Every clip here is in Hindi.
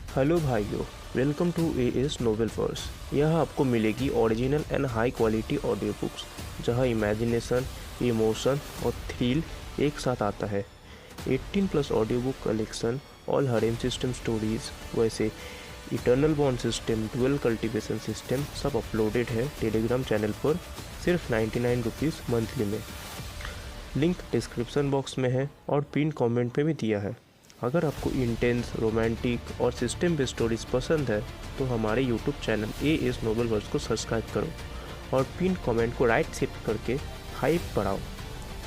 हेलो भाइयों, welcome to AS novel verse. यहाँ आपको मिलेगी original and high quality audio books जहाँ इमेजिनेशन, इमोशन और थ्रिल एक साथ आता है। 18+ audio book collection, all harem system stories, वैसे eternal bond system, dual cultivation system सब अपलोडेड है टेलीग्राम चैनल पर सिर्फ 99 रुपीज़ मंथली में। लिंक डिस्क्रिप्शन बॉक्स में है और पिन कमेंट में भी दिया है। अगर आपको इंटेंस, रोमांटिक और सिस्टम बेस्ड स्टोरीज पसंद है तो हमारे YouTube channel AS novel verse को सब्सक्राइब करो और पिन कमेंट को राइट शिफ्ट करके हाइप बढ़ाओ।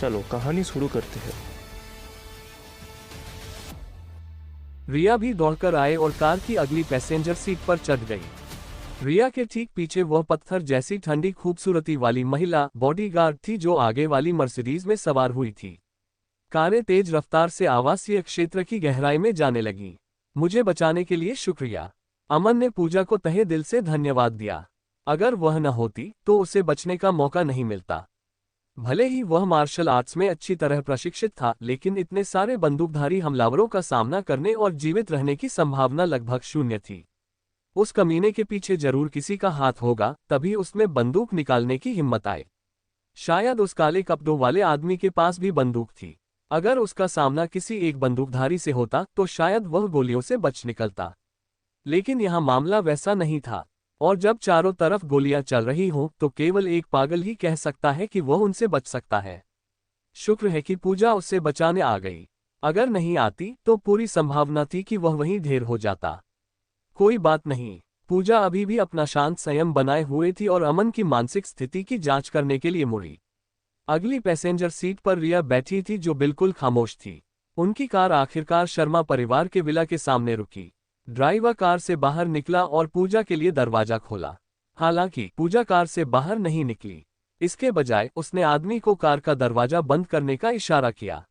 चलो कहानी शुरू करते हैं। रिया भी दौड़कर आए और कार की अगली पैसेंजर सीट पर चढ़ गई। रिया के ठीक पीछे वह पत्थर जैसी ठंडी खूबसूरती वाली महिला बॉडीगार्ड थी जो आगे वाली मर्सिडीज में सवार हुई थी। कारें तेज रफ्तार से आवासीय क्षेत्र की गहराई में जाने लगीं। मुझे बचाने के लिए शुक्रिया। अमन ने पूजा को तहे दिल से धन्यवाद दिया। अगर वह न होती तो उसे बचने का मौका नहीं मिलता। भले ही वह मार्शल आर्ट्स में अच्छी तरह प्रशिक्षित था, लेकिन इतने सारे बंदूकधारी हमलावरों का सामना करने और जीवित रहने की संभावना लगभग शून्य थी। उस कमीने के पीछे जरूर किसी का हाथ होगा, तभी उसमें बंदूक निकालने की हिम्मत आए। शायद उस काले कपड़ों वाले आदमी के पास भी बंदूक थी। अगर उसका सामना किसी एक बंदूकधारी से होता तो शायद वह गोलियों से बच निकलता, लेकिन यहाँ मामला वैसा नहीं था। और जब चारों तरफ गोलियां चल रही हों तो केवल एक पागल ही कह सकता है कि वह उनसे बच सकता है। शुक्र है कि पूजा उससे बचाने आ गई। अगर नहीं आती तो पूरी संभावना थी कि वह वहीं ढेर हो जाता। कोई बात नहीं, पूजा अभी भी अपना शांत संयम बनाए हुए थी और अमन की मानसिक स्थिति की जांच करने के लिए मुड़ी। अगली पैसेंजर सीट पर रिया बैठी थी जो बिल्कुल खामोश थी। उनकी कार आखिरकार शर्मा परिवार के विला के सामने रुकी। ड्राइवर कार से बाहर निकला और पूजा के लिए दरवाजा खोला। हालांकि पूजा कार से बाहर नहीं निकली, इसके बजाय उसने आदमी को कार का दरवाजा बंद करने का इशारा किया।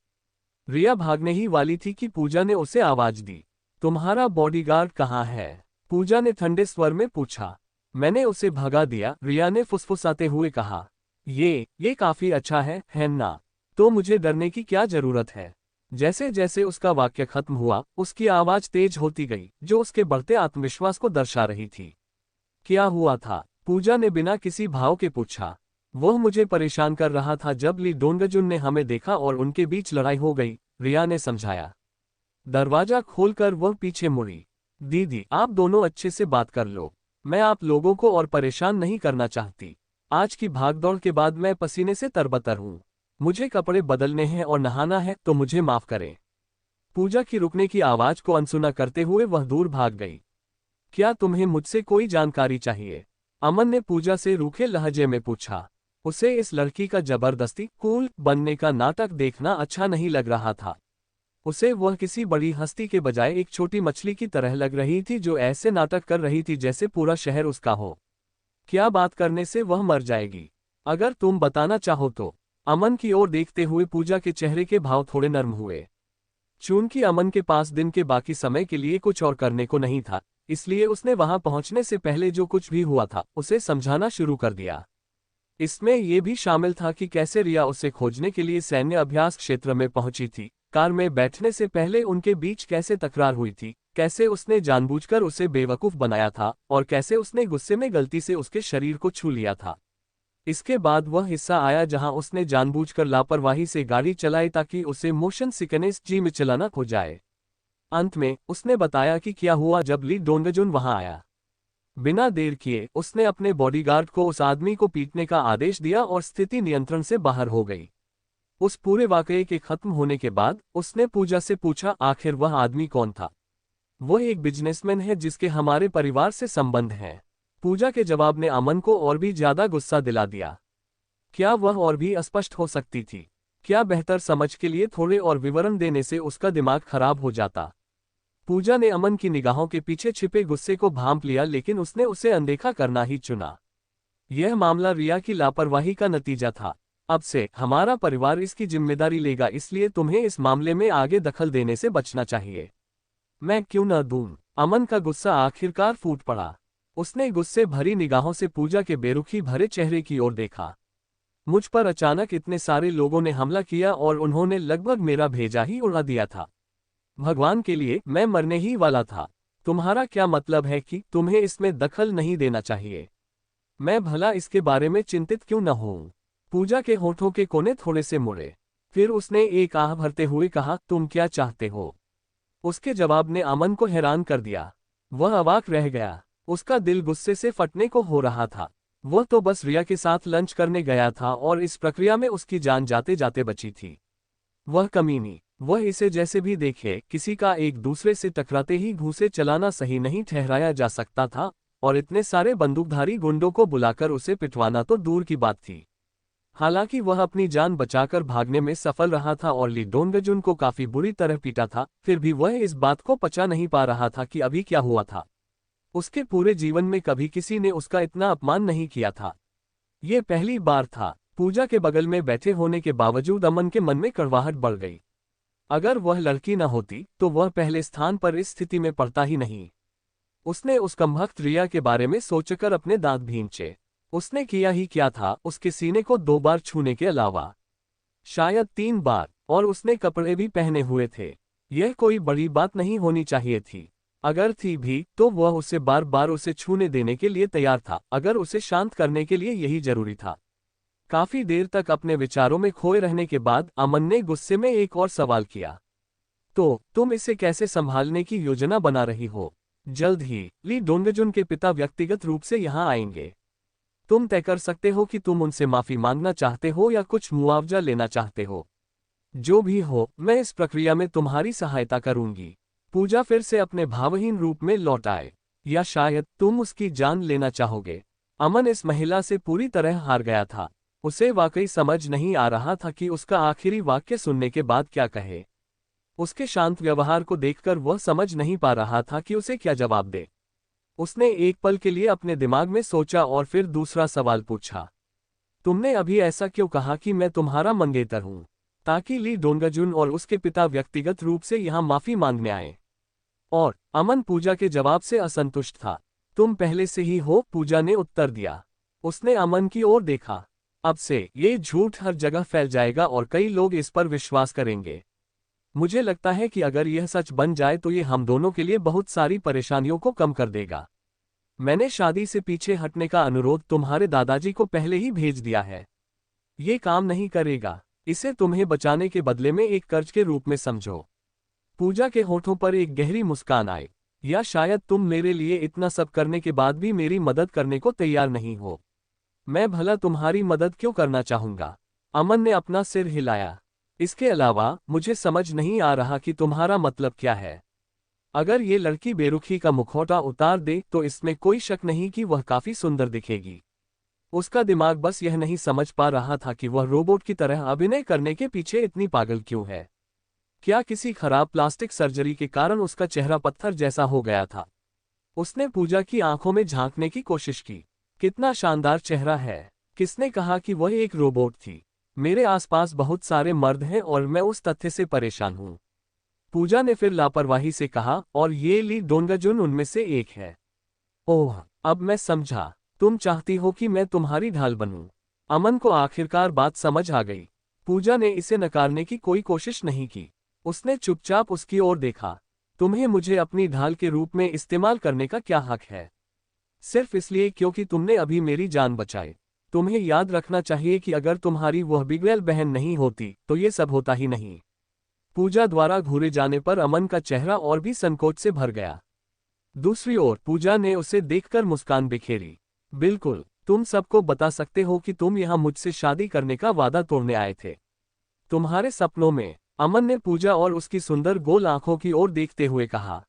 रिया भागने ही वाली थी कि पूजा ने उसे आवाज दी, तुम्हारा बॉडीगार्ड कहाँ है? पूजा ने ठंडे स्वर में पूछा। मैंने उसे भगा दिया, रिया ने फुसफुसाते हुए कहा। ये काफी अच्छा है ना? तो मुझे डरने की क्या जरूरत है? जैसे जैसे उसका वाक्य खत्म हुआ, उसकी आवाज तेज होती गई, जो उसके बढ़ते आत्मविश्वास को दर्शा रही थी। क्या हुआ था? पूजा ने बिना किसी भाव के पूछा। वह मुझे परेशान कर रहा था जब ली डोंगजुन ने हमें देखा और उनके बीच लड़ाई हो गई, रिया ने समझाया। दरवाजा खोलकर वह पीछे मुड़ी। दीदी, आप दोनों अच्छे से बात कर लो। मैं आप लोगों को और परेशान नहीं करना चाहती। आज की भागदौड़ के बाद मैं पसीने से तरबतर हूँ। मुझे कपड़े बदलने हैं और नहाना है, तो मुझे माफ करें। पूजा की रुकने की आवाज को अनसुना करते हुए वह दूर भाग गई। क्या तुम्हें मुझसे कोई जानकारी चाहिए? अमन ने पूजा से रूखे लहजे में पूछा। उसे इस लड़की का जबरदस्ती कूल बनने का नाटक देखना अच्छा नहीं लग रहा था। उसे वह किसी बड़ी हस्ती के बजाय एक छोटी मछली की तरह लग रही थी जो ऐसे नाटक कर रही थी जैसे पूरा शहर उसका हो। क्या बात करने से वह मर जाएगी? अगर तुम बताना चाहो तो। अमन की ओर देखते हुए पूजा के चेहरे के भाव थोड़े नर्म हुए। चूंकि अमन के पास दिन के बाकी समय के लिए कुछ और करने को नहीं था, इसलिए उसने वहां पहुंचने से पहले जो कुछ भी हुआ था उसे समझाना शुरू कर दिया। इसमें यह भी शामिल था कि कैसे रिया उसे खोजने के लिए सैन्य अभ्यास क्षेत्र में पहुंची थी, कार में बैठने से पहले उनके बीच कैसे तकरार हुई थी, कैसे उसने जानबूझकर उसे बेवकूफ बनाया था और कैसे उसने गुस्से में गलती से उसके शरीर को छू लिया था। इसके बाद वह हिस्सा आया जहां उसने जानबूझकर लापरवाही से गाड़ी चलाई ताकि उसे मोशन सिकनेस जी में चलाना हो जाए। अंत में उसने बताया कि क्या हुआ जब ली डोंगजुन वहां आया। बिना देर किए उसने अपने बॉडीगार्ड को उस आदमी को पीटने का आदेश दिया और स्थिति नियंत्रण से बाहर हो गई। उस पूरे वाकये के खत्म होने के बाद उसने पूजा से पूछा, आखिर वह आदमी कौन था? वह एक बिजनेसमैन है जिसके हमारे परिवार से संबंध हैं। पूजा के जवाब ने अमन को और भी ज्यादा गुस्सा दिला दिया। क्या वह और भी अस्पष्ट हो सकती थी? क्या बेहतर समझ के लिए थोड़े और विवरण देने से उसका दिमाग खराब हो जाता? पूजा ने अमन की निगाहों के पीछे छिपे गुस्से को भांप लिया, लेकिन उसने उसे अनदेखा करना ही चुना। यह मामला रिया की लापरवाही का नतीजा था। अब से हमारा परिवार इसकी जिम्मेदारी लेगा, इसलिए तुम्हें इस मामले में आगे दखल देने से बचना चाहिए। मैं क्यों न दूं? अमन का गुस्सा आखिरकार फूट पड़ा। उसने गुस्से भरी निगाहों से पूजा के बेरुखी भरे चेहरे की ओर देखा। मुझ पर अचानक इतने सारे लोगों ने हमला किया और उन्होंने लगभग मेरा भेजा ही उड़ा दिया था। भगवान के लिए मैं मरने ही वाला था। तुम्हारा क्या मतलब है कि तुम्हें इसमें दखल नहीं देना चाहिए? मैं भला इसके बारे में चिंतित क्यों न हूं? पूजा के होठों के कोने थोड़े से मुड़े। फिर उसने एक आह भरते हुए कहा, तुम क्या चाहते हो? उसके जवाब ने अमन को हैरान कर दिया। वह अवाक रह गया। उसका दिल गुस्से से फटने को हो रहा था। वह तो बस रिया के साथ लंच करने गया था और इस प्रक्रिया में उसकी जान जाते जाते बची थी। वह कमीनी, वह इसे जैसे भी देखे किसी का एक दूसरे से टकराते ही घूंसे चलाना सही नहीं ठहराया जा सकता था, और इतने सारे बंदूकधारी गुंडों को बुलाकर उसे पिटवाना तो दूर की बात थी। हालांकि वह अपनी जान बचाकर भागने में सफल रहा था और ली डोंगजुन को काफी बुरी तरह पीटा था, फिर भी वह इस बात को पचा नहीं पा रहा था कि अभी क्या हुआ था। उसके पूरे जीवन में कभी किसी ने उसका इतना अपमान नहीं किया था। ये पहली बार था। पूजा के बगल में बैठे होने के बावजूद अमन के मन में कड़वाहट बढ़ गई। अगर वह लड़की न होती तो वह पहले स्थान पर इस स्थिति में पड़ता ही नहीं। उसने उस कमबख्त रिया के बारे में सोचकर अपने दांत भींचे। उसने किया ही क्या था, उसके सीने को 2 बार छूने के अलावा, शायद 3 बार, और उसने कपड़े भी पहने हुए थे। यह कोई बड़ी बात नहीं होनी चाहिए थी। अगर थी भी तो वह उसे बार बार उसे छूने देने के लिए तैयार था, अगर उसे शांत करने के लिए यही जरूरी था। काफी देर तक अपने विचारों में खोए रहने के बाद अमन ने गुस्से में एक और सवाल किया, तो तुम इसे कैसे संभालने की योजना बना रही हो? जल्द ही ली डोंगजुन के पिता व्यक्तिगत रूप से यहाँ आएंगे। तुम तय कर सकते हो कि तुम उनसे माफी मांगना चाहते हो या कुछ मुआवजा लेना चाहते हो। जो भी हो, मैं इस प्रक्रिया में तुम्हारी सहायता करूंगी। पूजा फिर से अपने भावहीन रूप में लौट आए। या शायद तुम उसकी जान लेना चाहोगे? अमन इस महिला से पूरी तरह हार गया था। उसे वाकई समझ नहीं आ रहा था कि उसका आखिरी वाक्य सुनने के बाद क्या कहे। उसके शांत व्यवहार को देखकर वह समझ नहीं पा रहा था कि उसे क्या जवाब दे। उसने एक पल के लिए अपने दिमाग में सोचा और फिर दूसरा सवाल पूछा, तुमने अभी ऐसा क्यों कहा कि मैं तुम्हारा मंगेतर हूं? ताकि ली डोंगजुन और उसके पिता व्यक्तिगत रूप से यहां माफी मांगने आए। और अमन पूजा के जवाब से असंतुष्ट था। तुम पहले से ही हो, पूजा ने उत्तर दिया। उसने अमन की ओर देखा। अब से ये झूठ हर जगह फैल जाएगा और कई लोग इस पर विश्वास करेंगे। मुझे लगता है कि अगर यह सच बन जाए तो ये हम दोनों के लिए बहुत सारी परेशानियों को कम कर देगा। मैंने शादी से पीछे हटने का अनुरोध तुम्हारे दादाजी को पहले ही भेज दिया है। ये काम नहीं करेगा। इसे तुम्हें बचाने के बदले में एक कर्ज के रूप में समझो। पूजा के होठों पर एक गहरी मुस्कान आई। या शायद तुम मेरे लिए इतना सब करने के बाद भी मेरी मदद करने को तैयार नहीं हो। मैं भला तुम्हारी मदद क्यों करना चाहूंगा? अमन ने अपना सिर हिलाया। इसके अलावा मुझे समझ नहीं आ रहा कि तुम्हारा मतलब क्या है। अगर ये लड़की बेरुखी का मुखौटा उतार दे तो इसमें कोई शक नहीं कि वह काफी सुंदर दिखेगी। उसका दिमाग बस यह नहीं समझ पा रहा था कि वह रोबोट की तरह अभिनय करने के पीछे इतनी पागल क्यों है। क्या किसी खराब प्लास्टिक सर्जरी के कारण उसका चेहरा पत्थर जैसा हो गया था? उसने पूजा की आंखों में झांकने की कोशिश की। कितना शानदार चेहरा है। किसने कहा कि वह एक रोबोट थी? मेरे आसपास बहुत सारे मर्द हैं और मैं उस तथ्य से परेशान हूं। पूजा ने फिर लापरवाही से कहा, और ये ली डोंगजुन उनमें से एक है। ओह, अब मैं समझा। तुम चाहती हो कि मैं तुम्हारी ढाल बनूं। अमन को आखिरकार बात समझ आ गई। पूजा ने इसे नकारने की कोई कोशिश नहीं की। उसने चुपचाप उसकी ओर देखा। तुम्हें मुझे अपनी ढाल के रूप में इस्तेमाल करने का क्या हक है? सिर्फ इसलिए क्योंकि तुमने अभी मेरी जान बचाई। तुम्हें याद रखना चाहिए कि अगर तुम्हारी वह बिगड़ैल बहन नहीं होती तो ये सब होता ही नहीं। पूजा द्वारा घूरे जाने पर अमन का चेहरा और भी संकोच से भर गया। दूसरी ओर पूजा ने उसे देखकर मुस्कान बिखेरी। बिल्कुल, तुम सबको बता सकते हो कि तुम यहाँ मुझसे शादी करने का वादा तोड़ने आए थे। तुम्हारे सपनों में। अमन ने पूजा और उसकी सुंदर गोल आंखों की ओर देखते हुए कहा।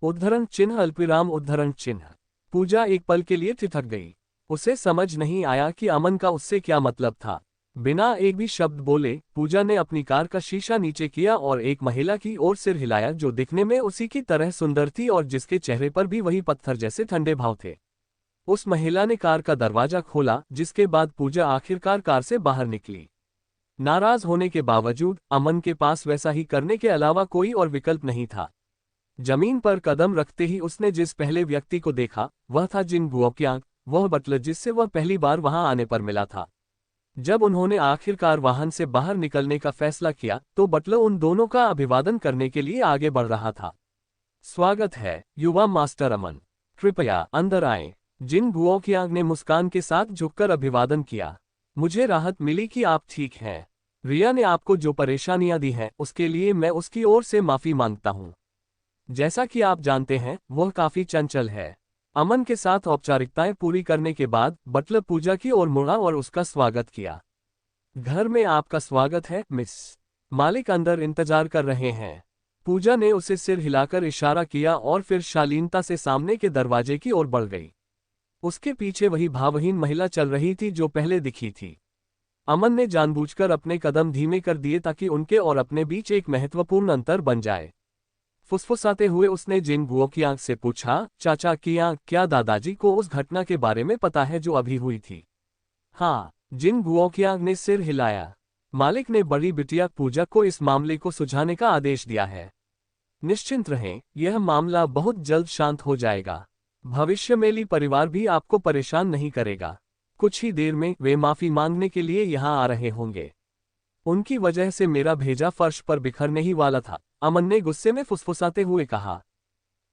उद्धरण चिन्ह अल्पविराम उद्धरण चिन्ह। पूजा एक पल के लिए ठिठक गई। उसे समझ नहीं आया कि अमन का उससे क्या मतलब था। बिना एक भी शब्द बोले पूजा ने अपनी कार का शीशा नीचे किया और एक महिला की ओर सिर हिलाया जो दिखने में उसी की तरह सुंदर थी और जिसके चेहरे पर भी वही पत्थर जैसे ठंडे भाव थे। उस महिला ने कार का दरवाजा खोला, जिसके बाद पूजा आखिरकार कार से बाहर निकली। नाराज होने के बावजूद अमन के पास वैसा ही करने के अलावा कोई और विकल्प नहीं था। जमीन पर कदम रखते ही उसने जिस पहले व्यक्ति को देखा वह था जिन गुओक्यांग, वह बटलर जिससे वह पहली बार वहां आने पर मिला था। जब उन्होंने आखिरकार वाहन से बाहर निकलने का फैसला किया तो बटलर उन दोनों का अभिवादन करने के लिए आगे बढ़ रहा था। स्वागत है युवा मास्टर अमन। कृपया अंदर आएं। जिन गुओकियांग ने मुस्कान के साथ झुककर अभिवादन किया। मुझे राहत मिली कि आप ठीक हैं। रिया ने आपको जो परेशानियां दी हैं उसके लिए मैं उसकी ओर से माफी मांगता हूं। जैसा कि आप जानते हैं वह काफी चंचल है। अमन के साथ औपचारिकताएं पूरी करने के बाद बटलर पूजा की ओर मुड़ा और उसका स्वागत किया। घर में आपका स्वागत है मिस। मालिक अंदर इंतजार कर रहे हैं। पूजा ने उसे सिर हिलाकर इशारा किया और फिर शालीनता से सामने के दरवाजे की ओर बढ़ गई। उसके पीछे वही भावहीन महिला चल रही थी जो पहले दिखी थी। अमन ने जानबूझकर अपने कदम धीमे कर दिए ताकि उनके और अपने बीच एक महत्वपूर्ण अंतर बन जाए। फुसफुसाते हुए उसने जिन गुओकियांग से पूछा, चाचा कियांग, क्या दादाजी को उस घटना के बारे में पता है जो अभी हुई थी? हाँ, जिन गुओकियांग ने सिर हिलाया। मालिक ने बड़ी बिटिया पूजा को इस मामले को सुलझाने का आदेश दिया है। निश्चिंत रहें, यह मामला बहुत जल्द शांत हो जाएगा। भविष्य में ली परिवार भी आपको परेशान नहीं करेगा। कुछ ही देर में वे माफी मांगने के लिए यहाँ आ रहे होंगे। उनकी वजह से मेरा भेजा फर्श पर बिखरने ही वाला था, अमन ने गुस्से में फुसफुसाते हुए कहा।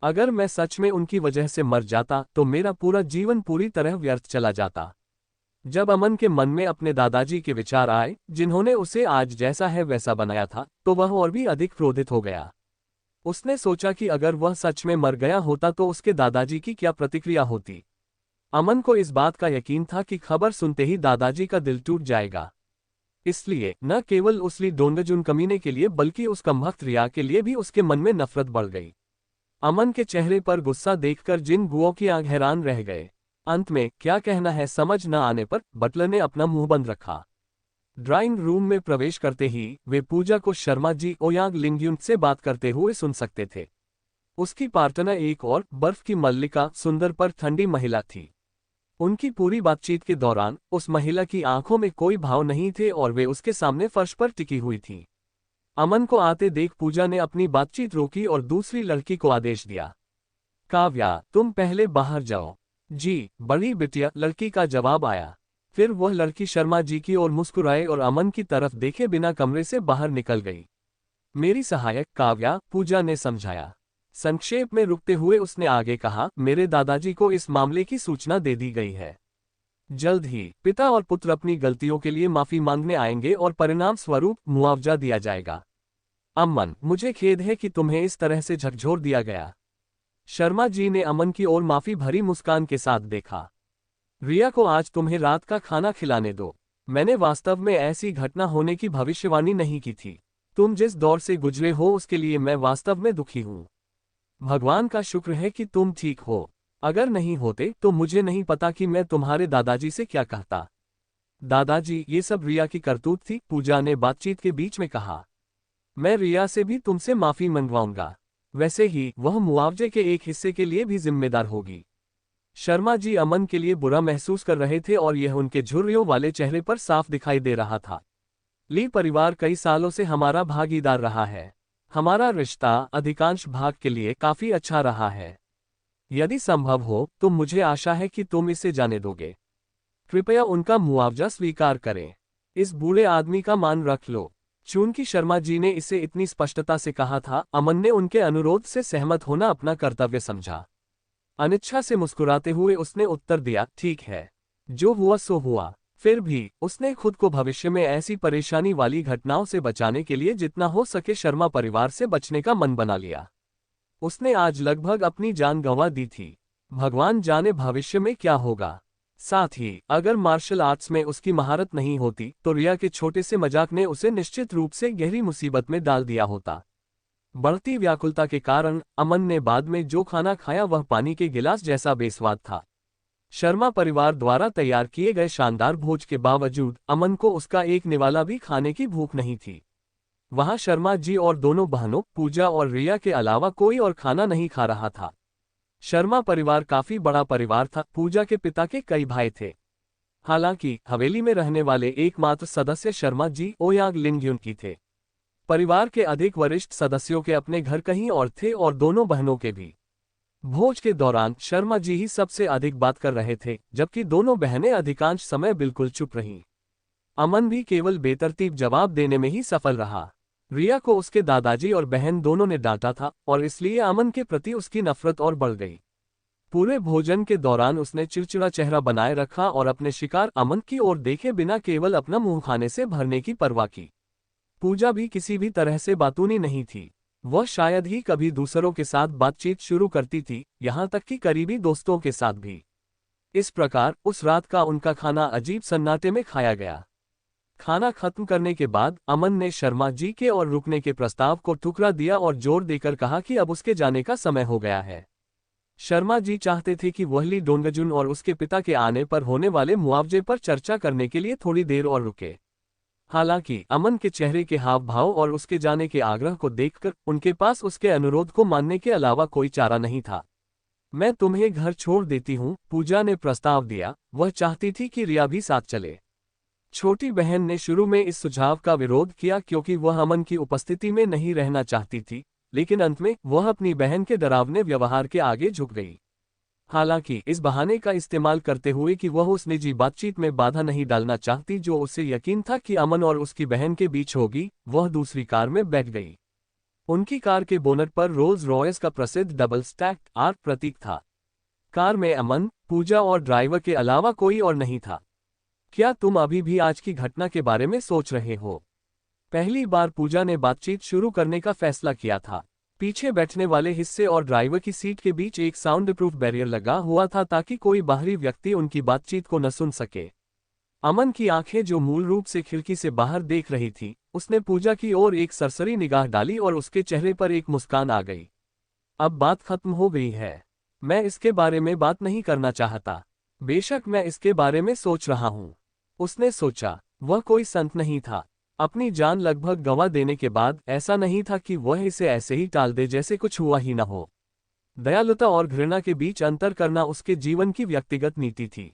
अगर मैं सच में उनकी वजह से मर जाता तो मेरा पूरा जीवन पूरी तरह व्यर्थ चला जाता। जब अमन के मन में अपने दादाजी के विचार आए, जिन्होंने उसे आज जैसा है वैसा बनाया था, तो वह और भी अधिक क्रोधित हो गया। उसने सोचा कि अगर वह सच में मर गया होता तो उसके दादाजी की क्या प्रतिक्रिया होती। अमन को इस बात का यकीन था कि खबर सुनते ही दादाजी का दिल टूट जाएगा। इसलिए न केवल उस ली डोंगजुन कमीने के लिए बल्कि उस कमबख्त रिया के लिए भी उसके मन में नफरत बढ़ गई। अमन के चेहरे पर गुस्सा देखकर जिन गुओकियांग हैरान रह गए। अंत में क्या कहना है समझ न आने पर बटलर ने अपना मुंह बंद रखा। ड्राइंग रूम में प्रवेश करते ही वे पूजा को शर्मा जी ओयांग लिंगयुन से बात करते हुए सुन सकते थे। उसकी पार्टनर एक और बर्फ की मल्लिका सुंदर पर ठंडी महिला थी। उनकी पूरी बातचीत के दौरान उस महिला की आंखों में कोई भाव नहीं थे और वे उसके सामने फर्श पर टिकी हुई थी। अमन को आते देख पूजा ने अपनी बातचीत रोकी और दूसरी लड़की को आदेश दिया, काव्या तुम पहले बाहर जाओ। जी बड़ी बिटिया, लड़की का जवाब आया। फिर वह लड़की शर्मा जी की ओर मुस्कुराए और अमन की तरफ देखे बिना कमरे से बाहर निकल गई। मेरी सहायक काव्या, पूजा ने समझाया। संक्षेप में रुकते हुए उसने आगे कहा, मेरे दादाजी को इस मामले की सूचना दे दी गई है। जल्द ही पिता और पुत्र अपनी गलतियों के लिए माफी मांगने आएंगे और परिणाम स्वरूप मुआवजा दिया जाएगा। अमन, मुझे खेद है कि तुम्हें इस तरह से झकझोर दिया गया। शर्मा जी ने अमन की ओर माफी भरी मुस्कान के साथ देखा। रिया को आज तुम्हें रात का खाना खिलाने दो। मैंने वास्तव में ऐसी घटना होने की भविष्यवाणी नहीं की थी। तुम जिस दौर से गुजरे हो उसके लिए मैं वास्तव में दुखी हूँ। भगवान का शुक्र है कि तुम ठीक हो। अगर नहीं होते तो मुझे नहीं पता कि मैं तुम्हारे दादाजी से क्या कहता। दादाजी, ये सब रिया की करतूत थी, पूजा ने बातचीत के बीच में कहा। मैं रिया से भी तुमसे माफी मंगवाऊंगा। वैसे ही वह मुआवजे के एक हिस्से के लिए भी जिम्मेदार होगी। शर्मा जी अमन के लिए बुरा महसूस कर रहे थे और यह उनके झुर्रियों वाले चेहरे पर साफ दिखाई दे रहा था। ली परिवार कई सालों से हमारा भागीदार रहा है। हमारा रिश्ता अधिकांश भाग के लिए काफी अच्छा रहा है। यदि संभव हो तो मुझे आशा है कि तुम इसे जाने दोगे। कृपया उनका मुआवजा स्वीकार करें। इस बूढ़े आदमी का मान रख लो। चूंकि शर्मा जी ने इसे इतनी स्पष्टता से कहा था, अमन ने उनके अनुरोध से सहमत होना अपना कर्तव्य समझा। अनिच्छा से मुस्कुराते हुए उसने उत्तर दिया, ठीक है, जो हुआ सो हुआ। फिर भी उसने खुद को भविष्य में ऐसी परेशानी वाली घटनाओं से बचाने के लिए जितना हो सके शर्मा परिवार से बचने का मन बना लिया। उसने आज लगभग अपनी जान गंवा दी थी। भगवान जाने भविष्य में क्या होगा। साथ ही अगर मार्शल आर्ट्स में उसकी महारत नहीं होती तो रिया के छोटे से मजाक ने उसे निश्चित रूप से गहरी मुसीबत में डाल दिया होता। बढ़ती व्याकुलता के कारण अमन ने बाद में जो खाना खाया वह पानी के गिलास जैसा बेस्वाद था। शर्मा परिवार द्वारा तैयार किए गए शानदार भोज के बावजूद अमन को उसका एक निवाला भी खाने की भूख नहीं थी। वहां शर्मा जी और दोनों बहनों पूजा और रिया के अलावा कोई और खाना नहीं खा रहा था। शर्मा परिवार काफी बड़ा परिवार था। पूजा के पिता के कई भाई थे। हालांकि हवेली में रहने वाले एकमात्र सदस्य शर्मा जी ओयांग लिंगयुन की थे। परिवार के अधिक वरिष्ठ सदस्यों के अपने घर कहीं और थे और दोनों बहनों के भी। भोज के दौरान शर्मा जी ही सबसे अधिक बात कर रहे थे, जबकि दोनों बहनें अधिकांश समय बिल्कुल चुप रहीं। अमन भी केवल बेतरतीब जवाब देने में ही सफल रहा। रिया को उसके दादाजी और बहन दोनों ने डांटा था और इसलिए अमन के प्रति उसकी नफरत और बढ़ गई। पूरे भोजन के दौरान उसने चिड़चिड़ा चेहरा बनाए रखा और अपने शिकार अमन की ओर देखे बिना केवल अपना मुंह खाने से भरने की परवाह की। पूजा भी किसी भी तरह से बातूनी नहीं थी। वह शायद ही कभी दूसरों के साथ बातचीत शुरू करती थी, यहाँ तक कि करीबी दोस्तों के साथ भी। इस प्रकार उस रात का उनका खाना अजीब सन्नाटे में खाया गया। खाना खत्म करने के बाद अमन ने शर्मा जी के और रुकने के प्रस्ताव को ठुकरा दिया और जोर देकर कहा कि अब उसके जाने का समय हो गया है। शर्मा जी चाहते थे कि वह ली डोंगजुन और उसके पिता के आने पर होने वाले मुआवजे पर चर्चा करने के लिए थोड़ी देर और रुके। हालांकि अमन के चेहरे के हाव भाव और उसके जाने के आग्रह को देखकर उनके पास उसके अनुरोध को मानने के अलावा कोई चारा नहीं था। मैं तुम्हें घर छोड़ देती हूँ, पूजा ने प्रस्ताव दिया। वह चाहती थी कि रिया भी साथ चले। छोटी बहन ने शुरू में इस सुझाव का विरोध किया क्योंकि वह अमन की उपस्थिति में नहीं रहना चाहती थी, लेकिन अंत में वह अपनी बहन के डरावने व्यवहार के आगे झुक गई। हालांकि इस बहाने का इस्तेमाल करते हुए कि वह उस निजी बातचीत में बाधा नहीं डालना चाहती जो उसे यकीन था कि अमन और उसकी बहन के बीच होगी, वह दूसरी कार में बैठ गई। उनकी कार के बोनट पर रोल्स रॉयस का प्रसिद्ध डबल स्टैक्ड आर्क प्रतीक था। कार में अमन, पूजा और ड्राइवर के अलावा कोई और नहीं था। क्या तुम अभी भी आज की घटना के बारे में सोच रहे हो? पहली बार पूजा ने बातचीत शुरू करने का फैसला किया था। पीछे बैठने वाले हिस्से और ड्राइवर की सीट के बीच एक साउंड प्रूफ बैरियर लगा हुआ था ताकि कोई बाहरी व्यक्ति उनकी बातचीत को न सुन सके। अमन की आंखें जो मूल रूप से खिड़की से बाहर देख रही थी, उसने पूजा की ओर एक सरसरी निगाह डाली और उसके चेहरे पर एक मुस्कान आ गई। अब बात खत्म हो गई है। मैं इसके बारे में बात नहीं करना चाहता। बेशक मैं इसके बारे में सोच रहा हूँ, उसने सोचा। वह कोई संत नहीं था। अपनी जान लगभग गंवा देने के बाद ऐसा नहीं था कि वह इसे ऐसे ही टाल दे जैसे कुछ हुआ ही न हो। दयालुता और घृणा के बीच अंतर करना उसके जीवन की व्यक्तिगत नीति थी।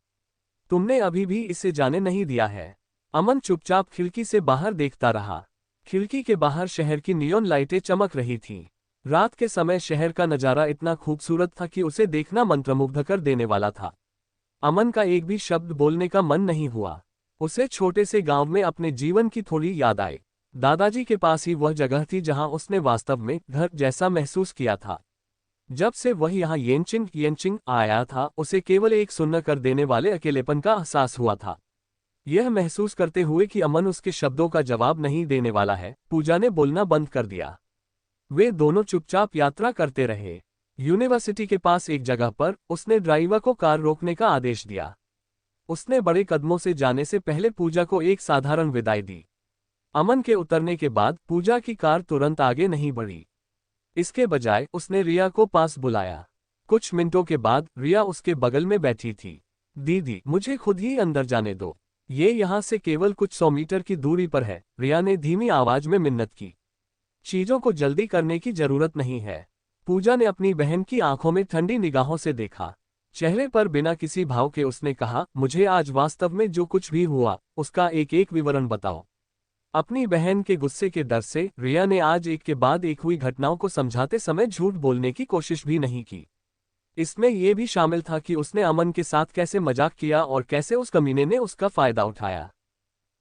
तुमने अभी भी इसे जाने नहीं दिया है। अमन चुपचाप खिड़की से बाहर देखता रहा। खिड़की के बाहर शहर की नियॉन लाइटें चमक रही थीं। रात के समय शहर का नजारा इतना खूबसूरत था कि उसे देखना मंत्रमुग्ध कर देने वाला था। अमन का एक भी शब्द बोलने का मन नहीं हुआ। उसे छोटे से गांव में अपने जीवन की थोड़ी याद आई। दादाजी के पास ही वह जगह थी जहां उसने वास्तव में घर जैसा महसूस किया था। जब से वह यहाँ येनचिंग आया था, उसे केवल एक सुन्न कर देने वाले अकेलेपन का एहसास हुआ था। यह महसूस करते हुए कि अमन उसके शब्दों का जवाब नहीं देने वाला है, पूजा ने बोलना बंद कर दिया। वे दोनों चुपचाप यात्रा करते रहे। यूनिवर्सिटी के पास एक जगह पर उसने ड्राइवर को कार रोकने का आदेश दिया। उसने बड़े कदमों से जाने से पहले पूजा को एक साधारण विदाई दी। अमन के उतरने के बाद पूजा की कार तुरंत आगे नहीं बढ़ी। इसके बजाय उसने रिया को पास बुलाया। कुछ मिनटों के बाद रिया उसके बगल में बैठी थी। दीदी, मुझे खुद ही अंदर जाने दो। ये यहाँ से केवल कुछ 100 मीटर की दूरी पर है, रिया ने धीमी आवाज में मिन्नत की। चीजों को जल्दी करने की जरूरत नहीं है। पूजा ने अपनी बहन की आंखों में ठंडी निगाहों से देखा। चेहरे पर बिना किसी भाव के उसने कहा, मुझे आज वास्तव में जो कुछ भी हुआ उसका एक एक विवरण बताओ। अपनी बहन के गुस्से के डर से रिया ने आज एक के बाद एक हुई घटनाओं को समझाते समय झूठ बोलने की कोशिश भी नहीं की। इसमें यह भी शामिल था कि उसने अमन के साथ कैसे मजाक किया और कैसे उस कमीने ने उसका फायदा उठाया।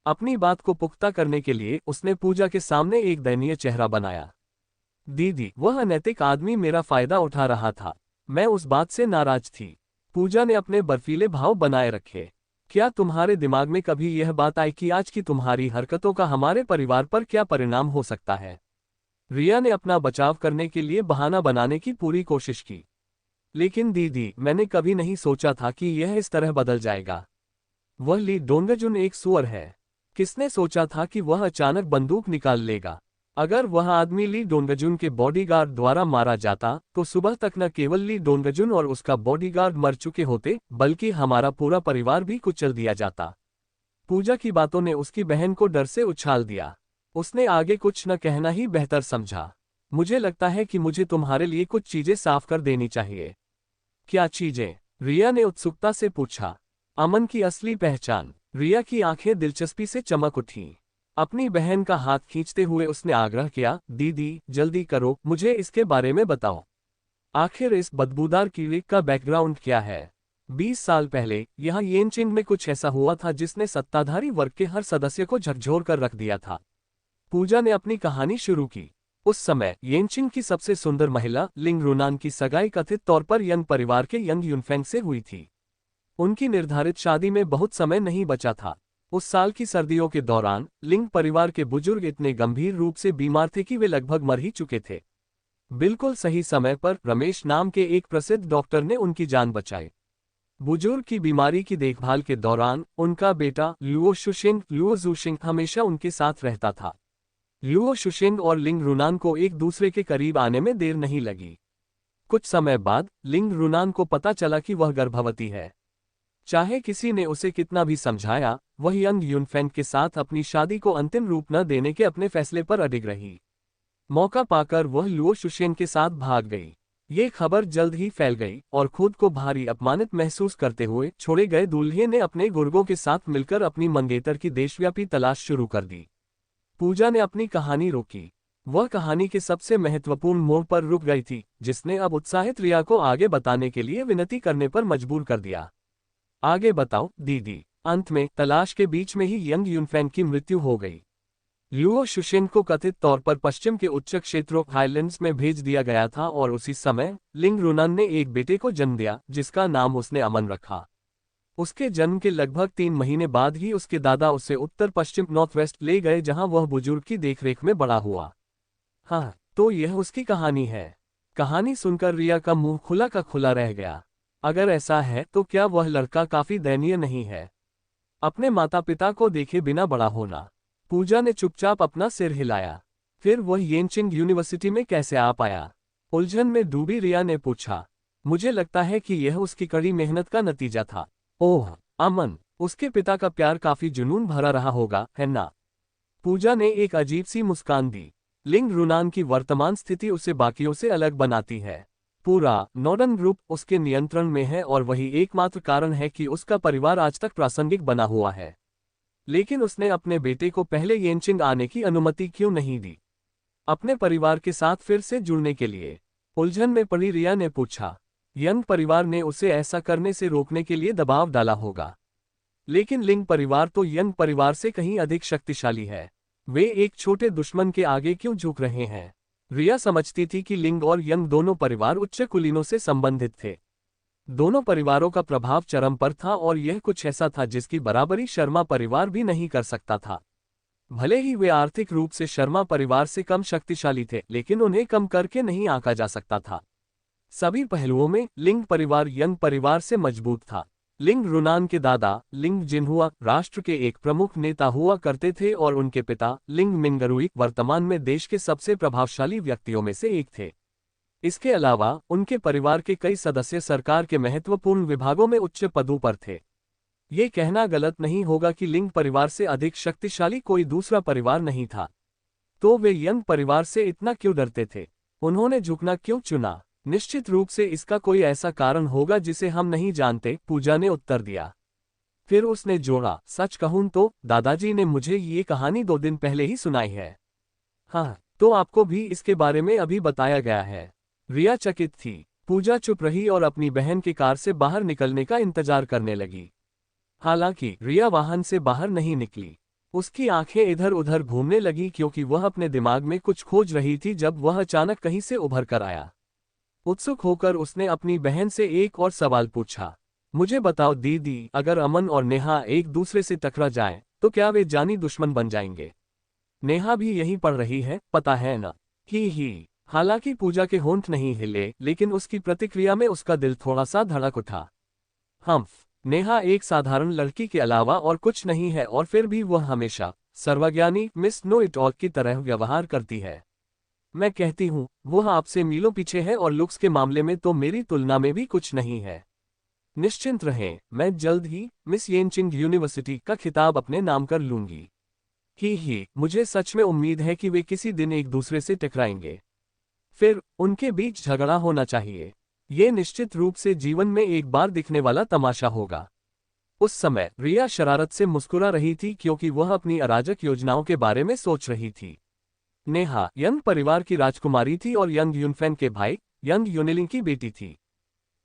अपनी बात को पुख्ता करने के लिए उसने पूजा के सामने एक दयनीय चेहरा बनाया। दीदी, वह अनैतिक आदमी मेरा फायदा उठा रहा था। मैं उस बात से नाराज थी। पूजा ने अपने बर्फीले भाव बनाए रखे। क्या तुम्हारे दिमाग में कभी यह बात आई कि आज की तुम्हारी हरकतों का हमारे परिवार पर क्या परिणाम हो सकता है? रिया ने अपना बचाव करने के लिए बहाना बनाने की पूरी कोशिश की। लेकिन दीदी, मैंने कभी नहीं सोचा था कि यह इस तरह बदल जाएगा। वह ली डोंगजुन एक सुअर है। किसने सोचा था कि वह अचानक बंदूक निकाल लेगा? अगर वह आदमी ली डोंगजुन के बॉडीगार्ड द्वारा मारा जाता तो सुबह तक न केवल ली डोंगजुन और उसका बॉडीगार्ड मर चुके होते, बल्कि हमारा पूरा परिवार भी कुचल दिया जाता। पूजा की बातों ने उसकी बहन को डर से उछाल दिया। उसने आगे कुछ न कहना ही बेहतर समझा। मुझे लगता है कि मुझे तुम्हारे लिए कुछ चीजें साफ कर देनी चाहिए। क्या चीजें? रिया ने उत्सुकता से पूछा। अमन की असली पहचान। रिया की आंखें दिलचस्पी से चमक उठीं। अपनी बहन का हाथ खींचते हुए उसने आग्रह किया, दीदी जल्दी करो, मुझे इसके बारे में बताओ। आखिर इस बदबूदार कीड़े का बैकग्राउंड क्या है? 20 साल पहले यहाँ येनचिंग में कुछ ऐसा हुआ था जिसने सत्ताधारी वर्ग के हर सदस्य को झकझोर कर रख दिया था। पूजा ने अपनी कहानी शुरू की। उस समय येनचिंग की सबसे सुंदर महिला लिंग रुनान की सगाई कथित तौर पर यंग परिवार के यंग युनफेंग से हुई थी। उनकी निर्धारित शादी में बहुत समय नहीं बचा था। उस साल की सर्दियों के दौरान लिंग परिवार के बुजुर्ग इतने गंभीर रूप से बीमार थे कि वे लगभग मर ही चुके थे। बिल्कुल सही समय पर रमेश नाम के एक प्रसिद्ध डॉक्टर ने उनकी जान बचाई। बुजुर्ग की बीमारी की देखभाल के दौरान उनका बेटा लुओ जुशिंग हमेशा उनके साथ रहता था। लुओ शुशिंग और लिंग रुनान को एक दूसरे के करीब आने में देर नहीं लगी। कुछ समय बाद लिंग रुनान को पता चला कि वह गर्भवती है। चाहे किसी ने उसे कितना भी समझाया, वह यंग युनफेंग के साथ अपनी शादी को अंतिम रूप न देने के अपने फैसले पर अडिग रही। मौका पाकर वह लुओ शुशिंग के साथ भाग गई। ये खबर जल्द ही फैल गई और खुद को भारी अपमानित महसूस करते हुए छोड़े गए दूल्हे ने अपने गुर्गों के साथ मिलकर अपनी मंगेतर की देशव्यापी तलाश शुरू कर दी। पूजा ने अपनी कहानी रोकी। वह कहानी के सबसे महत्वपूर्ण मोड़ पर रुक गई थी, जिसने अब उत्साहित रिया को आगे बताने के लिए विनती करने पर मजबूर कर दिया। आगे बताओ दीदी। अंत में तलाश के बीच में ही यंग युनफेंग की मृत्यु हो गई। लुओ शुशिंग को कथित तौर पर पश्चिम के उच्च क्षेत्रों हाईलैंड्स में भेज दिया गया था और उसी समय लिंग रुनान ने एक बेटे को जन्म दिया, जिसका नाम उसने अमन रखा। उसके जन्म के लगभग 3 महीने बाद ही उसके दादा उसे उत्तर पश्चिम नॉर्थ वेस्ट ले गए, जहां वह बुजुर्ग की देखरेख में बड़ा हुआ। हाँ, तो यह उसकी कहानी है। कहानी सुनकर रिया का मुंह खुला का खुला रह गया। अगर ऐसा है तो क्या वह लड़का काफी दयनीय नहीं है? अपने माता पिता को देखे बिना बड़ा होना। पूजा ने चुपचाप अपना सिर हिलाया। फिर वह येनचिंग यूनिवर्सिटी में कैसे आ पाया? उलझन में डूबी रिया ने पूछा। मुझे लगता है कि यह उसकी कड़ी मेहनत का नतीजा था। ओह अमन, उसके पिता का प्यार काफी जुनून भरा रहा होगा, है ना? पूजा ने एक अजीब सी मुस्कान दी। लिंग रुनान की वर्तमान स्थिति उसे बाकियों से अलग बनाती है। पूरा नॉर्डर्न ग्रुप उसके नियंत्रण में है और वही एकमात्र कारण है कि उसका परिवार आज तक प्रासंगिक बना हुआ है। लेकिन उसने अपने बेटे को पहले येनचिंग आने की अनुमति क्यों नहीं दी? अपने परिवार के साथ फिर से जुड़ने के लिए? उलझन में पड़ी रिया ने पूछा। यंग परिवार ने उसे ऐसा करने से रोकने के लिए दबाव डाला होगा। लेकिन लिंग परिवार तो यंग परिवार से कहीं अधिक शक्तिशाली है। वे एक छोटे दुश्मन के आगे क्यों झुक रहे हैं? रिया समझती थी कि लिंग और यंग दोनों परिवार उच्च कुलीनों से संबंधित थे। दोनों परिवारों का प्रभाव चरम पर था और यह कुछ ऐसा था जिसकी बराबरी शर्मा परिवार भी नहीं कर सकता था। भले ही वे आर्थिक रूप से शर्मा परिवार से कम शक्तिशाली थे, लेकिन उन्हें कम करके नहीं आंका जा सकता था। सभी पहलुओं में लिंग परिवार यंग परिवार से मजबूत था। लिंग रुनान के दादा लिंग जिनहुआ राष्ट्र के एक प्रमुख नेता हुआ करते थे और उनके पिता लिंग मिंगरुई वर्तमान में देश के सबसे प्रभावशाली व्यक्तियों में से एक थे। इसके अलावा उनके परिवार के कई सदस्य सरकार के महत्वपूर्ण विभागों में उच्च पदों पर थे। ये कहना गलत नहीं होगा कि लिंग परिवार से अधिक शक्तिशाली कोई दूसरा परिवार नहीं था। तो वे यंग परिवार से इतना क्यों डरते थे? उन्होंने झुकना क्यों चुना? निश्चित रूप से इसका कोई ऐसा कारण होगा जिसे हम नहीं जानते, पूजा ने उत्तर दिया। फिर उसने जोड़ा, सच कहूं तो दादाजी ने मुझे ये कहानी 2 दिन पहले ही सुनाई है। हाँ, तो आपको भी इसके बारे में अभी बताया गया है? रिया चकित थी। पूजा चुप रही और अपनी बहन की कार से बाहर निकलने का इंतजार करने लगी। हालांकि रिया वाहन से बाहर नहीं निकली। उसकी आंखें इधर उधर घूमने लगी क्योंकि वह अपने दिमाग में कुछ खोज रही थी जब वह अचानक कहीं से उभर कर आया। उत्सुक होकर उसने अपनी बहन से एक और सवाल पूछा। मुझे बताओ दीदी, अगर अमन और नेहा एक दूसरे से टकरा जाएं, तो क्या वे जानी दुश्मन बन जाएंगे? नेहा भी यहीं पढ़ रही है, पता है ना? ही। हालांकि पूजा के होंठ नहीं हिले, लेकिन उसकी प्रतिक्रिया में उसका दिल थोड़ा सा धड़क उठा। नेहा एक साधारण लड़की के अलावा और कुछ नहीं है और फिर भी वह हमेशा सर्वज्ञानी मिस नो इट ऑल की तरह व्यवहार करती है। मैं कहती हूँ वह आपसे मीलों पीछे है और लुक्स के मामले में तो मेरी तुलना में भी कुछ नहीं है। निश्चिंत रहें, मैं जल्द ही मिस येनचिंग यूनिवर्सिटी का खिताब अपने नाम कर लूंगी। मुझे सच में उम्मीद है कि वे किसी दिन एक दूसरे से टकराएंगे। फिर उनके बीच झगड़ा होना चाहिए। ये निश्चित रूप से जीवन में एक बार दिखने वाला तमाशा होगा। उस समय रिया शरारत से मुस्कुरा रही थी क्योंकि वह अपनी अराजक योजनाओं के बारे में सोच रही थी। नेहा यंग परिवार की राजकुमारी थी और यंग युनफेंग के भाई यंग युनिलिंग की बेटी थी।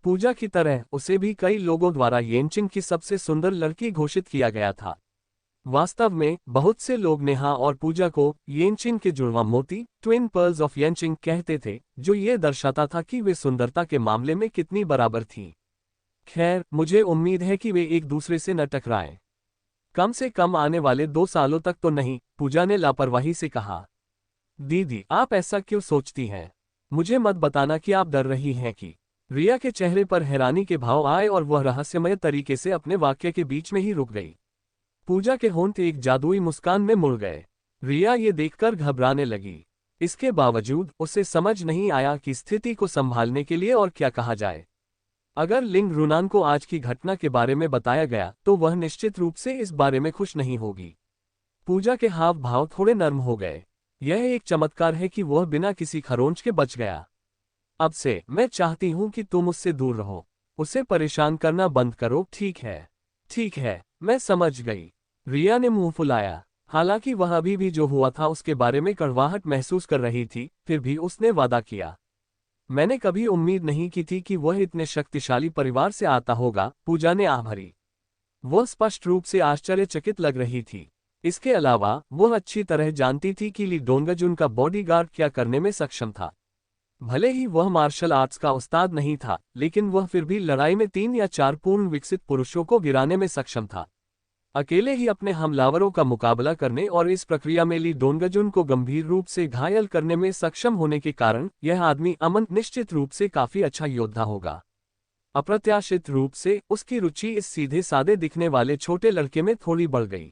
पूजा की तरह उसे भी कई लोगों द्वारा येनचिंग की सबसे सुंदर लड़की घोषित किया गया था। वास्तव में बहुत से लोग नेहा और पूजा को येनचिन के जुड़वा मोती, ट्विन पर्ल्स ऑफ येनचिन कहते थे, जो ये दर्शाता था कि वे सुंदरता के मामले में कितनी बराबर थीं। खैर, मुझे उम्मीद है कि वे एक दूसरे से न टकराएं। कम से कम आने वाले 2 सालों तक तो नहीं, पूजा ने लापरवाही से कहा। दीदी, आप ऐसा क्यों सोचती हैं? मुझे मत बताना कि आप डर रही हैं कि। रिया के चेहरे पर हैरानी के भाव आए और वह रहस्यमय तरीके से अपने वाक्य के बीच में ही रुक गई। पूजा के होंठ एक जादुई मुस्कान में मुड़ गए। रिया ये देखकर घबराने लगी। इसके बावजूद उसे समझ नहीं आया कि स्थिति को संभालने के लिए और क्या कहा जाए। अगर लिंग रुनान को आज की घटना के बारे में बताया गया तो वह निश्चित रूप से इस बारे में खुश नहीं होगी। पूजा के हाव भाव थोड़े नर्म हो गए। यह एक चमत्कार है कि वह बिना किसी खरोंच के बच गया। अब से मैं चाहती हूं कि तुम उससे दूर रहो। उसे परेशान करना बंद करो, ठीक है? ठीक है, मैं समझ गई। रिया ने मुंह फुलाया। हालांकि वह अभी भी जो हुआ था उसके बारे में कड़वाहट महसूस कर रही थी, फिर भी उसने वादा किया। मैंने कभी उम्मीद नहीं की थी कि वह इतने शक्तिशाली परिवार से आता होगा, पूजा ने आह भरी। वह स्पष्ट रूप से आश्चर्यचकित लग रही थी। इसके अलावा वह अच्छी तरह जानती थी कि ली डोंगजुन का बॉडीगार्ड क्या करने में सक्षम था। भले ही वह मार्शल आर्ट्स का उस्ताद नहीं था, लेकिन वह फिर भी लड़ाई में 3 या 4 पूर्ण विकसित पुरुषों को गिराने में सक्षम था। अकेले ही अपने हमलावरों का मुकाबला करने और इस प्रक्रिया में ली डोंगजुन को गंभीर रूप से घायल करने में सक्षम होने के कारण यह आदमी अमन निश्चित रूप से काफी अच्छा योद्धा होगा। अप्रत्याशित रूप से उसकी रुचि इस सीधे सादे दिखने वाले छोटे लड़के में थोड़ी बढ़ गई।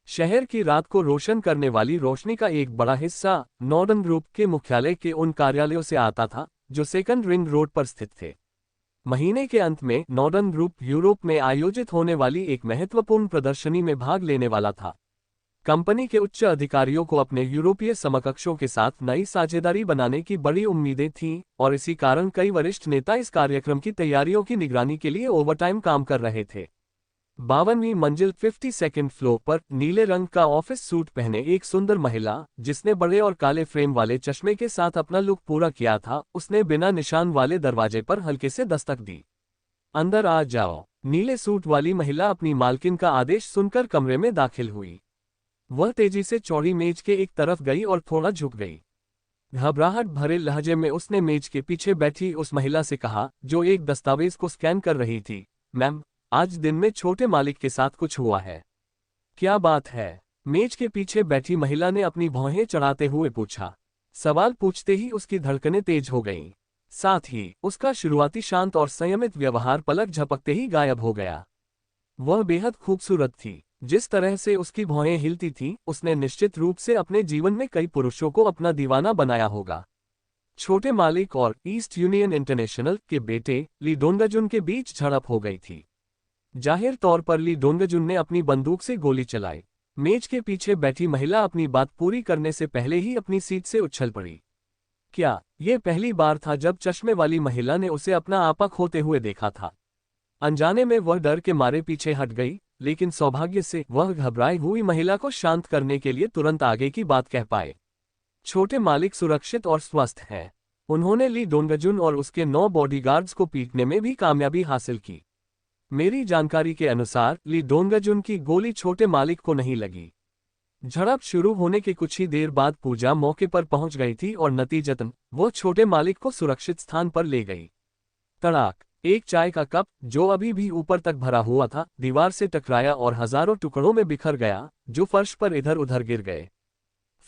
शहर की रात को रोशन करने वाली रोशनी का एक बड़ा हिस्सा नॉर्डर्न ग्रुप के मुख्यालय के उन कार्यालयों से आता था जो सेकंड रिंग रोड पर स्थित थे। महीने के अंत में नॉर्डर्न ग्रुप यूरोप में आयोजित होने वाली एक महत्वपूर्ण प्रदर्शनी में भाग लेने वाला था। कंपनी के उच्च अधिकारियों को अपने यूरोपीय समकक्षों के साथ नई साझेदारी बनाने की बड़ी उम्मीदें थीं और इसी कारण कई वरिष्ठ नेता इस कार्यक्रम की तैयारियों की निगरानी के लिए ओवरटाइम काम कर रहे थे। 52वीं मंजिल 52nd फ्लोर पर नीले रंग का ऑफिस सूट पहने एक सुंदर महिला, जिसने बड़े और काले फ्रेम वाले चश्मे के साथ अपना लुक पूरा किया था, उसने बिना निशान वाले दरवाजे पर हल्के से दस्तक दी। अंदर आ जाओ। नीले सूट वाली महिला अपनी मालकिन का आदेश सुनकर कमरे में दाखिल हुई। वह तेजी से चौड़ी मेज के एक तरफ गई और थोड़ा झुक गई। घबराहट भरे लहजे में उसने मेज के पीछे बैठी उस महिला से कहा, जो एक दस्तावेज को स्कैन कर रही थी, मैम, आज दिन में छोटे मालिक के साथ कुछ हुआ है। क्या बात है? मेज के पीछे बैठी महिला ने अपनी भौहें चढ़ाते हुए पूछा। सवाल पूछते ही उसकी धड़कनें तेज हो गईं। साथ ही उसका शुरुआती शांत और संयमित व्यवहार पलक झपकते ही गायब हो गया। वह बेहद खूबसूरत थी। जिस तरह से उसकी भौहें हिलती थीं, उसने निश्चित रूप से अपने जीवन में कई पुरुषों को अपना दीवाना बनाया होगा। छोटे मालिक और ईस्ट यूनियन इंटरनेशनल के बेटे ली डोंगजुन के बीच झड़प हो गई थी। जाहिर तौर पर ली डोंगजुन ने अपनी बंदूक से गोली चलाई। मेज के पीछे बैठी महिला अपनी बात पूरी करने से पहले ही अपनी सीट से उछल पड़ी। क्या यह पहली बार था जब चश्मे वाली महिला ने उसे अपना आपा खोते हुए देखा था? अनजाने में वह डर के मारे पीछे हट गई, लेकिन सौभाग्य से वह घबराई हुई महिला को शांत करने के लिए तुरंत आगे की बात कह पाए। छोटे मालिक सुरक्षित और स्वस्थ हैं। उन्होंने ली डोंगजुन और उसके 9 बॉडीगार्ड्स को पीटने में भी कामयाबी हासिल की। मेरी जानकारी के अनुसार ली डोंगजुन की गोली छोटे मालिक को नहीं लगी। झड़प शुरू होने के कुछ ही देर बाद पूजा मौके पर पहुंच गई थी और नतीजतन वो छोटे मालिक को सुरक्षित स्थान पर ले गई। तड़ाक! एक चाय का कप, जो अभी भी ऊपर तक भरा हुआ था, दीवार से टकराया और हजारों टुकड़ों में बिखर गया, जो फर्श पर इधर उधर गिर गए।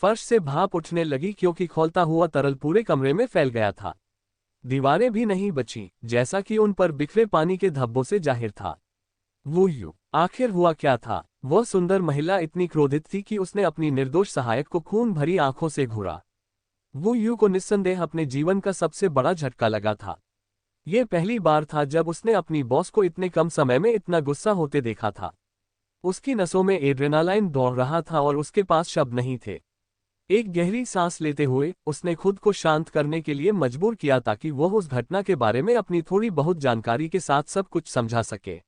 फर्श से भाप उठने लगी क्योंकि खौलता हुआ तरल पूरे कमरे में फैल गया था। दीवारें भी नहीं बची, जैसा कि उन पर बिखरे पानी के धब्बों से जाहिर था। वो आखिर हुआ क्या था? वह सुंदर महिला इतनी क्रोधित थी कि उसने अपनी निर्दोष सहायक को खून भरी आंखों से घूरा। वो को निस्संदेह अपने जीवन का सबसे बड़ा झटका लगा था। यह पहली बार था जब उसने अपनी बॉस को इतने कम समय में इतना गुस्सा होते देखा था। उसकी नसों में एड्रेनालाइन दौड़ रहा था और उसके पास शब्द नहीं थे। एक गहरी सांस लेते हुए उसने खुद को शांत करने के लिए मजबूर किया ताकि वह उस घटना के बारे में अपनी थोड़ी बहुत जानकारी के साथ सब कुछ समझा सके।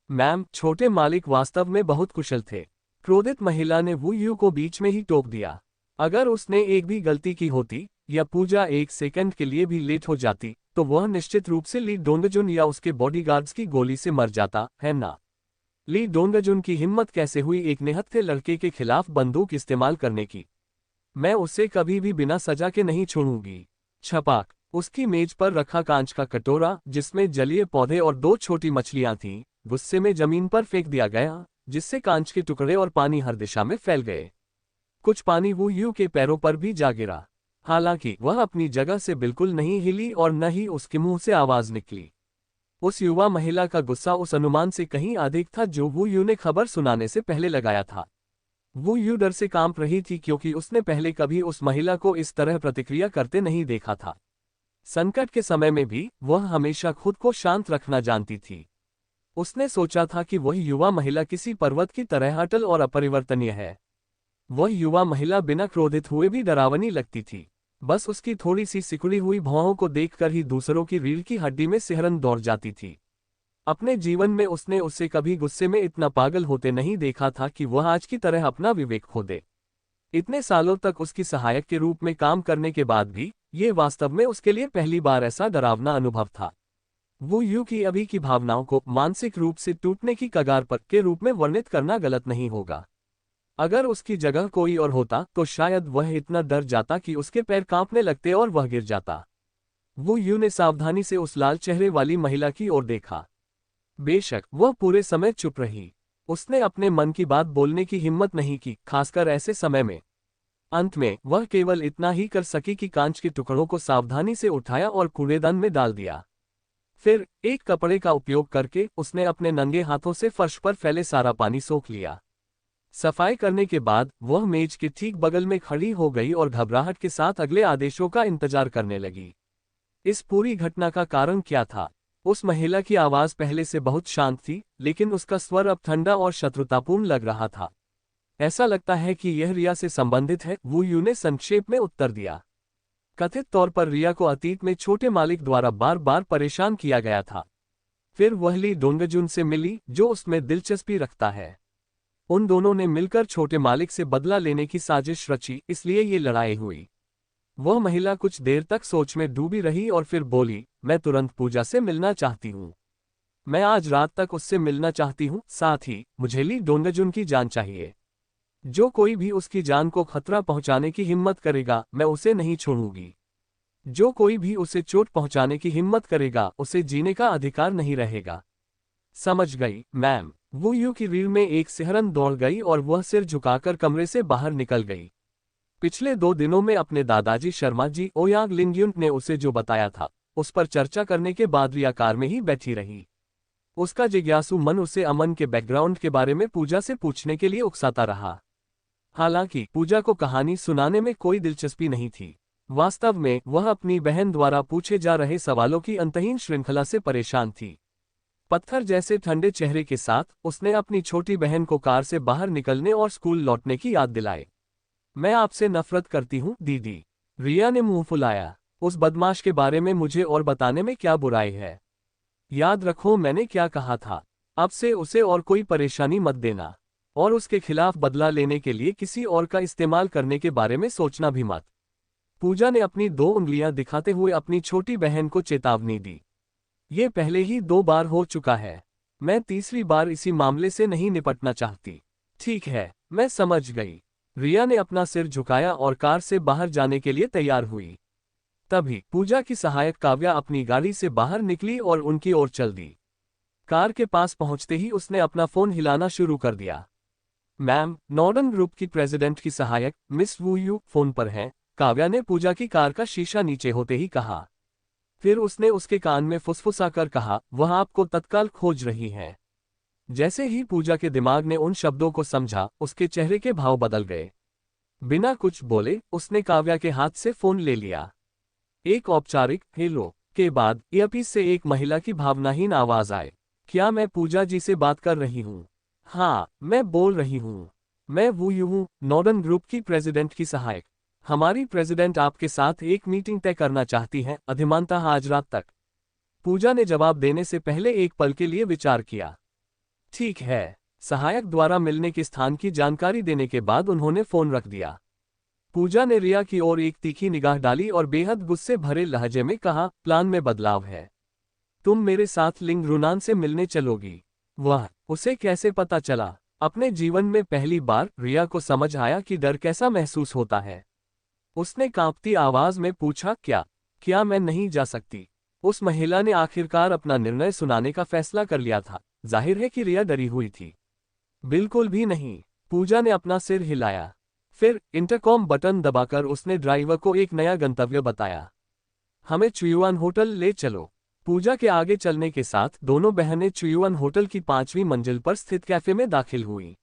मैम, छोटे मालिक वास्तव में बहुत कुशल थे। क्रोधित महिला ने वू को बीच में ही टोक दिया। अगर उसने एक भी गलती की होती या पूजा 1 सेकंड के लिए भी लेट हो जाती तो वह निश्चित रूप से ली डोंगजुन या उसके बॉडीगार्ड्स की गोली से मर जाता, है ना? ली डोंगजुन की हिम्मत कैसे हुई एक निहत्थे लड़के के खिलाफ बंदूक इस्तेमाल करने की। मैं उसे कभी भी बिना सजा के नहीं छोड़ूंगी। छपाक। उसकी मेज पर रखा कांच का कटोरा जिसमें जलीय पौधे और 2 छोटी मछलियां थीं, गुस्से में जमीन पर फेंक दिया गया, जिससे कांच के टुकड़े और पानी हर दिशा में फैल गए। कुछ पानी वू यू के पैरों पर भी जा गिरा। हालांकि वह अपनी जगह से बिल्कुल नहीं हिली और न ही उसके मुंह से आवाज निकली। उस युवा महिला का गुस्सा उस अनुमान से कहीं अधिक था जो वू यू ने खबर सुनाने से पहले लगाया था। वू यू डर से कांप रही थी क्योंकि उसने पहले कभी उस महिला को इस तरह प्रतिक्रिया करते नहीं देखा था। संकट के समय में भी वह हमेशा खुद को शांत रखना जानती थी। उसने सोचा था कि वह युवा महिला किसी पर्वत की तरह अटल और अपरिवर्तनीय है। वह युवा महिला बिना क्रोधित हुए भी डरावनी लगती थी। बस उसकी थोड़ी सी सिकुड़ी हुई भौहों को देखकर ही दूसरों की रीढ़ की हड्डी में सिहरन दौड़ जाती थी। अपने जीवन में उसने उसे कभी गुस्से में इतना पागल होते नहीं देखा था कि वह आज की तरह अपना विवेक खो दे। इतने सालों तक उसकी सहायक के रूप में काम करने के बाद भी ये वास्तव में उसके लिए पहली बार ऐसा डरावना अनुभव था। वू यू की अभी की भावनाओं को मानसिक रूप से टूटने की कगार पर के रूप में वर्णित करना गलत नहीं होगा। अगर उसकी जगह कोई और होता तो शायद वह इतना डर जाता कि उसके पैर कांपने लगते और वह गिर जाता। वू यू ने सावधानी से उस लाल चेहरे वाली महिला की ओर देखा। बेशक वह पूरे समय चुप रही। उसने अपने मन की बात बोलने की हिम्मत नहीं की, खासकर ऐसे समय में। अंत में वह केवल इतना ही कर सकी कि कांच के टुकड़ों को सावधानी से उठाया और कूड़ेदान में डाल दिया। फिर एक कपड़े का उपयोग करके उसने अपने नंगे हाथों से फर्श पर फैले सारा पानी सोख लिया। सफाई करने के बाद वह मेज के ठीक बगल में खड़ी हो गई और घबराहट के साथ अगले आदेशों का इंतजार करने लगी। इस पूरी घटना का कारण क्या था? उस महिला की आवाज पहले से बहुत शांत थी, लेकिन उसका स्वर अब ठंडा और शत्रुतापूर्ण लग रहा था। ऐसा लगता है कि यह रिया से संबंधित है, वू यू ने संक्षेप में उत्तर दिया। कथित तौर पर रिया को अतीत में छोटे मालिक द्वारा बार बार परेशान किया गया था। फिर वह ली डोंगजुन से मिली, जो उसमें दिलचस्पी रखता है। उन दोनों ने मिलकर छोटे मालिक से बदला लेने की साजिश रची, इसलिए ये लड़ाई हुई। वह महिला कुछ देर तक सोच में डूबी रही और फिर बोली, मैं तुरंत पूजा से मिलना चाहती हूँ। मैं आज रात तक उससे मिलना चाहती हूँ, साथ ही मुझे ली डोंगजुन की जान चाहिए। जो कोई भी उसकी जान को खतरा पहुंचाने की हिम्मत करेगा, मैं उसे नहीं छोड़ूंगी। जो कोई भी उसे चोट पहुंचाने की हिम्मत करेगा, उसे जीने का अधिकार नहीं रहेगा। समझ गई, मैम। वू यू की रीढ़ में एक सिहरन दौड़ गई और वह सिर झुकाकर कमरे से बाहर निकल गई। पिछले 2 दिनों में अपने दादाजी शर्मा जी ओयांग लिंगयुन ने उसे जो बताया था, उस पर चर्चा करने के बाद रिया कार में ही बैठी रही। उसका जिज्ञासु मन उसे अमन के बैकग्राउंड के बारे में पूजा से पूछने के लिए उकसाता रहा। हालांकि पूजा को कहानी सुनाने में कोई दिलचस्पी नहीं थी। वास्तव में वह अपनी बहन द्वारा पूछे जा रहे सवालों की अंतहीन श्रृंखला से परेशान थी। पत्थर जैसे ठंडे चेहरे के साथ उसने अपनी छोटी बहन को कार से बाहर निकलने और स्कूल लौटने की याद दिलाई। मैं आपसे नफरत करती हूँ दीदी। रिया ने मुंह फुलाया। उस बदमाश के बारे में मुझे और बताने में क्या बुराई है? याद रखो मैंने क्या कहा था। अब से उसे और कोई परेशानी मत देना, और उसके खिलाफ बदला लेने के लिए किसी और का इस्तेमाल करने के बारे में सोचना भी मत। पूजा ने अपनी 2 उंगलियां दिखाते हुए अपनी छोटी बहन को चेतावनी दी। ये पहले ही 2 बार हो चुका है। मैं तीसरी बार इसी मामले से नहीं निपटना चाहती। ठीक है, मैं समझ गई। रिया ने अपना सिर झुकाया और कार से बाहर जाने के लिए तैयार हुई। तभी पूजा की सहायक काव्या अपनी गाड़ी से बाहर निकली और उनकी ओर चल दी। कार के पास पहुंचते ही उसने अपना फोन हिलाना शुरू कर दिया। मैम, नॉर्डन ग्रुप की प्रेसिडेंट की सहायक मिस वू यू फोन पर हैं, काव्या ने पूजा की कार का शीशा नीचे होते ही कहा। फिर उसने उसके कान में फुसफुसाकर कहा, वह आपको तत्काल खोज रही हैं। जैसे ही पूजा के दिमाग ने उन शब्दों को समझा, उसके चेहरे के भाव बदल गए। बिना कुछ बोले उसने काव्या के हाथ से फोन ले लिया। एक औपचारिक हेलो के बाद ईयरपीस से एक महिला की भावनाहीन आवाज आए। क्या मैं पूजा जी से बात कर रही हूँ? हाँ, मैं बोल रही हूँ। मैं वू यू हूँ, नॉर्डन ग्रुप की प्रेसिडेंट की सहायक। हमारी प्रेसिडेंट आपके साथ एक मीटिंग तय करना चाहती हैं, अधिमानतः आज रात तक। पूजा ने जवाब देने से पहले एक पल के लिए विचार किया। ठीक है। सहायक द्वारा मिलने के स्थान की जानकारी देने के बाद उन्होंने फोन रख दिया। पूजा ने रिया की ओर एक तीखी निगाह डाली और बेहद गुस्से भरे लहजे में कहा, प्लान में बदलाव है। तुम मेरे साथ लिंग रुनान से मिलने चलोगी। वह उसे कैसे पता चला? अपने जीवन में पहली बार रिया को समझ आया कि डर कैसा महसूस होता है। उसने कांपती आवाज में पूछा, क्या मैं नहीं जा सकती? उस महिला ने आखिरकार अपना निर्णय सुनाने का फैसला कर लिया था। जाहिर है कि रिया डरी हुई थी। बिल्कुल भी नहीं। पूजा ने अपना सिर हिलाया। फिर इंटरकॉम बटन दबाकर उसने ड्राइवर को एक नया गंतव्य बताया। हमें चुयुआन होटल ले चलो। पूजा के आगे चलने के साथ दोनों बहनें चुयुआन होटल की 5वीं मंजिल पर स्थित कैफे में दाखिल हुईं।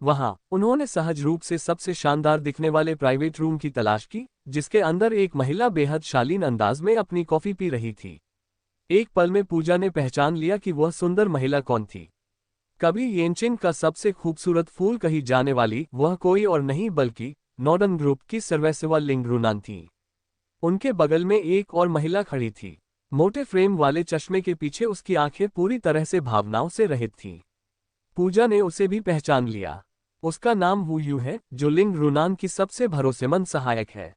वहां उन्होंने सहज रूप से सबसे शानदार दिखने वाले प्राइवेट रूम की तलाश की, जिसके अंदर एक महिला बेहद शालीन अंदाज में अपनी कॉफी पी रही थी। एक पल में पूजा ने पहचान लिया कि वह सुंदर महिला कौन थी। कभी येनचिन का सबसे खूबसूरत फूल कही जाने वाली वह कोई और नहीं बल्कि नॉर्डर्न ग्रुप की सर्वैसवा लिंग रुनान थी। उनके बगल में एक और महिला खड़ी थी। मोटे फ्रेम वाले चश्मे के पीछे उसकी आंखें पूरी तरह से भावनाओं से रहित थीं। पूजा ने उसे भी पहचान लिया। उसका नाम वू यू है, जो लिंग रुनान की सबसे भरोसेमंद सहायक है।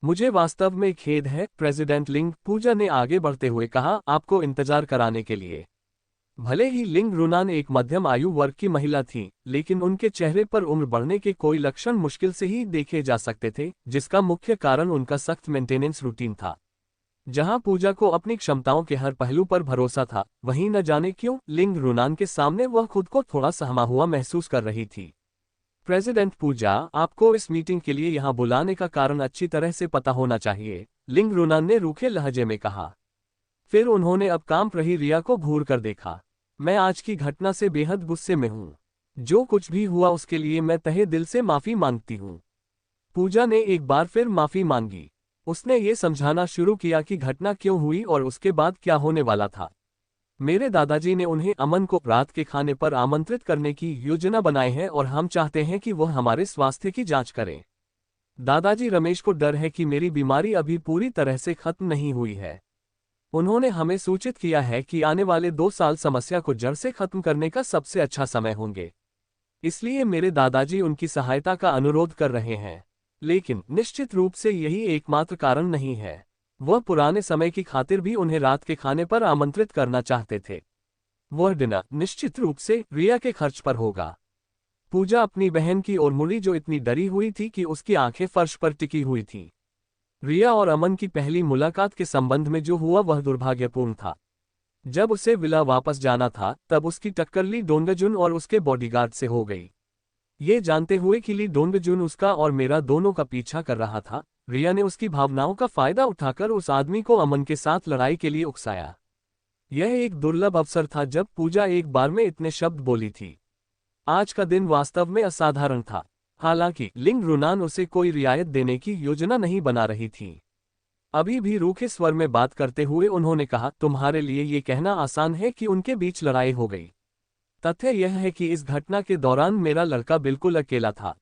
मुझे वास्तव में खेद है प्रेसिडेंट लिंग, पूजा ने आगे बढ़ते हुए कहा, आपको इंतजार कराने के लिए। भले ही लिंग रुनान एक मध्यम आयु वर्ग की महिला थी, लेकिन उनके चेहरे पर उम्र बढ़ने के कोई लक्षण मुश्किल से ही देखे जा सकते थे, जिसका मुख्य कारण उनका सख्त मेंटेनेंस रूटीन था। जहां पूजा को अपनी क्षमताओं के हर पहलू पर भरोसा था, वहीं न जाने क्यों लिंग रुनान के सामने वह खुद को थोड़ा सहमा हुआ महसूस कर रही थी। प्रेसिडेंट पूजा, आपको इस मीटिंग के लिए यहां बुलाने का कारण अच्छी तरह से पता होना चाहिए, लिंग रुनान ने रूखे लहजे में कहा। फिर उन्होंने अब कांप रही रिया को घूर कर देखा। मैं आज की घटना से बेहद गुस्से में हूं। जो कुछ भी हुआ उसके लिए मैं तहे दिल से माफी मांगती हूं। पूजा ने एक बार फिर माफी मांगी। उसने ये समझाना शुरू किया कि घटना क्यों हुई और उसके बाद क्या होने वाला था। मेरे दादाजी ने उन्हें अमन को रात के खाने पर आमंत्रित करने की योजना बनाई है और हम चाहते हैं कि वह हमारे स्वास्थ्य की जांच करें। दादाजी रमेश को डर है कि मेरी बीमारी अभी पूरी तरह से खत्म नहीं हुई है। उन्होंने हमें सूचित किया है कि आने वाले 2 साल समस्या को जड़ से खत्म करने का सबसे अच्छा समय होंगे। इसलिए मेरे दादाजी उनकी सहायता का अनुरोध कर रहे हैं। लेकिन निश्चित रूप से यही एकमात्र कारण नहीं है। वह पुराने समय की खातिर भी उन्हें रात के खाने पर आमंत्रित करना चाहते थे। वह डिनर निश्चित रूप से रिया के खर्च पर होगा। पूजा अपनी बहन की ओर मुड़ी, जो इतनी डरी हुई थी कि उसकी आंखें फर्श पर टिकी हुई थीं। रिया और अमन की पहली मुलाकात के संबंध में जो हुआ वह दुर्भाग्यपूर्ण था। जब उसे विला वापस जाना था, तब उसकी टक्कर ली डोंगजुन और उसके बॉडीगार्ड से हो गई। ये जानते हुए कि ली डोंगजुन उसका और मेरा दोनों का पीछा कर रहा था, रिया ने उसकी भावनाओं का फायदा उठाकर उस आदमी को अमन के साथ लड़ाई के लिए उकसाया। यह एक दुर्लभ अवसर था जब पूजा एक बार में इतने शब्द बोली थी। आज का दिन वास्तव में असाधारण था। हालांकि लिंग रुनान उसे कोई रियायत देने की योजना नहीं बना रही थी। अभी भी रूखे स्वर में बात करते हुए उन्होंने कहा, तुम्हारे लिए ये कहना आसान है कि उनके बीच लड़ाई हो गई। तथ्य यह है कि इस घटना के दौरान मेरा लड़का बिल्कुल अकेला था।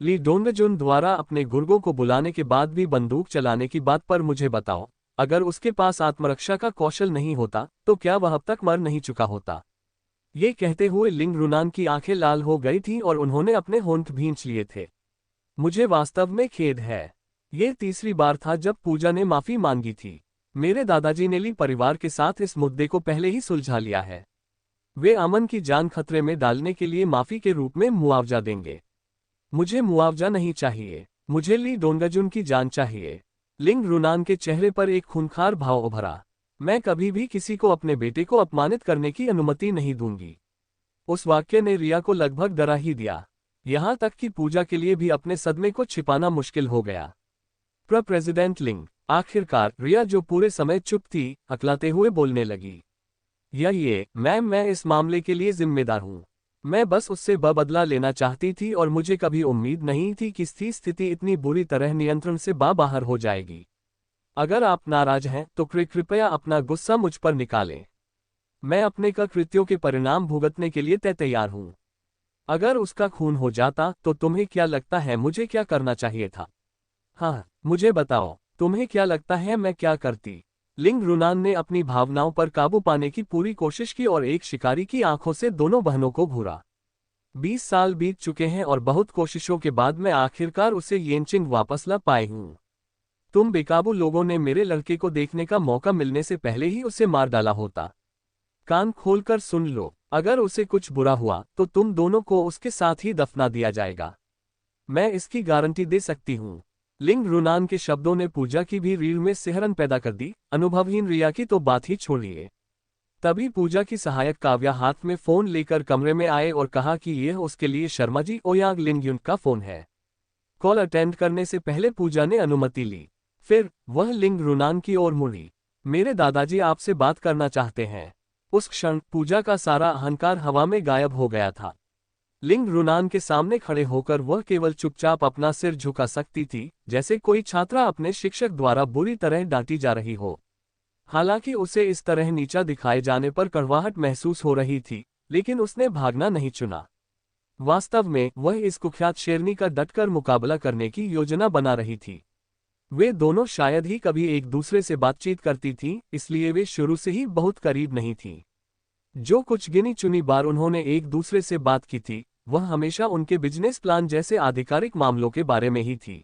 ली डोंगजुन द्वारा अपने गुर्गों को बुलाने के बाद भी बंदूक चलाने की बात पर मुझे बताओ, अगर उसके पास आत्मरक्षा का कौशल नहीं होता तो क्या वह अब तक मर नहीं चुका होता? ये कहते हुए लिंग रुनान की आंखें लाल हो गई थीं और उन्होंने अपने होंठ भींच लिए थे। मुझे वास्तव में खेद है। ये तीसरी बार था जब पूजा ने माफी मांगी थी। मेरे दादाजी ने ली परिवार के साथ इस मुद्दे को पहले ही सुलझा लिया है। वे अमन की जान खतरे में डालने के लिए माफी के रूप में मुआवजा देंगे। मुझे मुआवजा नहीं चाहिए, मुझे ली डोंगजुन की जान चाहिए। लिंग रुनान के चेहरे पर एक खूंखार भाव उभरा। मैं कभी भी किसी को अपने बेटे को अपमानित करने की अनुमति नहीं दूंगी। उस वाक्य ने रिया को लगभग डरा ही दिया। यहां तक कि पूजा के लिए भी अपने सदमे को छिपाना मुश्किल हो गया। प्रेसिडेंट लिंग, आखिरकार रिया, जो पूरे समय चुप थी, हकलाते हुए बोलने लगी। मैम, मैं इस मामले के लिए जिम्मेदार हूँ। मैं बस उससे बदला लेना चाहती थी और मुझे कभी उम्मीद नहीं थी कि स्थिति इतनी बुरी तरह नियंत्रण से बाहर हो जाएगी। अगर आप नाराज हैं तो कृपया अपना गुस्सा मुझ पर निकालें। मैं अपने कृत्यों के परिणाम भुगतने के लिए तैयार हूँ। अगर उसका खून हो जाता तो तुम्हें क्या लगता है मुझे क्या करना चाहिए था? हाँ, मुझे बताओ, तुम्हें क्या लगता है मैं क्या करती? लिंग रुनान ने अपनी भावनाओं पर काबू पाने की पूरी कोशिश की और एक शिकारी की आंखों से दोनों बहनों को घूरा। 20 साल बीत चुके हैं और बहुत कोशिशों के बाद मैं आखिरकार उसे येनचिंग वापस ला पाई हूँ। तुम बेकाबू लोगों ने मेरे लड़के को देखने का मौका मिलने से पहले ही उसे मार डाला होता। कान खोलकर सुन लो, अगर उसे कुछ बुरा हुआ तो तुम दोनों को उसके साथ ही दफना दिया जाएगा। मैं इसकी गारंटी दे सकती हूँ। लिंग रुनान के शब्दों ने पूजा की भी रीढ़ में सिहरन पैदा कर दी। अनुभवहीन रिया की तो बात ही छोड़िए। तभी पूजा की सहायक काव्या हाथ में फोन लेकर कमरे में आए और कहा कि यह उसके लिए शर्मा जी ओयांग लिंगयुन का फोन है। कॉल अटेंड करने से पहले पूजा ने अनुमति ली। फिर वह लिंग रुनान की ओर मुड़ी। मेरे दादाजी आपसे बात करना चाहते हैं। उस क्षण पूजा का सारा अहंकार हवा में गायब हो गया था। लिंग रुनान के सामने खड़े होकर वह केवल चुपचाप अपना सिर झुका सकती थी, जैसे कोई छात्रा अपने शिक्षक द्वारा बुरी तरह डांटी जा रही हो। हालांकि उसे इस तरह नीचा दिखाए जाने पर कड़वाहट महसूस हो रही थी, लेकिन उसने भागना नहीं चुना। वास्तव में वह इस कुख्यात शेरनी का डटकर मुकाबला करने की योजना बना रही थी। वे दोनों शायद ही कभी एक दूसरे से बातचीत करती थीं, इसलिए वे शुरू से ही बहुत करीब नहीं थीं। जो कुछ गिनी चुनी बार उन्होंने एक दूसरे से बात की थी, वह हमेशा उनके बिजनेस प्लान जैसे आधिकारिक मामलों के बारे में ही थी।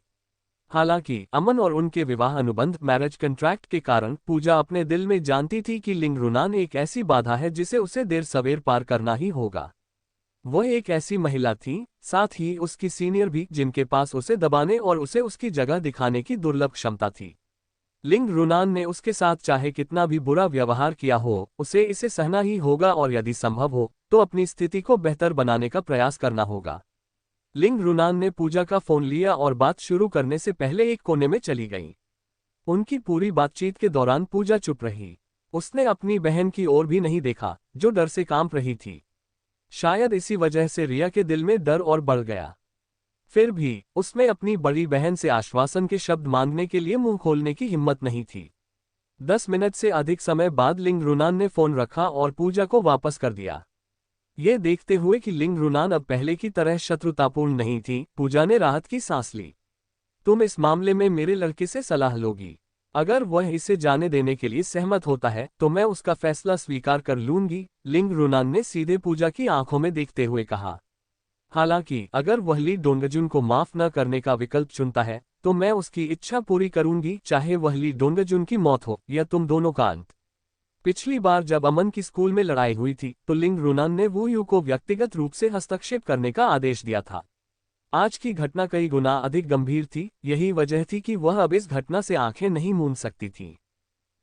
हालांकि अमन और उनके विवाह अनुबंध मैरिज कंट्रैक्ट के कारण पूजा अपने दिल में जानती थी कि लिंग रुनान एक ऐसी बाधा है जिसे उसे देर सवेर पार करना ही होगा। वह एक ऐसी महिला थी, साथ ही उसकी सीनियर भी, जिनके पास उसे दबाने और उसे उसकी जगह दिखाने की दुर्लभ क्षमता थी। लिंग रुनान ने उसके साथ चाहे कितना भी बुरा व्यवहार किया हो, उसे इसे सहना ही होगा और यदि संभव हो तो अपनी स्थिति को बेहतर बनाने का प्रयास करना होगा। लिंग रुनान ने पूजा का फोन लिया और बात शुरू करने से पहले एक कोने में चली गई। उनकी पूरी बातचीत के दौरान पूजा चुप रही। उसने अपनी बहन की ओर भी नहीं देखा, जो डर से कांप रही थी। शायद इसी वजह से रिया के दिल में डर और बढ़ गया। फिर भी उसमें अपनी बड़ी बहन से आश्वासन के शब्द मांगने के लिए मुंह खोलने की हिम्मत नहीं थी। 10 मिनट से अधिक समय बाद लिंग रुनान ने फोन रखा और पूजा को वापस कर दिया। ये देखते हुए कि लिंग रुनान अब पहले की तरह शत्रुतापूर्ण नहीं थी, पूजा ने राहत की सांस ली। तुम इस मामले में मेरे लड़के से सलाह लोगी। अगर वह इसे जाने देने के लिए सहमत होता है तो मैं उसका फैसला स्वीकार कर लूंगी, लिंग रुनान ने सीधे पूजा की आंखों में देखते हुए कहा। हालांकि अगर वह ली डोंगजुन को माफ न करने का विकल्प चुनता है तो मैं उसकी इच्छा पूरी करूंगी, चाहे वह ली डोंगजुन की मौत हो या तुम दोनों का अंत। पिछली बार जब अमन की स्कूल में लड़ाई हुई थी तो लिंग रुनान ने वू यू को व्यक्तिगत रूप से हस्तक्षेप करने का आदेश दिया था। आज की घटना कई गुना अधिक गंभीर थी, यही वजह थी कि वह अब इस घटना से आंखें नहीं मूंद सकती थी।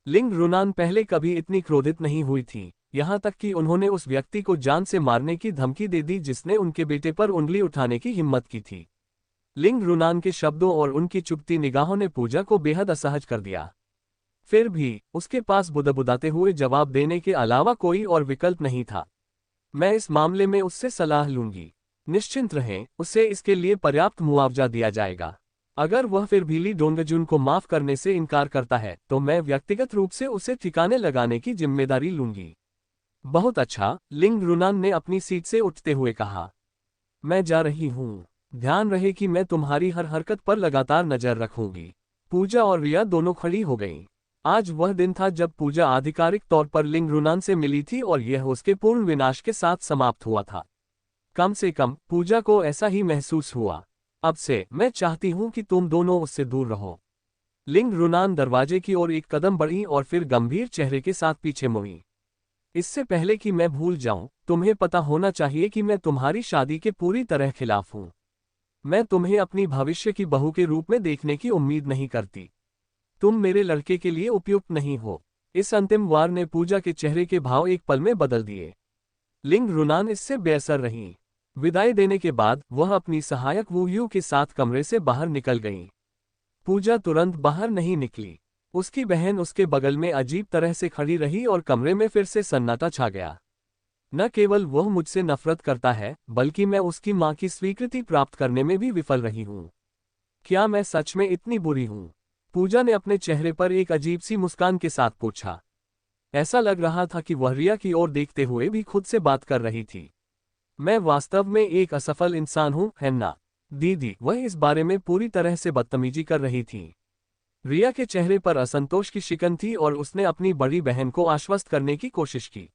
लिंग रुनान पहले कभी इतनी क्रोधित नहीं हुई थी, यहाँ तक कि उन्होंने उस व्यक्ति को जान से मारने की धमकी दे दी जिसने उनके बेटे पर उंगली उठाने की हिम्मत की थी। लिंग रुनान के शब्दों और उनकी चुभती निगाहों ने पूजा को बेहद असहज कर दिया। फिर भी उसके पास बुदबुदाते हुए जवाब देने के अलावा कोई और विकल्प नहीं था। मैं इस मामले में उससे सलाह लूंगी। निश्चिंत रहें, उसे इसके लिए पर्याप्त मुआवजा दिया जाएगा। अगर वह फिर भी ली डोंगजुन को माफ करने से इनकार करता है तो मैं व्यक्तिगत रूप से उसे ठिकाने लगाने की जिम्मेदारी लूंगी। बहुत अच्छा, लिंग रुनान ने अपनी सीट से उठते हुए कहा। मैं जा रही हूँ। ध्यान रहे कि मैं तुम्हारी हर हरकत पर लगातार नजर रखूंगी। पूजा और रिया दोनों खड़ी हो गईं। आज वह दिन था जब पूजा आधिकारिक तौर पर लिंग रुनान से मिली थी और यह उसके पूर्ण विनाश के साथ समाप्त हुआ था। कम से कम पूजा को ऐसा ही महसूस हुआ। अब से मैं चाहती हूं कि तुम दोनों उससे दूर रहो। लिंग रुनान दरवाजे की ओर एक कदम बढ़ी और फिर गंभीर चेहरे के साथ पीछे मुड़ी। इससे पहले कि मैं भूल जाऊं, तुम्हें पता होना चाहिए कि मैं तुम्हारी शादी के पूरी तरह खिलाफ हूं। मैं तुम्हें अपनी भविष्य की बहू के रूप में देखने की उम्मीद नहीं करती। तुम मेरे लड़के के लिए उपयुक्त नहीं हो। इस अंतिम वार ने पूजा के चेहरे के भाव एक पल में बदल दिए। लिंग रुनान इससे बेअसर रही। विदाई देने के बाद वह अपनी सहायक वू यू के साथ कमरे से बाहर निकल गई। पूजा तुरंत बाहर नहीं निकली। उसकी बहन उसके बगल में अजीब तरह से खड़ी रही और कमरे में फिर से सन्नाटा छा गया। न केवल वह मुझसे नफरत करता है, बल्कि मैं उसकी मां की स्वीकृति प्राप्त करने में भी विफल रही हूं। क्या मैं सच में इतनी बुरी हूं? पूजा ने अपने चेहरे पर एक अजीब सी मुस्कान के साथ पूछा। ऐसा लग रहा था कि वह रिया की ओर देखते हुए भी खुद से बात कर रही थी। मैं वास्तव में एक असफल इंसान हूं, है ना दीदी? वह इस बारे में पूरी तरह से बदतमीजी कर रही थी। रिया के चेहरे पर असंतोष की शिकन थी और उसने अपनी बड़ी बहन को आश्वस्त करने की कोशिश की।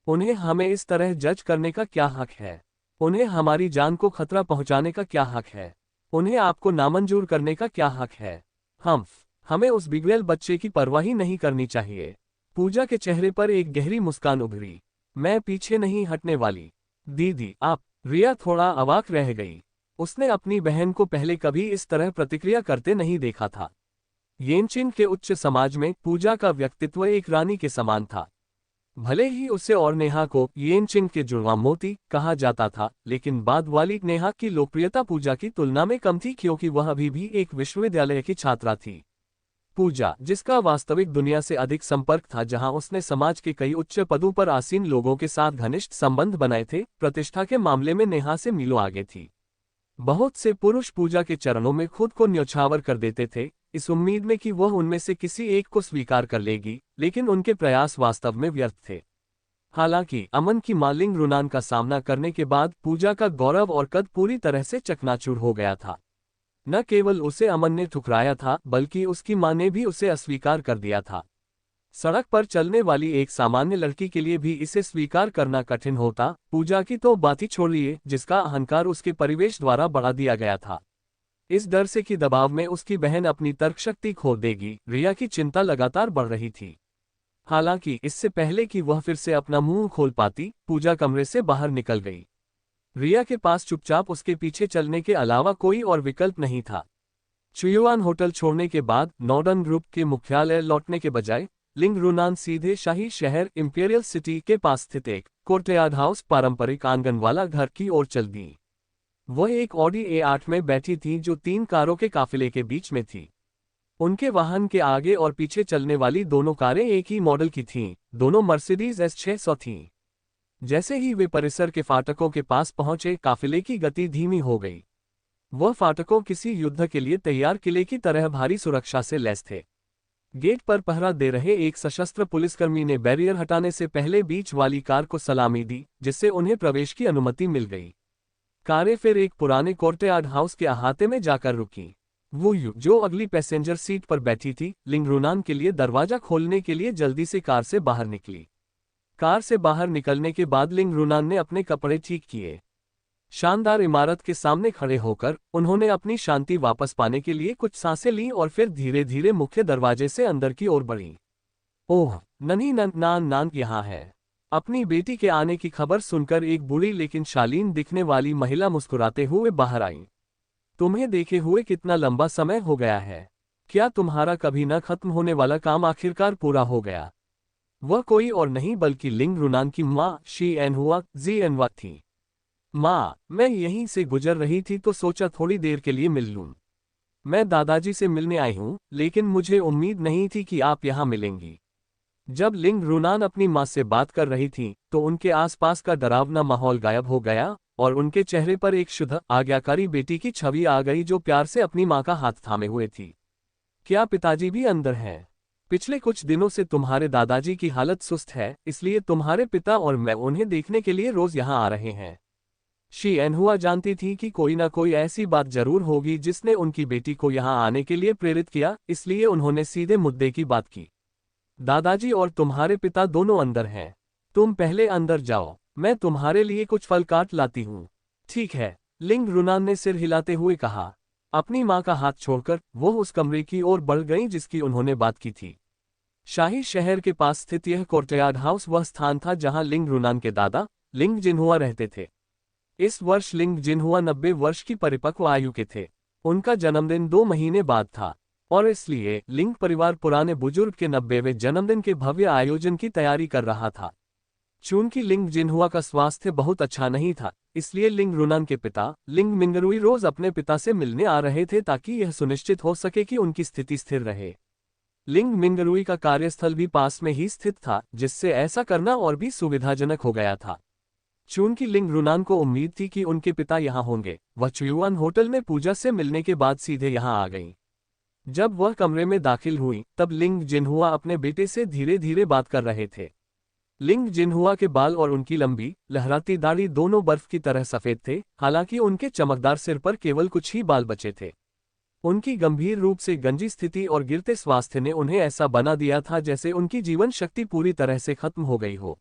उन्हें हमें इस तरह जज करने का क्या हक है? उन्हें हमारी जान को खतरा पहुंचाने का क्या हक है? उन्हें आपको नामंजूर करने का क्या हक है? हमें उस बिगड़ेल बच्चे की परवाह ही नहीं करनी चाहिए। पूजा के चेहरे पर एक गहरी मुस्कान उभरी। मैं पीछे नहीं हटने वाली। दीदी आप। रिया थोड़ा अवाक रह गई। उसने अपनी बहन को पहले कभी इस तरह प्रतिक्रिया करते नहीं देखा था। येनचिन के उच्च समाज में पूजा का व्यक्तित्व एक रानी के समान था। भले ही उसे और नेहा को येनचिन के जुड़वा मोती कहा जाता था, लेकिन बाद वाली नेहा की लोकप्रियता पूजा की तुलना में कम थी, क्योंकि वह अभी भी एक विश्वविद्यालय की छात्रा थी। पूजा, जिसका वास्तविक दुनिया से अधिक संपर्क था, जहां उसने समाज के कई उच्च पदों पर आसीन लोगों के साथ घनिष्ठ संबंध बनाए थे, प्रतिष्ठा के मामले में नेहा से मीलों आगे थी। बहुत से पुरुष पूजा के चरणों में खुद को न्यौछावर कर देते थे, इस उम्मीद में कि वह उनमें से किसी एक को स्वीकार कर लेगी, लेकिन उनके प्रयास वास्तव में व्यर्थ थे। हालांकि अमन की मां लिंग रुनान का सामना करने के बाद पूजा का गौरव और कद पूरी तरह से चकनाचूर हो गया था। न केवल उसे अमन ने ठुकराया था, बल्कि उसकी मां ने भी उसे अस्वीकार कर दिया था। सड़क पर चलने वाली एक सामान्य लड़की के लिए भी इसे स्वीकार करना कठिन होता। पूजा की तो बात ही छोड़िए, जिसका अहंकार उसके परिवेश द्वारा बढ़ा दिया गया था। इस डर से कि दबाव में उसकी बहन अपनी तर्कशक्ति खो देगी, रिया की चिंता लगातार बढ़ रही थी। हालांकि इससे पहले कि वह फिर से अपना मुंह खोल पाती, पूजा कमरे से बाहर निकल गई। रिया के पास चुपचाप उसके पीछे चलने के अलावा कोई और विकल्प नहीं था। चुयुआन होटल छोड़ने के बाद नॉर्डर्न ग्रुप के मुख्यालय लौटने के बजाय लिंग रुनान सीधे शाही शहर इंपीरियल सिटी के पास स्थित एक कोर्टयार्ड हाउस पारंपरिक आंगन वाला घर की ओर चल दी। वह एक ऑडी A8 में बैठी थी, जो 3 कारों के काफिले के बीच में थी। उनके वाहन के आगे और पीछे चलने वाली दोनों कारें एक ही मॉडल की थीं, दोनों मर्सिडीज S600 थीं। जैसे ही वे परिसर के फाटकों के पास पहुंचे, काफिले की गति धीमी हो गई। वह फाटकों किसी युद्ध के लिए तैयार किले की तरह भारी सुरक्षा से लैस थे। गेट पर पहरा दे रहे एक सशस्त्र पुलिसकर्मी ने बैरियर हटाने से पहले बीच वाली कार को सलामी दी, जिससे उन्हें प्रवेश की अनुमति मिल गई। कारें फिर एक पुराने कोर्टयार्ड हाउस के अहाते में जाकर रुकीं। वो जो अगली पैसेंजर सीट पर बैठी थी, लिंग रुनान के लिए दरवाजा खोलने के लिए जल्दी से कार से बाहर निकली। कार से बाहर निकलने के बाद लिंग रुनान ने अपने कपड़े ठीक किए। शानदार इमारत के सामने खड़े होकर उन्होंने अपनी शांति वापस पाने के लिए कुछ सांसें लीं और फिर धीरे धीरे मुख्य दरवाजे से अंदर की ओर बढ़ीं। ओह, नन्ही नान यहाँ है। अपनी बेटी के आने की खबर सुनकर एक बूढ़ी लेकिन शालीन दिखने वाली महिला मुस्कुराते हुए बाहर आई। तुम्हें देखे हुए कितना लंबा समय हो गया है। क्या तुम्हारा कभी न खत्म होने वाला काम आखिरकार पूरा हो गया? वह कोई और नहीं बल्कि लिंग रुनान की माँ शी एनहुआ जी थी। माँ, मैं यहीं से गुजर रही थी तो सोचा थोड़ी देर के लिए मिल लूं। मैं दादाजी से मिलने आई हूँ, लेकिन मुझे उम्मीद नहीं थी कि आप यहाँ मिलेंगी। जब लिंग रुनान अपनी माँ से बात कर रही थी, तो उनके आसपास का डरावना माहौल गायब हो गया और उनके चेहरे पर एक शुद्ध आज्ञाकारी बेटी की छवि आ गई, जो प्यार से अपनी माँ का हाथ थामे हुए थी। क्या पिताजी भी अंदर हैं? पिछले कुछ दिनों से तुम्हारे दादाजी की हालत सुस्त है, इसलिए तुम्हारे पिता और मैं उन्हें देखने के लिए रोज यहाँ आ रहे हैं। शी एनहुआ जानती थी कि कोई ना कोई ऐसी बात जरूर होगी जिसने उनकी बेटी को यहाँ आने के लिए प्रेरित किया, इसलिए उन्होंने सीधे मुद्दे की बात की। दादाजी और तुम्हारे पिता दोनों अंदर हैं। तुम पहले अंदर जाओ, मैं तुम्हारे लिए कुछ फल काट लाती हूँ। ठीक है, लिंग रुनान ने सिर हिलाते हुए कहा। अपनी माँ का हाथ छोड़कर वो उस कमरे की ओर बढ़ गई जिसकी उन्होंने बात की थी। शाही शहर के पास स्थित यह कोर्टयार्ड हाउस वह स्थान था जहाँ लिंग रुनान के दादा लिंग जिनहुआ रहते थे। इस वर्ष लिंग जिनहुआ 90 वर्ष की परिपक्व आयु के थे। उनका जन्मदिन 2 महीने बाद था और इसलिए लिंग परिवार पुराने बुजुर्ग के 90वें जन्मदिन के भव्य आयोजन की तैयारी कर रहा था। चूंकि लिंग जिनहुआ का स्वास्थ्य बहुत अच्छा नहीं था, इसलिए लिंग रुनान के पिता लिंग मिंगरुई रोज अपने पिता से मिलने आ रहे थे ताकि यह सुनिश्चित हो सके कि उनकी स्थिति स्थिर रहे। लिंग मिंगरुई का कार्यस्थल भी पास में ही स्थित था, जिससे ऐसा करना और भी सुविधाजनक हो गया था। चूंकि लिंग रुनान को उम्मीद थी कि उनके पिता यहाँ होंगे, वह चुयुआन होटल में पूजा से मिलने के बाद सीधे यहाँ आ गई। जब वह कमरे में दाखिल हुई, तब लिंग जिनहुआ अपने बेटे से धीरे धीरे बात कर रहे थे। लिंग जिनहुआ के बाल और उनकी लंबी लहराती दाढ़ी दोनों बर्फ की तरह सफेद थे, हालांकि उनके चमकदार सिर पर केवल कुछ ही बाल बचे थे। उनकी गंभीर रूप से गंजी स्थिति और गिरते स्वास्थ्य ने उन्हें ऐसा बना दिया था जैसे उनकी जीवन शक्ति पूरी तरह से खत्म हो गई हो।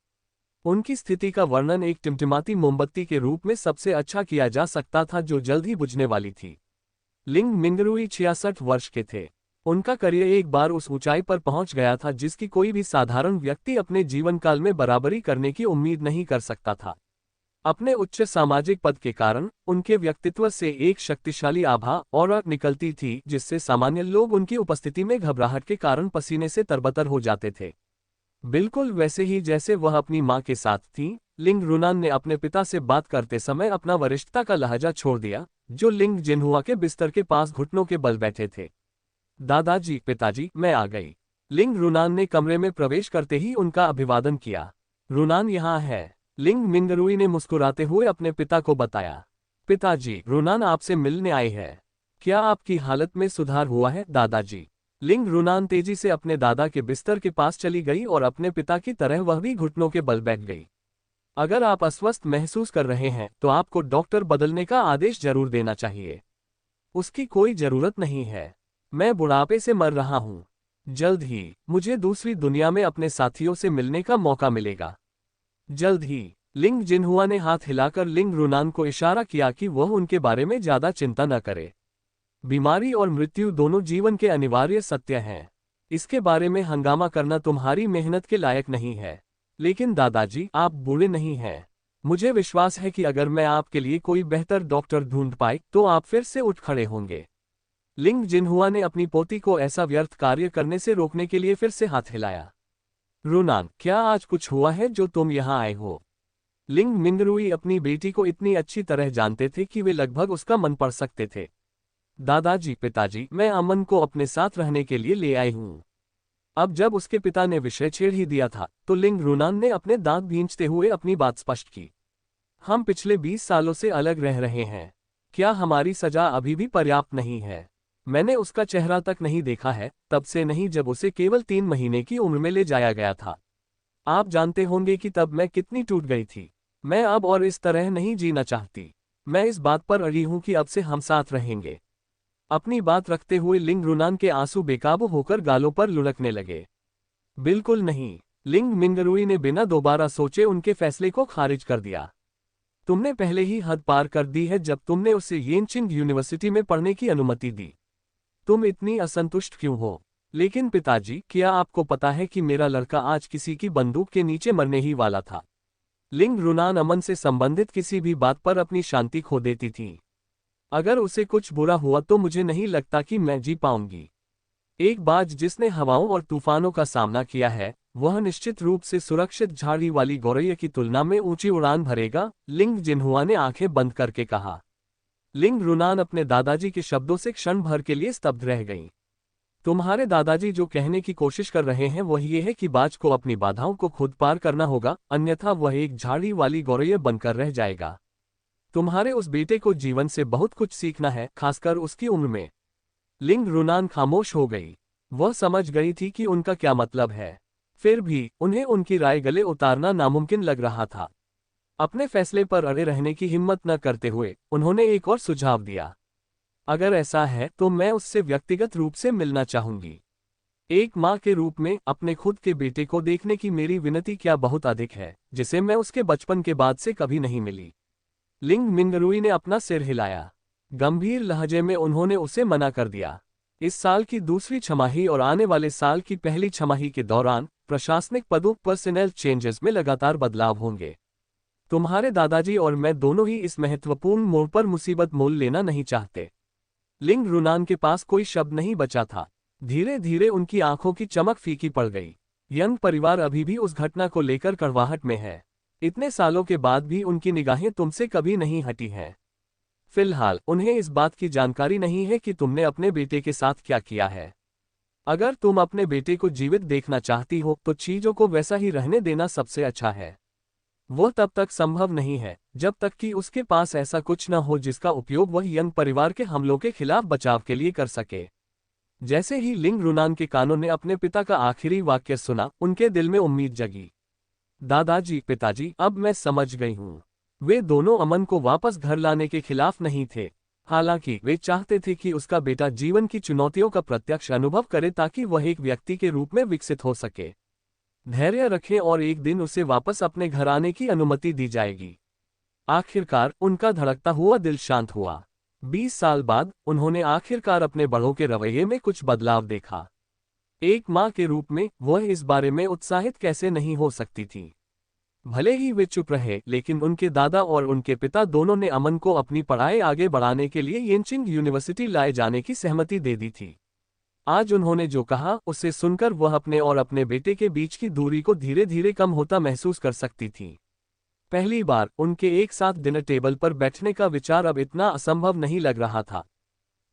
उनकी स्थिति का वर्णन एक टिमटिमाती मोमबत्ती के रूप में सबसे अच्छा किया जा सकता था, जो जल्द ही बुझने वाली थी। लिंग मिंगरुई 66 वर्ष के थे। उनका करियर एक बार उस ऊंचाई पर पहुंच गया था जिसकी कोई भी साधारण व्यक्ति अपने जीवन काल में बराबरी करने की उम्मीद नहीं कर सकता था। अपने उच्च सामाजिक पद के कारण उनके व्यक्तित्व से एक शक्तिशाली आभा और निकलती थी जिससे सामान्य लोग उनकी उपस्थिति में घबराहट के कारण पसीने से तरबतर हो जाते थे। बिल्कुल वैसे ही जैसे वह अपनी मां के साथ थी, लिंग रुनान ने अपने पिता से बात करते समय अपना वरिष्ठता का लहजा छोड़ दिया, जो लिंग जिनहुआ के बिस्तर के पास घुटनों के बल बैठे थे। दादाजी, पिताजी, मैं आ गई। लिंग रुनान ने कमरे में प्रवेश करते ही उनका अभिवादन किया। रुनान यहाँ है, लिंग मिंगरुई ने मुस्कुराते हुए अपने पिता को बताया। पिताजी, रुनान आपसे मिलने आई है। क्या आपकी हालत में सुधार हुआ है, दादाजी? लिंग रुनान तेजी से अपने दादा के बिस्तर के पास चली गई और अपने पिता की तरह वह भी घुटनों के बल बैठ गई। अगर आप अस्वस्थ महसूस कर रहे हैं तो आपको डॉक्टर बदलने का आदेश जरूर देना चाहिए। उसकी कोई जरूरत नहीं है। मैं बुढ़ापे से मर रहा हूँ। जल्द ही मुझे दूसरी दुनिया में अपने साथियों से मिलने का मौका मिलेगा। जल्द ही। लिंग जिनहुआ ने हाथ हिलाकर लिंग रुनान को इशारा किया कि वह उनके बारे में ज्यादा चिंता न करे। बीमारी और मृत्यु दोनों जीवन के अनिवार्य सत्य हैं। इसके बारे में हंगामा करना तुम्हारी मेहनत के लायक नहीं है। लेकिन दादाजी, आप बूढ़े नहीं हैं। मुझे विश्वास है कि अगर मैं आपके लिए कोई बेहतर डॉक्टर ढूंढ पाई तो आप फिर से उठ खड़े होंगे। लिंग जिनहुआ ने अपनी पोती को ऐसा व्यर्थ कार्य करने से रोकने के लिए फिर से हाथ हिलाया। रुनान, क्या आज कुछ हुआ है जो तुम यहाँ आए हो? लिंग मिंगरुई अपनी बेटी को इतनी अच्छी तरह जानते थे कि वे लगभग उसका मन पढ़ सकते थे। दादाजी, पिताजी, मैं अमन को अपने साथ रहने के लिए ले आई हूँ। अब जब उसके पिता ने विषय छेड़ ही दिया था तो लिंग रुनान ने अपने दांत भींचते हुए अपनी बात स्पष्ट की। हम पिछले 20 सालों से अलग रह रहे हैं। क्या हमारी सजा अभी भी पर्याप्त नहीं है? मैंने उसका चेहरा तक नहीं देखा है, तब से नहीं जब उसे केवल 3 महीने की उम्र में ले जाया गया था। आप जानते होंगे कि तब मैं कितनी टूट गई थी। मैं अब और इस तरह नहीं जीना चाहती। मैं इस बात पर अड़ी हूं कि अब से हम साथ रहेंगे। अपनी बात रखते हुए लिंग रुनान के आंसू बेकाबू होकर गालों पर लुढ़कने लगे। बिल्कुल नहीं, लिंग मिंगरुई ने बिना दोबारा सोचे उनके फैसले को खारिज कर दिया। तुमने पहले ही हद पार कर दी है जब तुमने उसे येनचिंग यूनिवर्सिटी में पढ़ने की अनुमति दी। तुम इतनी असंतुष्ट क्यों हो? लेकिन पिताजी, क्या आपको पता है कि मेरा लड़का आज किसी की बंदूक के नीचे मरने ही वाला था? लिंग रुनान अमन से संबंधित किसी भी बात पर अपनी शांति खो देती थी। अगर उसे कुछ बुरा हुआ तो मुझे नहीं लगता कि मैं जी पाऊंगी। एक बाज जिसने हवाओं और तूफानों का सामना किया है, वह निश्चित रूप से सुरक्षित झाड़ी वाली गौरैया की तुलना में ऊंची उड़ान भरेगा, लिंग जिनहुआ ने आंखें बंद करके कहा। लिंग रुनान अपने दादाजी के शब्दों से क्षण भर के लिए स्तब्ध रह गईं। तुम्हारे दादाजी जो कहने की कोशिश कर रहे हैं वह ये है कि बाज को अपनी बाधाओं को खुद पार करना होगा, अन्यथा वह एक झाड़ी वाली गौरैया बनकर रह जाएगा। तुम्हारे उस बेटे को जीवन से बहुत कुछ सीखना है, खासकर उसकी उम्र में। लिंग रुनान खामोश हो गई। वह समझ गई थी कि उनका क्या मतलब है। फिर भी उन्हें उनकी राय गले उतारना नामुमकिन लग रहा था। अपने फैसले पर अड़े रहने की हिम्मत न करते हुए उन्होंने एक और सुझाव दिया। अगर ऐसा है तो मैं उससे व्यक्तिगत रूप से मिलना चाहूंगी। एक माँ के रूप में अपने खुद के बेटे को देखने की मेरी विनती क्या बहुत अधिक है, जिसे मैं उसके बचपन के बाद से कभी नहीं मिली। लिंग मिंगरुई ने अपना सिर हिलाया। गंभीर लहजे में उन्होंने उसे मना कर दिया। इस साल की दूसरी छमाही और आने वाले साल की पहली छमाही के दौरान प्रशासनिक पदों पर्सनल चेंजेस में लगातार बदलाव होंगे। तुम्हारे दादाजी और मैं दोनों ही इस महत्वपूर्ण मोड़ पर मुसीबत मोल लेना नहीं चाहते। लिंग रुनान के पास कोई शब्द नहीं बचा था। धीरे धीरे उनकी आंखों की चमक फीकी पड़ गई। यंग परिवार अभी भी उस घटना को लेकर कड़वाहट में है। इतने सालों के बाद भी उनकी निगाहें तुमसे कभी नहीं हटी हैं। फिलहाल उन्हें इस बात की जानकारी नहीं है कि तुमने अपने बेटे के साथ क्या किया है। अगर तुम अपने बेटे को जीवित देखना चाहती हो तो चीजों को वैसा ही रहने देना सबसे अच्छा है। वह तब तक संभव नहीं है जब तक कि उसके पास ऐसा कुछ न हो जिसका उपयोग वह यंग परिवार के हमलों के खिलाफ बचाव के लिए कर सके। जैसे ही लिंग रुनान के कानों ने अपने पिता का आखिरी वाक्य सुना, उनके दिल में उम्मीद जगी। दादाजी, पिताजी, अब मैं समझ गई हूँ। वे दोनों अमन को वापस घर लाने के खिलाफ नहीं थे। हालांकि वे चाहते थे कि उसका बेटा जीवन की चुनौतियों का प्रत्यक्ष अनुभव करे ताकि वह एक व्यक्ति के रूप में विकसित हो सके। धैर्य रखें और एक दिन उसे वापस अपने घर आने की अनुमति दी जाएगी। आखिरकार उनका धड़कता हुआ दिल शांत हुआ। 20 साल बाद उन्होंने आखिरकार अपने बड़ों के रवैये में कुछ बदलाव देखा। एक माँ के रूप में वह इस बारे में उत्साहित कैसे नहीं हो सकती थी। भले ही वे चुप रहे, लेकिन उनके दादा और उनके पिता दोनों ने अमन को अपनी पढ़ाई आगे बढ़ाने के लिए येनचिंग यूनिवर्सिटी लाए जाने की सहमति दे दी थी। आज उन्होंने जो कहा उसे सुनकर वह अपने और अपने बेटे के बीच की दूरी को धीरे धीरे कम होता महसूस कर सकती थी। पहली बार उनके एक साथ डिनर टेबल पर बैठने का विचार अब इतना असंभव नहीं लग रहा था।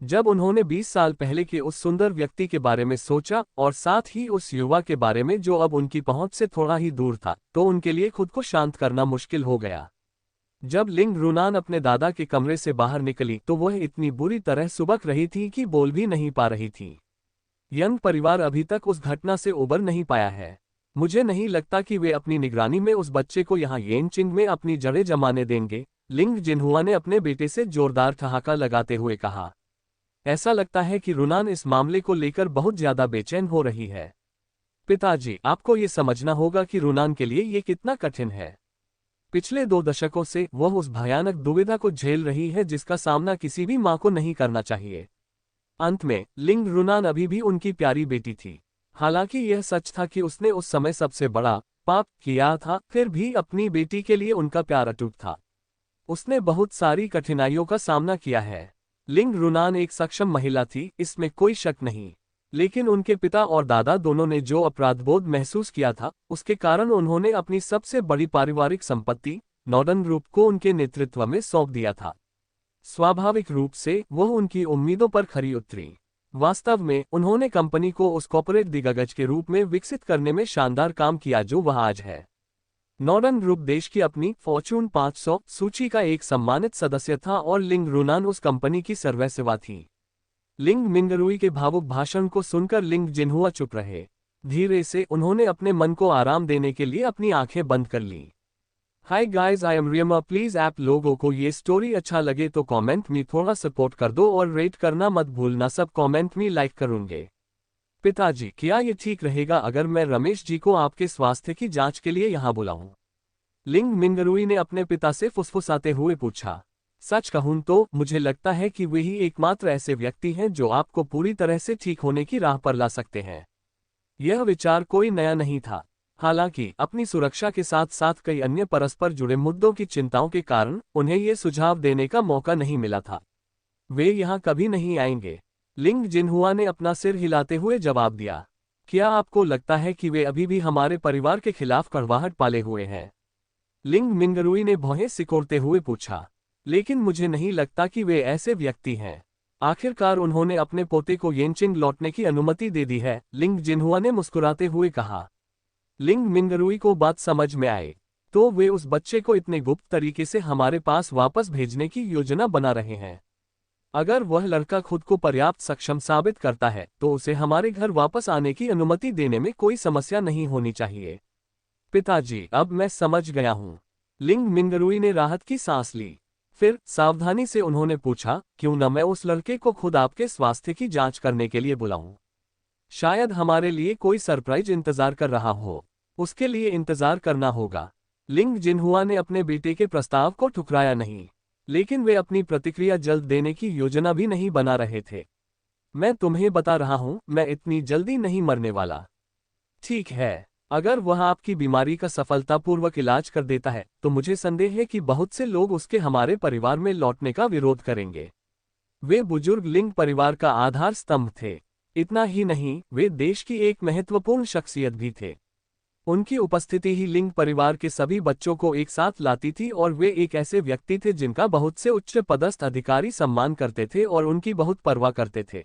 जब उन्होंने 20 साल पहले के उस सुंदर व्यक्ति के बारे में सोचा और साथ ही उस युवा के बारे में जो अब उनकी पहुंच से थोड़ा ही दूर था, तो उनके लिए खुद को शांत करना मुश्किल हो गया। जब लिंग रुनान अपने दादा के कमरे से बाहर निकली तो वह इतनी बुरी तरह सुबक रही थी कि बोल भी नहीं पा रही थी। यंग परिवार अभी तक उस घटना से उबर नहीं पाया है। मुझे नहीं लगता कि वे अपनी निगरानी में उस बच्चे को यहाँ येनचिंग में अपनी जड़ें जमाने देंगे, लिंग जिनहुआ ने अपने बेटे से जोरदार ठहाका लगाते हुए कहा। ऐसा लगता है कि रुनान इस मामले को लेकर बहुत ज्यादा बेचैन हो रही है। पिताजी, आपको ये समझना होगा कि रुनान के लिए ये कितना कठिन है। पिछले 2 दशकों से वह उस भयानक दुविधा को झेल रही है जिसका सामना किसी भी माँ को नहीं करना चाहिए। अंत में लिंग रुनान अभी भी उनकी प्यारी बेटी थी। हालांकि यह सच था कि उसने उस समय सबसे बड़ा पाप किया था, फिर भी अपनी बेटी के लिए उनका प्यार अटूट था। उसने बहुत सारी कठिनाइयों का सामना किया है। लिंग रुनान एक सक्षम महिला थी, इसमें कोई शक नहीं, लेकिन उनके पिता और दादा दोनों ने जो अपराधबोध महसूस किया था, उसके कारण उन्होंने अपनी सबसे बड़ी पारिवारिक संपत्ति नॉर्डन ग्रुप को उनके नेतृत्व में सौंप दिया था। स्वाभाविक रूप से वह उनकी उम्मीदों पर खरी उतरी। वास्तव में उन्होंने कंपनी को उस कॉर्पोरेट दिग्गज के रूप में विकसित करने में शानदार काम किया जो वह आज है। नॉर्डन ग्रुप देश की अपनी फॉर्च्यून 500 सूची का एक सम्मानित सदस्य था और लिंग रुनान उस कंपनी की सर्वसेवा थी। लिंग मिंगरुई के भावुक भाषण को सुनकर लिंग जिनहुआ चुप रहे। धीरे से उन्होंने अपने मन को आराम देने के लिए अपनी आंखें बंद कर ली। Hi guys, I am Riyama. Please आप लोगों को ये स्टोरी अच्छा लगे तो कमेंट में थोड़ा सपोर्ट कर दो और रेट करना मत भूलना। सब कमेंट में लाइक करूंगे। पिताजी, क्या ये ठीक रहेगा अगर मैं रमेश जी को आपके स्वास्थ्य की जांच के लिए यहाँ बुलाऊं? लिंग मिंगरुई ने अपने पिता से फुसफुसाते हुए पूछा। सच कहूं तो मुझे लगता है कि वे ही एकमात्र ऐसे व्यक्ति हैं जो आपको पूरी तरह से ठीक होने की राह पर ला सकते हैं। यह विचार कोई नया नहीं था। हालांकि अपनी सुरक्षा के साथ साथ कई अन्य परस्पर जुड़े मुद्दों की चिंताओं के कारण उन्हें ये सुझाव देने का मौका नहीं मिला था। वे यहाँ कभी नहीं आएंगे। लिंग जिनहुआ ने अपना सिर हिलाते हुए जवाब दिया। क्या आपको लगता है कि वे अभी भी हमारे परिवार के खिलाफ कड़वाहट पाले हुए हैं? लिंग मिंगरुई ने भौहें सिकोड़ते हुए पूछा। लेकिन मुझे नहीं लगता कि वे ऐसे व्यक्ति हैं। आखिरकार उन्होंने अपने पोते को येनचिंग लौटने की अनुमति दे दी है, लिंग जिनहुआ ने मुस्कुराते हुए कहा। लिंग मिंगरुई को बात समझ में आए। तो वे उस बच्चे को इतने गुप्त तरीके से हमारे पास वापस भेजने की योजना बना रहे हैं। अगर वह लड़का खुद को पर्याप्त सक्षम साबित करता है तो उसे हमारे घर वापस आने की अनुमति देने में कोई समस्या नहीं होनी चाहिए। पिताजी, अब मैं समझ गया हूँ। लिंग मिंगरुई ने राहत की सांस ली। फिर सावधानी से उन्होंने पूछा, क्यों न मैं उस लड़के को खुद आपके स्वास्थ्य की जांच करने के लिए बुलाऊं? शायद हमारे लिए कोई सरप्राइज इंतजार कर रहा हो। उसके लिए इंतजार करना होगा। लिंग जिनहुआ ने अपने बेटे के प्रस्ताव को ठुकराया नहीं, लेकिन वे अपनी प्रतिक्रिया जल्द देने की योजना भी नहीं बना रहे थे। मैं तुम्हें बता रहा हूं, मैं इतनी जल्दी नहीं मरने वाला। ठीक है, अगर वह आपकी बीमारी का सफलतापूर्वक इलाज कर देता है तो मुझे संदेह है कि बहुत से लोग उसके हमारे परिवार में लौटने का विरोध करेंगे। वे बुजुर्ग लिंग परिवार का आधार स्तंभ थे। इतना ही नहीं, वे देश की एक महत्वपूर्ण शख्सियत भी थे। उनकी उपस्थिति ही लिंग परिवार के सभी बच्चों को एक साथ लाती थी और वे एक ऐसे व्यक्ति थे जिनका बहुत से उच्च पदस्थ अधिकारी सम्मान करते थे और उनकी बहुत परवाह करते थे।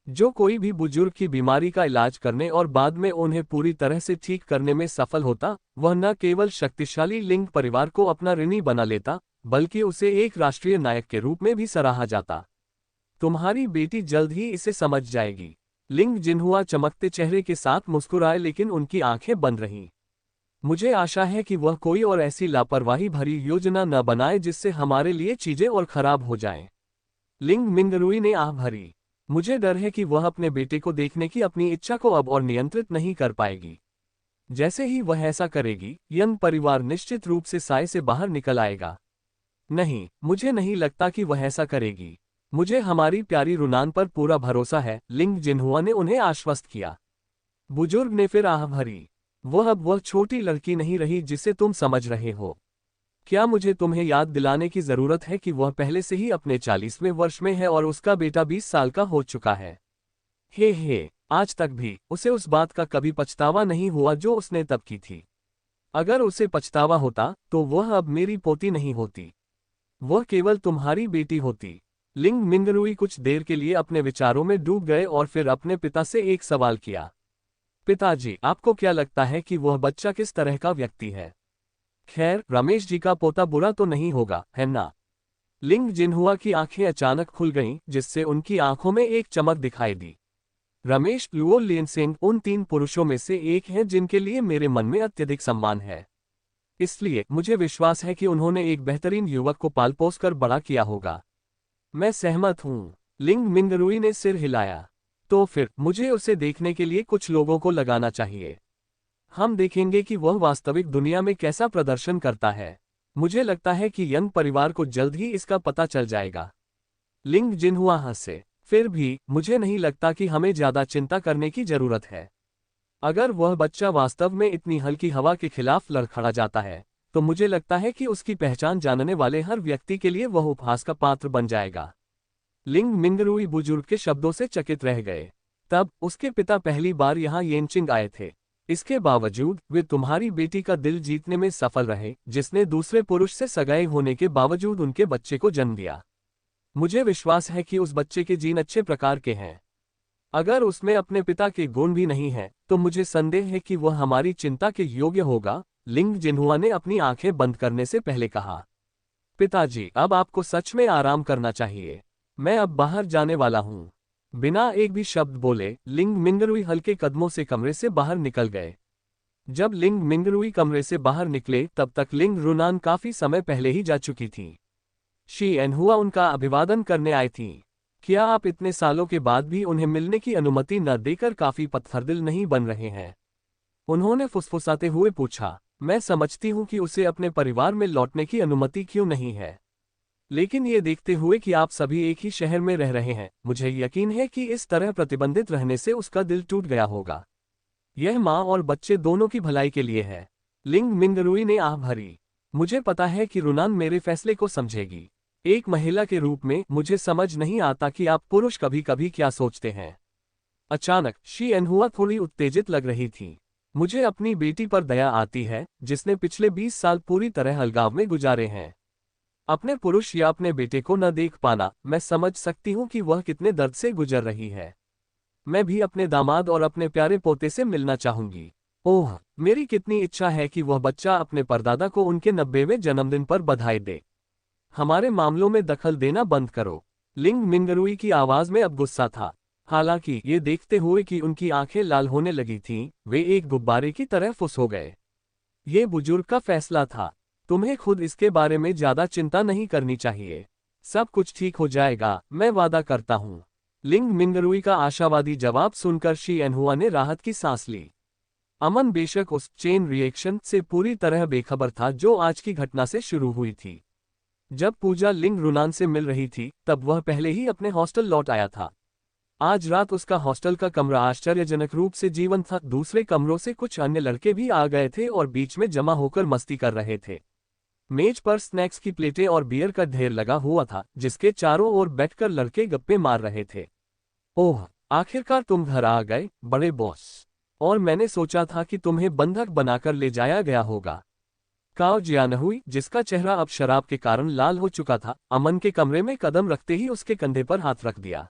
जो कोई भी बुजुर्ग की बीमारी का इलाज करने और बाद में उन्हें पूरी तरह से ठीक करने में सफल होता, वह न केवल शक्तिशाली लिंग परिवार को अपना ऋणी बना लेता, बल्कि उसे एक राष्ट्रीय नायक के रूप में भी सराहा जाता। तुम्हारी बेटी जल्द ही इसे समझ जाएगी। लिंग जिनहुआ चमकते चेहरे के साथ मुस्कुराए, लेकिन उनकी आंखें बंद रहीं। मुझे आशा है कि वह कोई और ऐसी लापरवाही भरी योजना न बनाए जिससे हमारे लिए चीजें और खराब हो जाएं। लिंग मिंगरुई ने आह भरी। मुझे डर है कि वह अपने बेटे को देखने की अपनी इच्छा को अब और नियंत्रित नहीं कर पाएगी। जैसे ही वह ऐसा करेगी, यंग परिवार निश्चित रूप से साए से बाहर निकल आएगा। नहीं, मुझे नहीं लगता कि वह ऐसा करेगी। मुझे हमारी प्यारी रुनान पर पूरा भरोसा है, लिंग जिनहुआ ने उन्हें आश्वस्त किया। बुजुर्ग ने फिर आह भरी। वह अब वह छोटी लड़की नहीं रही जिसे तुम समझ रहे हो। क्या मुझे तुम्हें याद दिलाने की जरूरत है कि वह पहले से ही अपने 40वें वर्ष में है और उसका बेटा 20 साल का हो चुका है। हे, आज तक भी उसे उस बात का कभी पछतावा नहीं हुआ जो उसने तब की थी। अगर उसे पछतावा होता तो वह अब मेरी पोती नहीं होती, वह केवल तुम्हारी बेटी होती। लिंग मिंगरुई कुछ देर के लिए अपने विचारों में डूब गए और फिर अपने पिता से एक सवाल किया। पिताजी, आपको क्या लगता है कि वह बच्चा किस तरह का व्यक्ति है? खैर, रमेश जी का पोता बुरा तो नहीं होगा, है ना? लिंग जिनहुआ की आंखें अचानक खुल गईं, जिससे उनकी आंखों में एक चमक दिखाई दी। रमेश लुओ लिनसेंग उन 3 पुरुषों में से एक हैं जिनके लिए मेरे मन में अत्यधिक सम्मान है। इसलिए मुझे विश्वास है कि उन्होंने एक बेहतरीन युवक को पाल पोस कर बड़ा किया होगा। मैं सहमत हूँ, लिंग मिंगरुई ने सिर हिलाया। तो फिर मुझे उसे देखने के लिए कुछ लोगों को लगाना चाहिए। हम देखेंगे कि वह वास्तविक दुनिया में कैसा प्रदर्शन करता है। मुझे लगता है कि यंग परिवार को जल्द ही इसका पता चल जाएगा। लिंग जिनहुआ हंसे। फिर भी मुझे नहीं लगता कि हमें ज्यादा चिंता करने की जरूरत है। अगर वह बच्चा वास्तव में इतनी हल्की हवा के खिलाफ लड़खड़ा जाता है, तो मुझे लगता है कि उसकी पहचान जानने वाले हर व्यक्ति के लिए वह उपहास का पात्र बन जाएगा। लिंग मिंगरुई बुजुर्ग के शब्दों से चकित रह गए। तब उसके पिता पहली बार यहाँ येनचिंग आए थे। इसके बावजूद वे तुम्हारी बेटी का दिल जीतने में सफल रहे, जिसने दूसरे पुरुष से सगाई होने के बावजूद उनके बच्चे को जन्म दिया। मुझे विश्वास है कि उस बच्चे के जीन अच्छे प्रकार के हैं। अगर उसमें अपने पिता के गुण भी नहीं हैं, तो मुझे संदेह है कि वह हमारी चिंता के योग्य होगा। लिंग जिनहुआ ने अपनी आंखें बंद करने से पहले कहा। पिताजी, अब आपको सच में आराम करना चाहिए। मैं अब बाहर जाने वाला हूँ। बिना एक भी शब्द बोले लिंग मिंगरुई हल्के कदमों से कमरे से बाहर निकल गए। जब लिंग मिंगरुई कमरे से बाहर निकले तब तक लिंग रुनान काफी समय पहले ही जा चुकी थी। शी एनहुआ उनका अभिवादन करने आई थी। क्या आप इतने सालों के बाद भी उन्हें मिलने की अनुमति न देकर काफी पत्थरदिल नहीं बन रहे हैं? उन्होंने फुसफुसाते हुए पूछा। मैं समझती हूँ कि उसे अपने परिवार में लौटने की अनुमति क्यों नहीं है, लेकिन ये देखते हुए कि आप सभी एक ही शहर में रह रहे हैं, मुझे यकीन है कि इस तरह प्रतिबंधित रहने से उसका दिल टूट गया होगा। यह माँ और बच्चे दोनों की भलाई के लिए है। लिंग मिंगरुई ने आह भरी। मुझे पता है कि रुनान मेरे फैसले को समझेगी। एक महिला के रूप में मुझे समझ नहीं आता कि आप पुरुष कभी कभी क्या सोचते हैं। अचानक शी एनहुआ थोड़ी उत्तेजित लग रही थी। मुझे अपनी बेटी पर दया आती है, जिसने पिछले 20 साल पूरी तरह अलगाव में गुजारे हैं। अपने पुरुष या अपने बेटे को न देख पाना, मैं समझ सकती हूँ कि वह कितने दर्द से गुजर रही है। मैं भी अपने दामाद और अपने प्यारे पोते से मिलना चाहूंगी। ओह, मेरी कितनी इच्छा है कि वह बच्चा अपने परदादा को उनके 90वें जन्मदिन पर बधाई दे। हमारे मामलों में दखल देना बंद करो। लिंग मिंगरुई की आवाज में अब गुस्सा था। हालांकि ये देखते हुए कि उनकी आंखें लाल होने लगी थीं, वे एक गुब्बारे की तरह फुस हो गए। ये बुजुर्ग का फैसला था। तुम्हें खुद इसके बारे में ज्यादा चिंता नहीं करनी चाहिए। सब कुछ ठीक हो जाएगा, मैं वादा करता हूँ। लिंग मिंगरुई का आशावादी जवाब सुनकर शी एनहुआ ने राहत की सांस ली। अमन बेशक उस चेन रिएक्शन से पूरी तरह बेखबर था जो आज की घटना से शुरू हुई थी। जब पूजा लिंग रुनान से मिल रही थी तब वह पहले ही अपने हॉस्टल लौट आया था। आज रात उसका हॉस्टल का कमरा आश्चर्यजनक रूप से जीवंत था। दूसरे कमरों से कुछ अन्य लड़के भी आ गए थे और बीच में जमा होकर मस्ती कर रहे थे। मेज पर स्नैक्स की प्लेटें और बियर का ढेर लगा हुआ था, जिसके चारों ओर बैठकर लड़के गप्पे मार रहे थे। ओह, आखिरकार तुम घर आ गए, बड़े बॉस। और मैंने सोचा था कि तुम्हें बंधक बनाकर ले जाया गया होगा। काओ जियानहुई, जिसका चेहरा अब शराब के कारण लाल हो चुका था, अमन के कमरे में कदम रखते ही उसके कंधे पर हाथ रख दिया।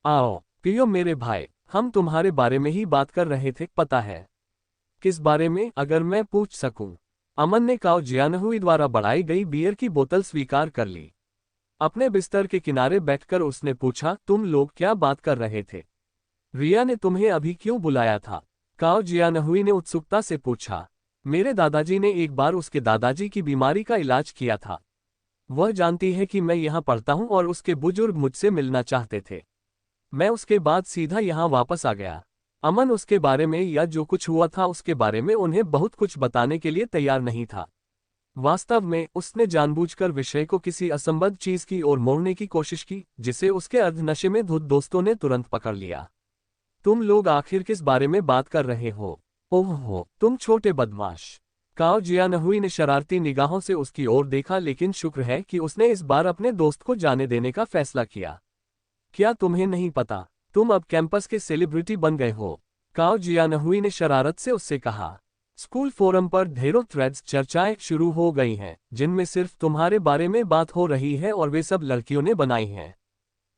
आओ पियो मेरे भाई, हम तुम्हारे बारे में ही बात कर रहे थे, पता है। किस बारे में, अगर मैं पूछ सकूं? अमन ने काओ जियानहुई द्वारा बढ़ाई गई बियर की बोतल स्वीकार कर ली। अपने बिस्तर के किनारे बैठकर उसने पूछा, तुम लोग क्या बात कर रहे थे? रिया ने तुम्हें अभी क्यों बुलाया था? काओ जियानहुई ने उत्सुकता से पूछा। मेरे दादाजी ने एक बार उसके दादाजी की बीमारी का इलाज किया था। वह जानती है कि मैं यहाँ पढ़ता हूँ और उसके बुजुर्ग मुझसे मिलना चाहते थे। मैं उसके बाद सीधा यहाँ वापस आ गया। अमन उसके बारे में या जो कुछ हुआ था उसके बारे में उन्हें बहुत कुछ बताने के लिए तैयार नहीं था। वास्तव में उसने जानबूझकर विषय को किसी असंबद्ध चीज की ओर मोड़ने की कोशिश की, जिसे उसके अर्धनशे में धुत दोस्तों ने तुरंत पकड़ लिया। तुम लोग आखिर किस बारे में बात कर रहे हो? ओह हो, तुम छोटे बदमाश। काओ जियानहुई ने शरारती निगाहों से उसकी ओर देखा, लेकिन शुक्र है कि उसने इस बार अपने दोस्त को जाने देने का फैसला किया। क्या तुम्हें नहीं पता, तुम अब कैंपस के सेलिब्रिटी बन गए हो? काओ जियानहुई ने शरारत से उससे कहा। स्कूल फोरम पर ढेरों थ्रेड्स चर्चाएं शुरू हो गई हैं, जिनमें सिर्फ तुम्हारे बारे में बात हो रही है और वे सब लड़कियों ने बनाई हैं।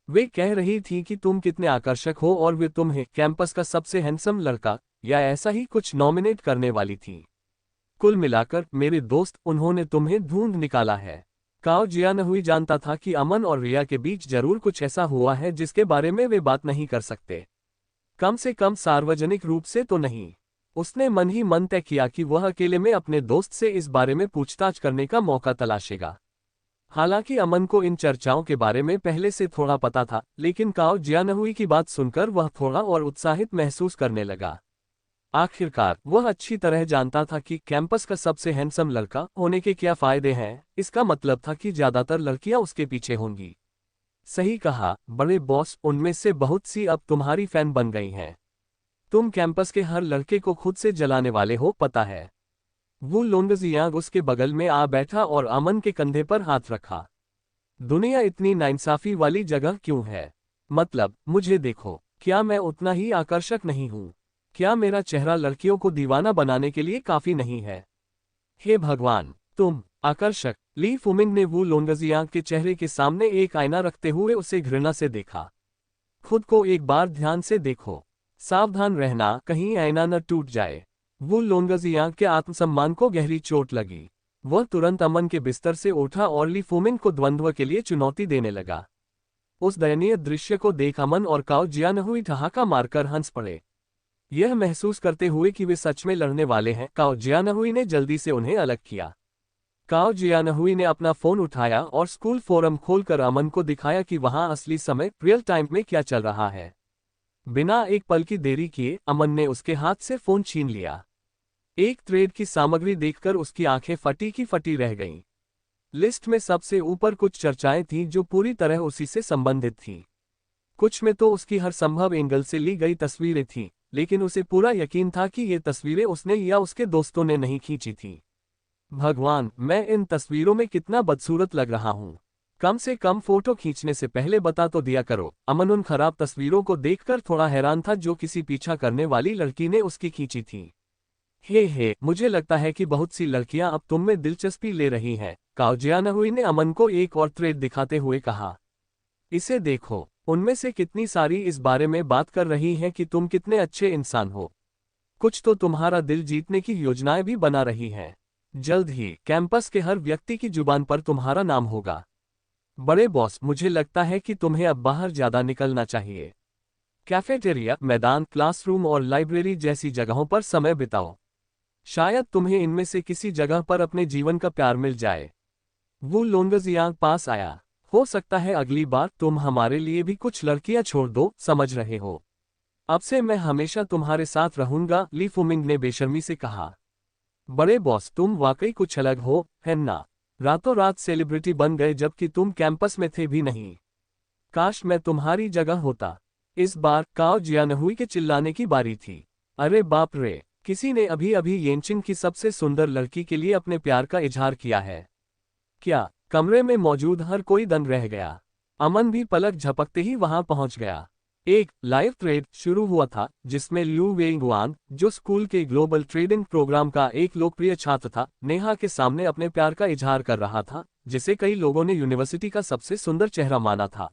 वे कह रही थी कि तुम कितने आकर्षक हो और वे तुम्हें कैंपस का सबसे हैंडसम लड़का या ऐसा ही कुछ नॉमिनेट करने वाली थी। कुल मिलाकर मेरे दोस्त, उन्होंने तुम्हें ढूंढ निकाला है। काओ जियानहुई जानता था कि अमन और रिया के बीच जरूर कुछ ऐसा हुआ है जिसके बारे में वे बात नहीं कर सकते, कम से कम सार्वजनिक रूप से तो नहीं। उसने मन ही मन तय किया कि वह अकेले में अपने दोस्त से इस बारे में पूछताछ करने का मौका तलाशेगा। हालांकि अमन को इन चर्चाओं के बारे में पहले से थोड़ा पता था, लेकिन काओ जियानहुई की बात सुनकर वह थोड़ा और उत्साहित महसूस करने लगा। आखिरकार वह अच्छी तरह जानता था कि कैंपस का सबसे हैंडसम लड़का होने के क्या फायदे हैं। इसका मतलब था कि ज्यादातर लड़कियां उसके पीछे होंगी। सही कहा बड़े बॉस, उनमें से बहुत सी अब तुम्हारी फैन बन गई हैं। तुम कैंपस के हर लड़के को खुद से जलाने वाले हो, पता है। वू लोंगजियांग उसके बगल में आ बैठा और अमन के कंधे पर हाथ रखा। दुनिया इतनी नाइंसाफी वाली जगह क्यों है? मतलब, मुझे देखो, क्या मैं उतना ही आकर्षक नहीं हूं? क्या मेरा चेहरा लड़कियों को दीवाना बनाने के लिए काफी नहीं है? हे भगवान, तुम आकर्षक। ली फुमिंग ने वू लोंगजियांग के चेहरे के सामने एक आईना रखते हुए उसे घृणा से देखा। खुद को एक बार ध्यान से देखो, सावधान रहना कहीं आईना न टूट जाए। वू लोंगजियांग के आत्मसम्मान को गहरी चोट लगी। वह तुरंत अमन के बिस्तर से उठा और ली फुमिंग को द्वंद्व के लिए चुनौती देने लगा। उस दयनीय दृश्य को देख अमन और काओ जियानहुई ठहाका मारकर हंस पड़े। यह महसूस करते हुए कि वे सच में लड़ने वाले हैं, काओ जियानहुई ने जल्दी से उन्हें अलग किया। काओ जियानहुई ने अपना फोन उठाया और स्कूल फोरम खोलकर अमन को दिखाया कि वहां असली समय रियल टाइम में क्या चल रहा है। बिना एक पल की देरी किए अमन ने उसके हाथ से फोन छीन लिया। एक थ्रेड की सामग्री देखकर उसकी आंखें फटी की फटी रह गईं। लिस्ट में सबसे ऊपर कुछ चर्चाएं थीं जो पूरी तरह उसी से संबंधित थीं। कुछ में तो उसकी हर संभव एंगल से ली गई तस्वीरें थीं, लेकिन उसे पूरा यकीन था कि ये तस्वीरें उसने या उसके दोस्तों ने नहीं खींची थीं। भगवान, मैं इन तस्वीरों में कितना बदसूरत लग रहा हूं। कम से कम फोटो खींचने से पहले बता तो दिया करो। अमन उन खराब तस्वीरों को देखकर थोड़ा हैरान था जो किसी पीछा करने वाली लड़की ने उसकी खींची थी। हे, मुझे लगता है कि बहुत सी लड़कियां अब तुम में दिलचस्पी ले रही हैं, काओ जियानहुई ने अमन को एक और थ्रेड दिखाते हुए कहा। इसे देखो, उनमें से कितनी सारी इस बारे में बात कर रही हैं कि तुम कितने अच्छे इंसान हो। कुछ तो तुम्हारा दिल जीतने की योजनाएं भी बना रही हैं। जल्द ही कैंपस के हर व्यक्ति की जुबान पर तुम्हारा नाम होगा। बड़े बॉस, मुझे लगता है कि तुम्हें अब बाहर ज्यादा निकलना चाहिए। कैफेटेरिया, मैदान, क्लासरूम और लाइब्रेरी जैसी जगहों पर समय बिताओ। शायद तुम्हें इनमें से किसी जगह पर अपने जीवन का प्यार मिल जाए। वू लोंगजियांग पास आया। हो सकता है अगली बार तुम हमारे लिए भी कुछ लड़कियां छोड़ दो, समझ रहे हो? अब से मैं हमेशा तुम्हारे साथ रहूंगा, ली फुमिंग ने बेशर्मी से कहा। बड़े बॉस, तुम वाकई कुछ अलग हो, है ना? रातों रात सेलिब्रिटी बन गए जबकि तुम कैंपस में थे भी नहीं। काश मैं तुम्हारी जगह होता। इस बार काओ जियानहुई के चिल्लाने की बारी थी। अरे बाप रे, किसी ने अभी अभी येनचिंग की सबसे सुंदर लड़की के लिए अपने प्यार का इजहार किया है क्या? कमरे में मौजूद हर कोई दंग रह गया। अमन भी पलक झपकते ही वहां पहुंच गया। एक लाइव ट्रेड शुरू हुआ था जिसमें ल्यू वेइंगुआन, जो स्कूल के ग्लोबल ट्रेडिंग प्रोग्राम का एक लोकप्रिय छात्र था, नेहा के सामने अपने प्यार का इजहार कर रहा था, जिसे कई लोगों ने यूनिवर्सिटी का सबसे सुंदर चेहरा माना था।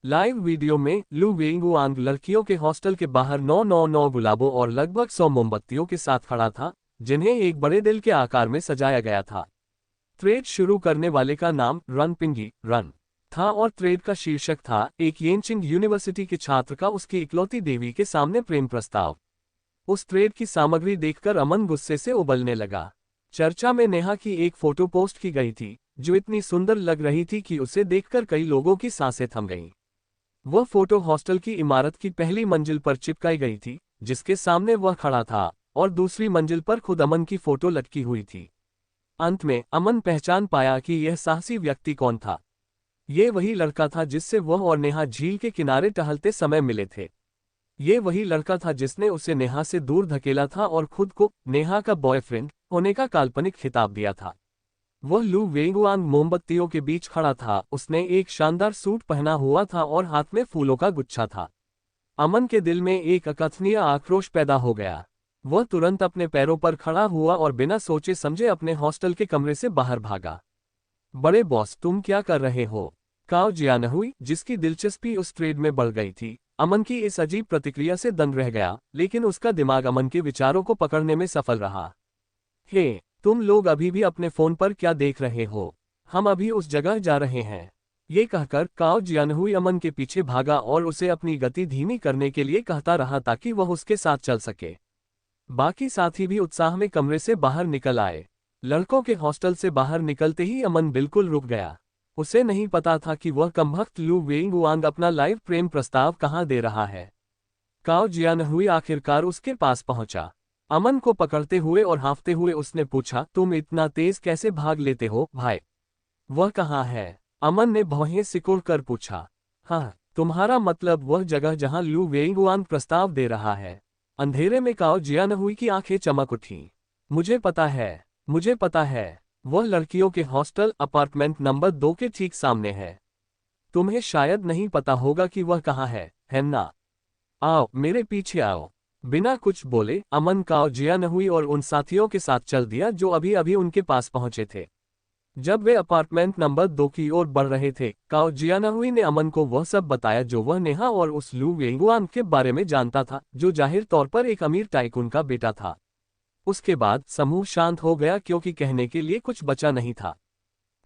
लाइव वीडियो में ल्यू वेइंगुआन लड़कियों के हॉस्टल के बाहर 999 गुलाबों और लगभग 100 मोमबत्तियों के साथ खड़ा था, जिन्हें एक बड़े दिल के आकार में सजाया गया था। ट्रेड शुरू करने वाले का नाम रन पिंगी रन था और ट्रेड का शीर्षक था एक येनचिंग यूनिवर्सिटी के छात्र का उसकी इकलौती देवी के सामने प्रेम प्रस्ताव। उस ट्रेड की सामग्री देखकर अमन गुस्से से उबलने लगा। चर्चा में नेहा की एक फोटो पोस्ट की गई थी जो इतनी सुंदर लग रही थी कि उसे देखकर कई लोगों की सांसें थम गईं। वह फोटो हॉस्टल की इमारत की पहली मंजिल पर चिपकाई गई थी, जिसके सामने वह खड़ा था, और दूसरी मंजिल पर खुद अमन की फोटो लटकी हुई थी। अंत में अमन पहचान पाया कि यह साहसी व्यक्ति कौन था। ये वही लड़का था जिससे वह और नेहा झील के किनारे टहलते समय मिले थे। ये वही लड़का था जिसने उसे नेहा से दूर धकेला था और खुद को नेहा का बॉयफ्रेंड होने का काल्पनिक खिताब दिया था। वह लू वेंगुआंग मोमबत्तियों के बीच खड़ा था। उसने एक शानदार सूट पहना हुआ था और हाथ में फूलों का गुच्छा था। अमन के दिल में एक अकथनीय आक्रोश पैदा हो गया। वह तुरंत अपने पैरों पर खड़ा हुआ और बिना सोचे समझे अपने हॉस्टल के कमरे से बाहर भागा। बड़े बॉस, तुम क्या कर रहे हो? काओ जियानहुई, जिसकी दिलचस्पी उस ट्रेड में बढ़ गई थी, अमन की इस अजीब प्रतिक्रिया से दंग रह गया, लेकिन उसका दिमाग अमन के विचारों को पकड़ने में सफल रहा। हे, तुम लोग अभी भी अपने फोन पर क्या देख रहे हो? हम अभी उस जगह जा रहे हैं। ये कहकर काओ जियानहुई अमन के पीछे भागा और उसे अपनी गति धीमी करने के लिए कहता रहा ताकि वह उसके साथ चल सके। बाकी साथी भी उत्साह में कमरे से बाहर निकल आए। लड़कों के हॉस्टल से बाहर निकलते ही अमन बिल्कुल रुक गया। उसे नहीं पता था कि वह कमबख्त लू वेंगुआंग अपना लाइव प्रेम प्रस्ताव कहाँ दे रहा है। काओ जियानहुई आखिरकार उसके पास पहुंचा। अमन को पकड़ते हुए और हाँफते हुए उसने पूछा, तुम इतना तेज कैसे भाग लेते हो भाई? वह कहाँ है? अमन ने भौहें सिकुड़ कर पूछा। हाँ, तुम्हारा मतलब वह जगह जहाँ लू वेंगुआंग प्रस्ताव दे रहा है। अंधेरे में काओ जियानहुई की आंखें चमक उठीं। मुझे पता है, वह लड़कियों के हॉस्टल अपार्टमेंट नंबर 2 के ठीक सामने है। तुम्हें शायद नहीं पता होगा कि वह कहाँ है ना? आओ, मेरे पीछे आओ। बिना कुछ बोले अमन काओ जियानहुई और उन साथियों के साथ चल दिया जो अभी अभी उनके पास पहुंचे थे। जब वे अपार्टमेंट नंबर 2 की ओर बढ़ रहे थे, काओ जियानहुई ने अमन को वह सब बताया जो वह नेहा और उस लू वेंगुआन के बारे में जानता था, जो जाहिर तौर पर एक अमीर टाइकून का बेटा था। उसके बाद समूह शांत हो गया क्योंकि कहने के लिए कुछ बचा नहीं था।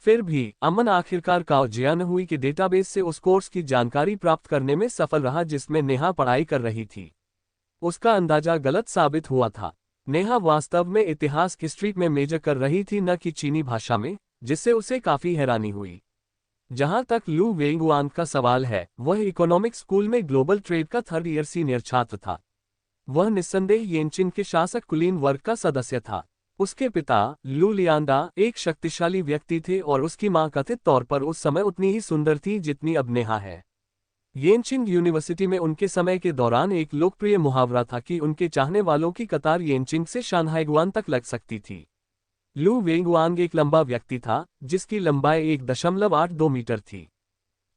फिर भी अमन आखिरकार काओ जियानहुई के डेटाबेस से उस कोर्स की जानकारी प्राप्त करने में सफल रहा जिसमें नेहा पढ़ाई कर रही थी। उसका अंदाजा गलत साबित हुआ था। नेहा वास्तव में इतिहास हिस्ट्री में मेजर कर रही थी, न कि चीनी भाषा में, जिससे उसे काफी हैरानी हुई। जहां तक लू वेंगुआन का सवाल है, वह इकोनॉमिक्स स्कूल में ग्लोबल ट्रेड का 3rd ईयर सीनियर छात्र था। वह निस्संदेह येनचिन के शासक कुलीन वर्ग का सदस्य था। उसके पिता लू लियांडा एक शक्तिशाली व्यक्ति थे और उसकी मां कथित तौर पर उस समय उतनी ही सुंदर थी जितनी अब नेहा है। येनचिंग यूनिवर्सिटी में उनके समय के दौरान एक लोकप्रिय मुहावरा था कि उनके चाहने वालों की कतार येनचिंग से शानहाइगुआन तक लग सकती थी। लू वेंगुआंग एक लंबा व्यक्ति था जिसकी लंबाई 1.82 मीटर थी।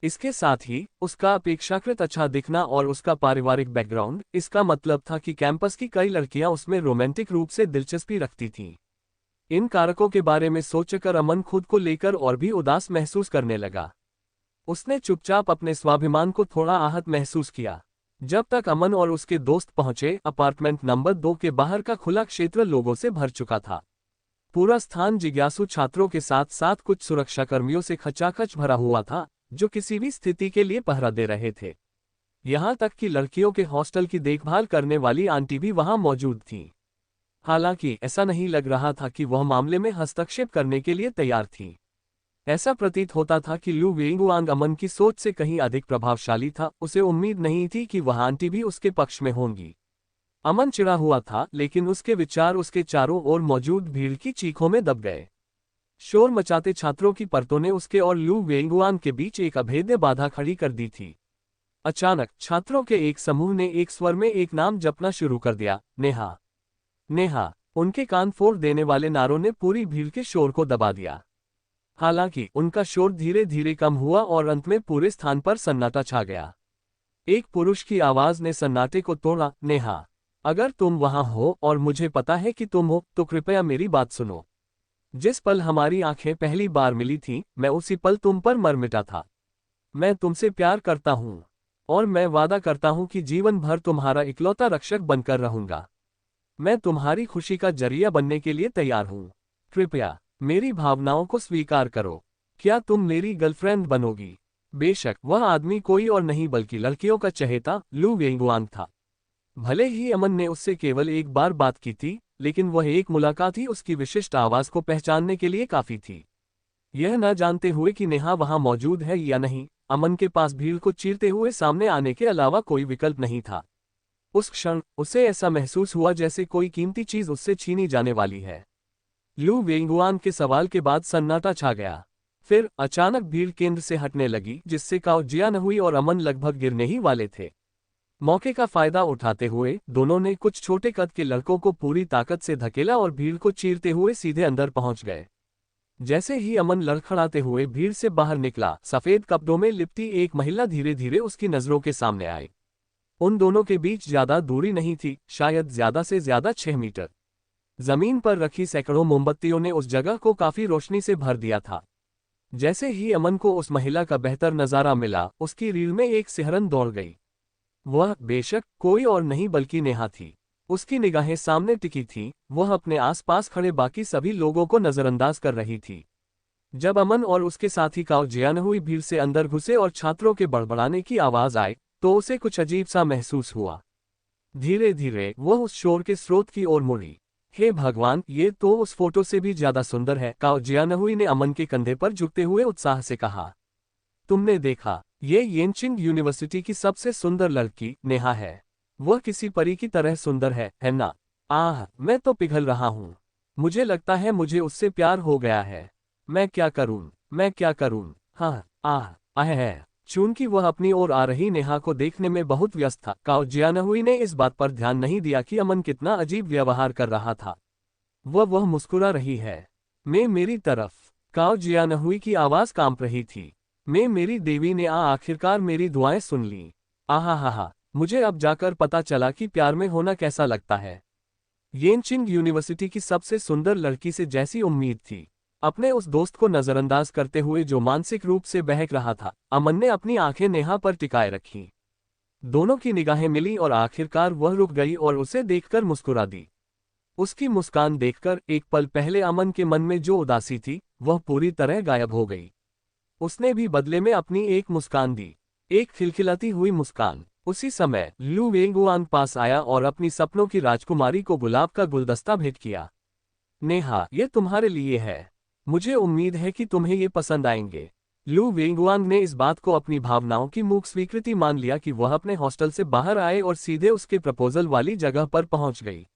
इसके साथ ही उसका अपेक्षाकृत अच्छा दिखना और उसका पारिवारिक बैकग्राउंड, इसका मतलब था कि कैंपस की कई लड़कियां उसमें रोमांटिक रूप से दिलचस्पी रखती थीं। इन कारकों के बारे में सोचकर अमन खुद को लेकर और भी उदास महसूस करने लगा। उसने चुपचाप अपने स्वाभिमान को थोड़ा आहत महसूस किया। जब तक अमन और उसके दोस्त पहुंचे, अपार्टमेंट नंबर 2 के बाहर का खुला क्षेत्र लोगों से भर चुका था। पूरा स्थान जिज्ञासु छात्रों के साथ साथ कुछ सुरक्षाकर्मियों से खचाखच भरा हुआ था, जो किसी भी स्थिति के लिए पहरा दे रहे थे। यहां तक कि लड़कियों के हॉस्टल की देखभाल करने वाली आंटी भी वहां मौजूद थीं। हालांकि ऐसा नहीं लग रहा था कि वह मामले में हस्तक्षेप करने के लिए तैयार थी। ऐसा प्रतीत होता था कि लू वेंगुआंग अमन की सोच से कहीं अधिक प्रभावशाली था। उसे उम्मीद नहीं थी कि वह आंटी भी उसके पक्ष में होंगी। अमन चिढ़ा हुआ था, लेकिन उसके विचार उसके चारों ओर मौजूद भीड़ की चीखों में दब गए। शोर मचाते छात्रों की परतों ने उसके और लू वेंगुआंग के बीच एक अभेद्य बाधा खड़ी कर दी थी। अचानक छात्रों के एक समूह ने एक स्वर में एक नाम जपना शुरू कर दिया, नेहा। नेहा। उनके कान फोड़ देने वाले नारों ने पूरी भीड़ के शोर को दबा दिया। हालांकि उनका शोर धीरे धीरे कम हुआ और अंत में पूरे स्थान पर सन्नाटा छा गया। एक पुरुष की आवाज ने सन्नाटे को तोड़ा, नेहा, अगर तुम वहां हो और मुझे पता है कि तुम हो, तो कृपया मेरी बात सुनो। जिस पल हमारी आंखें पहली बार मिली थीं, मैं उसी पल तुम पर मर मिटा था। मैं तुमसे प्यार करता हूं और मैं वादा करता हूं कि जीवन भर तुम्हारा इकलौता रक्षक बनकर रहूंगा। मैं तुम्हारी खुशी का जरिया बनने के लिए तैयार हूं। कृपया मेरी भावनाओं को स्वीकार करो। क्या तुम मेरी गर्लफ्रेंड बनोगी? बेशक वह आदमी कोई और नहीं बल्कि लड़कियों का चहेता लू वेंगुआंग था। भले ही अमन ने उससे केवल एक बार बात की थी, लेकिन वह एक मुलाकात ही उसकी विशिष्ट आवाज को पहचानने के लिए काफी थी। यह न जानते हुए कि नेहा वहां मौजूद है या नहीं, अमन के पास भीड़ को चीरते हुए सामने आने के अलावा कोई विकल्प नहीं था। उस क्षण उसे ऐसा महसूस हुआ जैसे कोई कीमती चीज उससे छीनी जाने वाली है। लू वेंगुआन के सवाल के बाद सन्नाटा छा गया। फिर अचानक भीड़ केंद्र से हटने लगी, जिससे काओ जियानहुई और अमन लगभग गिरने ही वाले थे। मौके का फायदा उठाते हुए दोनों ने कुछ छोटे कद के लड़कों को पूरी ताकत से धकेला और भीड़ को चीरते हुए सीधे अंदर पहुंच गए। जैसे ही अमन लड़खड़ाते हुए भीड़ से बाहर निकला, सफेद कपड़ों में लिपटी एक महिला धीरे धीरे उसकी नजरों के सामने आई। उन दोनों के बीच ज्यादा दूरी नहीं थी, शायद ज्यादा से ज्यादा 6 मीटर। जमीन पर रखी सैकड़ों मोमबत्तियों ने उस जगह को काफी रोशनी से भर दिया था। जैसे ही अमन को उस महिला का बेहतर नजारा मिला, उसकी रीढ़ में एक सिहरन दौड़ गई। वह बेशक कोई और नहीं बल्कि नेहा थी। उसकी निगाहें सामने टिकी थीं, वह अपने आसपास खड़े बाकी सभी लोगों को नजरअंदाज कर रही थी। जब अमन और उसके साथी काओ जियानहुई भीड़ से अंदर घुसे और छात्रों के बड़बड़ाने की आवाज आई, तो उसे कुछ अजीब सा महसूस हुआ। धीरे धीरे वह उस शोर के स्रोत की ओर मुड़ी। हे भगवान, ये तो उस फोटो से भी ज्यादा सुंदर है, काओ जियानहुई ने अमन के कंधे पर झुकते हुए उत्साह से कहा। तुमने देखा, ये येनचिंग यूनिवर्सिटी की सबसे सुंदर लड़की नेहा है। वह किसी परी की तरह सुंदर है ना? आह, मैं तो पिघल रहा हूँ। मुझे लगता है मुझे उससे प्यार हो गया है। मैं क्या करूँ? हाँ, आह है। चूंकि वह अपनी ओर आ रही नेहा को देखने में बहुत व्यस्त था, काओ जियानहुई ने इस बात पर ध्यान नहीं दिया कि अमन कितना अजीब व्यवहार कर रहा था। वह मुस्कुरा रही है। मैं मेरी तरफ। काओ जियानहुई की आवाज कांप रही थी। मैं मेरी देवी ने आखिरकार मेरी दुआएं सुन ली। आहा, मुझे अब जाकर पता चला कि प्यार में होना कैसा लगता है। येनचिंग यूनिवर्सिटी की सबसे सुंदर लड़की से जैसी उम्मीद थी। अपने उस दोस्त को नजरअंदाज करते हुए जो मानसिक रूप से बहक रहा था, अमन ने अपनी आंखें नेहा पर टिकाए रखी। दोनों की निगाहें मिली और आखिरकार वह रुक गई और उसे देखकर मुस्कुरा दी। उसकी मुस्कान देखकर एक पल पहले अमन के मन में जो उदासी थी, वह पूरी तरह गायब हो गई। उसने भी बदले में अपनी एक मुस्कान दी, एक खिलखिलाती हुई मुस्कान। उसी समय लू वेंगुआन पास आया और अपनी सपनों की राजकुमारी को गुलाब का गुलदस्ता भेंट किया। नेहा, ये तुम्हारे लिए है। मुझे उम्मीद है कि तुम्हें ये पसंद आएंगे। लू वेंगुआन ने इस बात को अपनी भावनाओं की मूक स्वीकृति मान लिया कि वह अपने हॉस्टल से बाहर आए और सीधे उसके प्रपोजल वाली जगह पर पहुंच गई।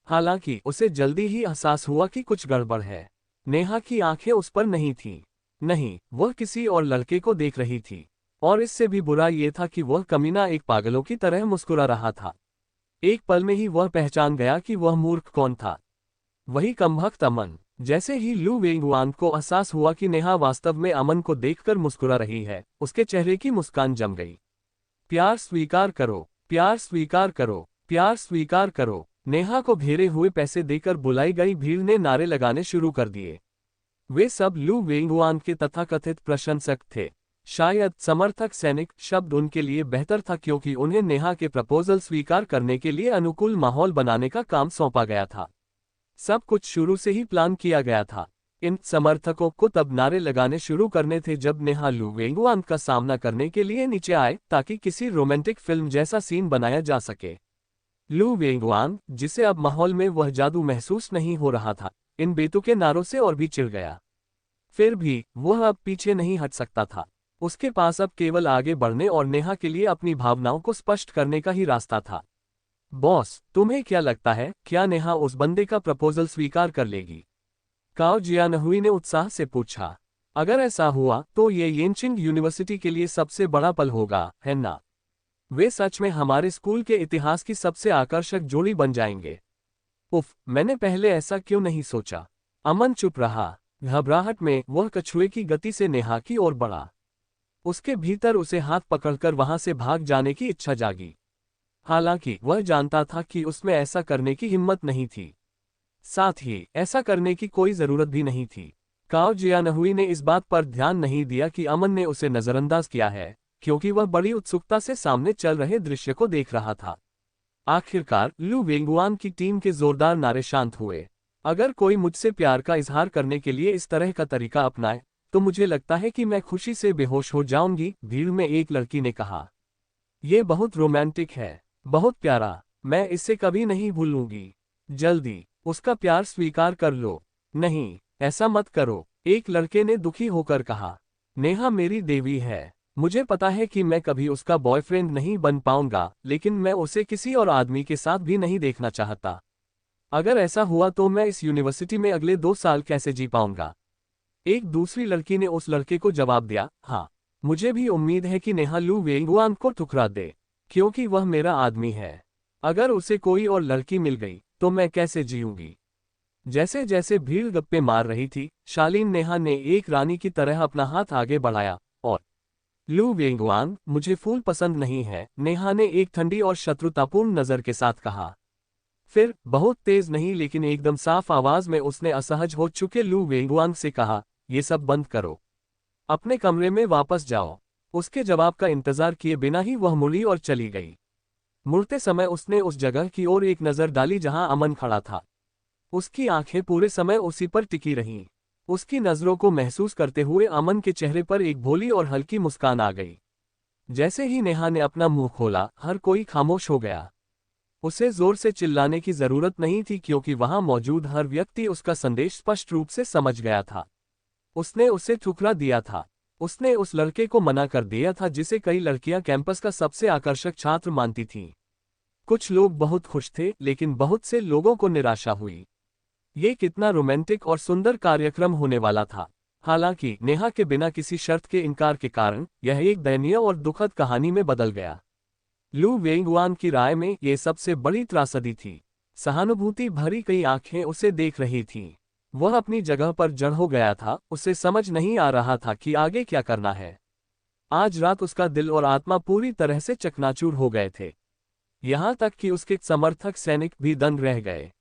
हालांकि उसे जल्दी ही एहसास हुआ कि कुछ गड़बड़ है। नेहा की आंखें उस पर नहीं थीं। नहीं, वह किसी और लड़के को देख रही थी। और इससे भी बुरा ये था कि वह कमीना एक पागलों की तरह मुस्कुरा रहा था। एक पल में ही वह पहचान गया कि वह मूर्ख कौन था। वही कमबख्त अमन। जैसे ही लू वेंगुआन को एहसास हुआ कि नेहा वास्तव में अमन को देखकर मुस्कुरा रही है, उसके चेहरे की मुस्कान जम गई। प्यार स्वीकार करो, प्यार स्वीकार करो, प्यार स्वीकार करो। नेहा को घेरे हुए पैसे देकर बुलाई गई भीड़ ने नारे लगाने शुरू कर दिए। वे सब लू वेंगुआन के तथाकथित प्रशंसक थे। शायद समर्थक सैनिक शब्द उनके लिए बेहतर था, क्योंकि उन्हें नेहा के प्रपोजल स्वीकार करने के लिए अनुकूल माहौल बनाने का काम सौंपा गया था। सब कुछ शुरू से ही प्लान किया गया था। इन समर्थकों को तब नारे लगाने शुरू करने थे जब नेहा लू वेंगुआन का सामना करने के लिए नीचे आए, ताकि किसी रोमांटिक फिल्म जैसा सीन बनाया जा सके। लू वेंगुआन, जिसे अब माहौल में वह जादू महसूस नहीं हो रहा था, इन बेतुके नारों से और भी चिढ़ गया। फिर भी वह अब पीछे नहीं हट सकता था। उसके पास अब केवल आगे बढ़ने और नेहा के लिए अपनी भावनाओं को स्पष्ट करने का ही रास्ता था। बॉस, तुम्हें क्या लगता है, क्या नेहा उस बंदे का प्रपोजल स्वीकार कर लेगी? काओ जियानहुई ने उत्साह से पूछा। अगर ऐसा हुआ तो ये येनचिंग यूनिवर्सिटी के लिए सबसे बड़ा पल होगा, है ना? वे सच में हमारे स्कूल के इतिहास की सबसे आकर्षक जोड़ी बन जाएंगे। उफ, मैंने पहले ऐसा क्यों नहीं सोचा? अमन चुप रहा। घबराहट में वह कछुए की गति से नेहा की ओर बढ़ा। उसके भीतर उसे हाथ पकड़कर वहां से भाग जाने की इच्छा जागी। हालांकि वह जानता था कि उसमें ऐसा करने की हिम्मत नहीं थी। साथ ही ऐसा करने की कोई जरूरत भी नहीं थी। काओ जियानहुई ने इस बात पर ध्यान नहीं दिया कि अमन ने उसे नजरअंदाज किया है, क्योंकि वह बड़ी उत्सुकता से सामने चल रहे दृश्य को देख रहा था। आखिरकार लू वेंगुआन की टीम के जोरदार नारे शांत हुए। अगर कोई मुझसे प्यार का इजहार करने के लिए इस तरह का तरीका अपनाए, तो मुझे लगता है कि मैं खुशी से बेहोश हो जाऊंगी, भीड़ में एक लड़की ने कहा। यह बहुत रोमांटिक है, बहुत प्यारा। मैं इसे कभी नहीं भूलूंगी। जल्दी उसका प्यार स्वीकार कर लो। नहीं, ऐसा मत करो, एक लड़के ने दुखी होकर कहा। नेहा मेरी देवी है। मुझे पता है कि मैं कभी उसका बॉयफ्रेंड नहीं बन पाऊंगा, लेकिन मैं उसे किसी और आदमी के साथ भी नहीं देखना चाहता। अगर ऐसा हुआ तो मैं इस यूनिवर्सिटी में अगले 2 साल कैसे जी पाऊंगा? एक दूसरी लड़की ने उस लड़के को जवाब दिया, हाँ, मुझे भी उम्मीद है कि नेहा लू वेंगुआन को ठुकरा दे, क्योंकि वह मेरा आदमी है। अगर उसे कोई और लड़की मिल गई तो मैं कैसे जीऊंगी? जैसे जैसे भीड़ गप्पे मार रही थी, शालीन नेहा ने एक रानी की तरह अपना हाथ आगे बढ़ाया और लू वेंगुआन, मुझे फूल पसंद नहीं है, नेहा ने एक ठंडी और शत्रुतापूर्ण नजर के साथ कहा। फिर बहुत तेज नहीं लेकिन एकदम साफ आवाज में उसने असहज हो चुके लू वेंगुआन से कहा, ये सब बंद करो, अपने कमरे में वापस जाओ। उसके जवाब का इंतजार किए बिना ही वह मुड़ी और चली गई। मुड़ते समय उसने उस जगह की ओर एक नजर डाली जहां अमन खड़ा था। उसकी आंखें पूरे समय उसी पर टिकी रहीं। उसकी नजरों को महसूस करते हुए अमन के चेहरे पर एक भोली और हल्की मुस्कान आ गई। जैसे ही नेहा ने अपना मुंह खोला, हर कोई खामोश हो गया। उसे जोर से चिल्लाने की जरूरत नहीं थी क्योंकि वहां मौजूद हर व्यक्ति उसका संदेश स्पष्ट रूप से समझ गया था। उसने उसे ठुकरा दिया था। उसने उस लड़के को मना कर दिया था जिसे कई लड़कियां कैंपस का सबसे आकर्षक छात्र मानती थीं। कुछ लोग बहुत खुश थे लेकिन बहुत से लोगों को निराशा हुई। ये कितना रोमांटिक और सुंदर कार्यक्रम होने वाला था। हालांकि नेहा के बिना किसी शर्त के इनकार के कारण यह एक दयनीय और दुखद कहानी में बदल गया। लू वेंगुआन की राय में यह सबसे बड़ी त्रासदी थी। सहानुभूति भरी कई आंखें उसे देख रही थीं। वह अपनी जगह पर जड़ हो गया था। उसे समझ नहीं आ रहा था कि आगे क्या करना है। आज रात उसका दिल और आत्मा पूरी तरह से चकनाचूर हो गए थे। यहां तक कि उसके समर्थक सैनिक भी दंग रह गए।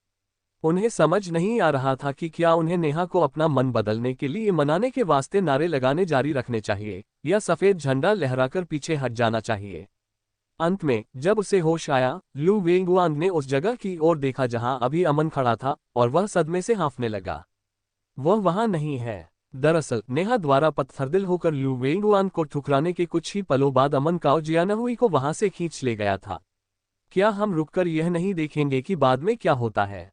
उन्हें समझ नहीं आ रहा था कि क्या उन्हें नेहा को अपना मन बदलने के लिए मनाने के वास्ते नारे लगाने जारी रखने चाहिए या सफेद झंडा लहराकर पीछे हट जाना चाहिए। अंत में जब उसे होश आया, लू वेंगुआन ने उस जगह की ओर देखा जहां अभी अमन खड़ा था और वह सदमे से हाँफने लगा। वह वहां नहीं है। दरअसल नेहा द्वारा पत्थरदिल होकर लू वेंगुआन को ठुकराने के कुछ ही पलों बाद अमन काओ जियानहुई को वहां से खींच ले गया था। क्या हम रुककर यह नहीं देखेंगे कि बाद में क्या होता है?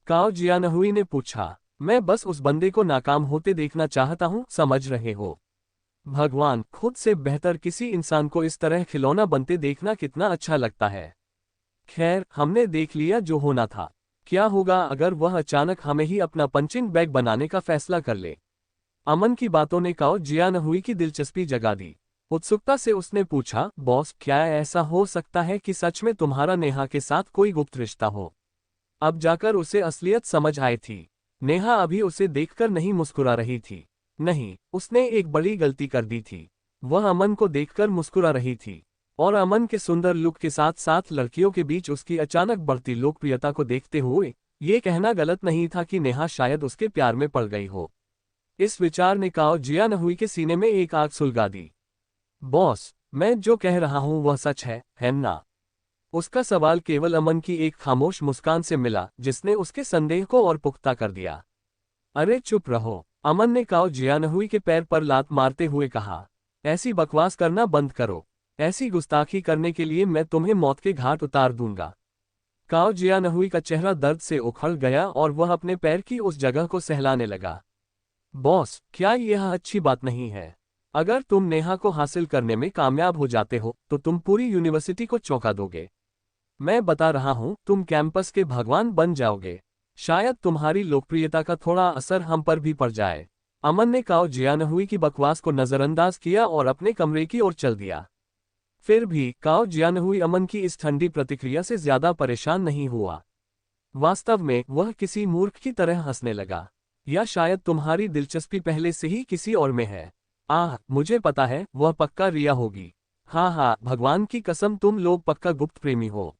काओ जियानहुई ने पूछा। मैं बस उस बंदे को नाकाम होते देखना चाहता हूं, समझ रहे हो? भगवान, खुद से बेहतर किसी इंसान को इस तरह खिलौना बनते देखना कितना अच्छा लगता है। खैर, हमने देख लिया जो होना था। क्या होगा अगर वह अचानक हमें ही अपना पंचिंग बैग बनाने का फैसला कर ले? अमन की बातों ने काओ जियानहुई की दिलचस्पी जगा दी। उत्सुकता से उसने पूछा, बॉस, क्या ऐसा हो सकता है कि सच में तुम्हारा नेहा के साथ कोई गुप्त रिश्ता हो? अब जाकर उसे असलियत समझ आई थी। नेहा अभी उसे देखकर नहीं मुस्कुरा रही थी। नहीं, उसने एक बड़ी गलती कर दी थी। वह अमन को देखकर मुस्कुरा रही थी और अमन के सुंदर लुक के साथ साथ लड़कियों के बीच उसकी अचानक बढ़ती लोकप्रियता को देखते हुए ये कहना गलत नहीं था कि नेहा शायद उसके प्यार में पड़ गई हो। इस विचार ने काओ जियानहुई के सीने में एक आग सुलगा दी। बॉस, मैं जो कह रहा हूं वह सच है ना? उसका सवाल केवल अमन की एक खामोश मुस्कान से मिला जिसने उसके संदेह को और पुख्ता कर दिया। अरे चुप रहो, अमन ने काओ जियानहुई के पैर पर लात मारते हुए कहा। ऐसी बकवास करना बंद करो। ऐसी गुस्ताखी करने के लिए मैं तुम्हें मौत के घाट उतार दूंगा। काओ जियानहुई का चेहरा दर्द से उखड़ गया और वह अपने पैर की उस जगह को सहलाने लगा। बॉस, क्या यह अच्छी बात नहीं है? अगर तुम नेहा को हासिल करने में कामयाब हो जाते हो तो तुम पूरी यूनिवर्सिटी को चौंका दोगे। मैं बता रहा हूं, तुम कैंपस के भगवान बन जाओगे। शायद तुम्हारी लोकप्रियता का थोड़ा असर हम पर भी पड़ जाए। अमन ने काओ जियानहुई की बकवास को नजरअंदाज किया और अपने कमरे की ओर चल दिया। फिर भी काओ जियानहुई अमन की इस ठंडी प्रतिक्रिया से ज्यादा परेशान नहीं हुआ। वास्तव में वह किसी मूर्ख की तरह हंसने लगा। या शायद तुम्हारी दिलचस्पी पहले से ही किसी और में है। मुझे पता है, वह पक्का रिया होगी। हाँ, भगवान की कसम, तुम लोग पक्का गुप्त प्रेमी हो।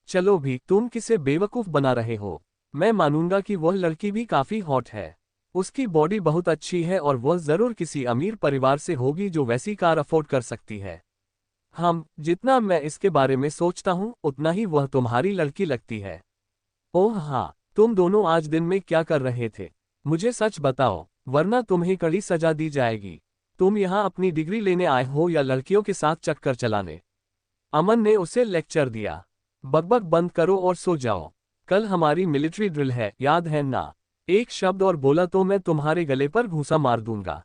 चलो भी, तुम किसे बेवकूफ बना रहे हो? मैं मानूंगा कि वह लड़की भी काफी हॉट है। उसकी बॉडी बहुत अच्छी है और वह जरूर किसी अमीर परिवार से होगी जो वैसी कार अफोर्ड कर सकती है। जितना मैं इसके बारे में सोचता हूँ उतना ही वह तुम्हारी लड़की लगती है। ओह हाँ, तुम दोनों आज दिन में क्या कर रहे थे? मुझे सच बताओ, वरना तुम्हें कड़ी सजा दी जाएगी। तुम यहाँ अपनी डिग्री लेने आए हो या लड़कियों के साथ चक्कर चलाने? अमन ने उसे लेक्चर दिया। बकबक बंद करो और सो जाओ। कल हमारी मिलिट्री ड्रिल है, याद है ना? एक शब्द और बोला तो मैं तुम्हारे गले पर घूंसा मार दूंगा।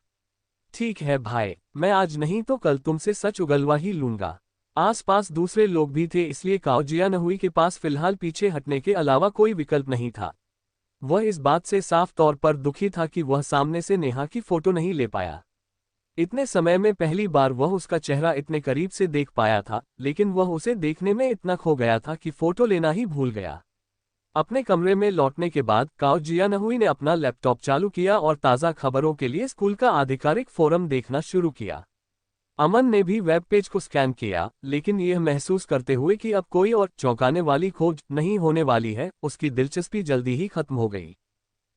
ठीक है भाई, मैं आज नहीं तो कल तुमसे सच उगलवा ही लूंगा। आसपास दूसरे लोग भी थे, इसलिए काओ जियानहुई के पास फिलहाल पीछे हटने के अलावा कोई विकल्प नहीं था। वह इस बात से साफ तौर पर दुखी था कि वह सामने से नेहा की फोटो नहीं ले पाया। इतने समय में पहली बार वह उसका चेहरा इतने करीब से देख पाया था, लेकिन वह उसे देखने में इतना खो गया था कि फोटो लेना ही भूल गया। अपने कमरे में लौटने के बाद काओ जियानहुई ने अपना लैपटॉप चालू किया और ताज़ा खबरों के लिए स्कूल का आधिकारिक फोरम देखना शुरू किया। अमन ने भी वेब पेज को स्कैन किया, लेकिन यह महसूस करते हुए कि अब कोई और चौंकाने वाली खोज नहीं होने वाली है, उसकी दिलचस्पी जल्दी ही खत्म हो गई।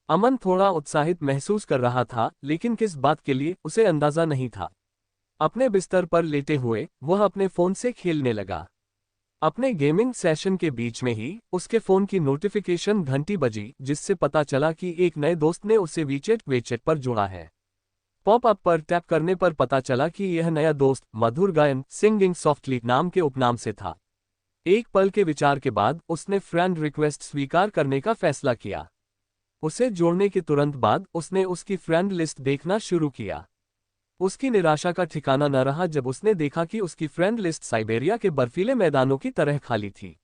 अमन थोड़ा उत्साहित महसूस कर रहा था, लेकिन किस बात के लिए उसे अंदाजा नहीं था। अपने बिस्तर पर लेटे हुए वह अपने फोन से खेलने लगा। अपने गेमिंग सेशन के बीच में ही उसके फोन की नोटिफिकेशन घंटी बजी, जिससे पता चला कि एक नए दोस्त ने उसे वेचेट पर जोड़ा है। पॉपअप पर टैप करने पर पता चला कि यह नया दोस्त मधुर गायन सिंगिंग सॉफ्टली नाम के उपनाम से था। एक पल के विचार के बाद उसने फ्रेंड रिक्वेस्ट स्वीकार करने का फैसला किया। उसे जोड़ने के तुरंत बाद उसने उसकी फ्रेंड लिस्ट देखना शुरू किया। उसकी निराशा का ठिकाना न रहा जब उसने देखा कि उसकी फ्रेंड लिस्ट साइबेरिया के बर्फीले मैदानों की तरह खाली थी।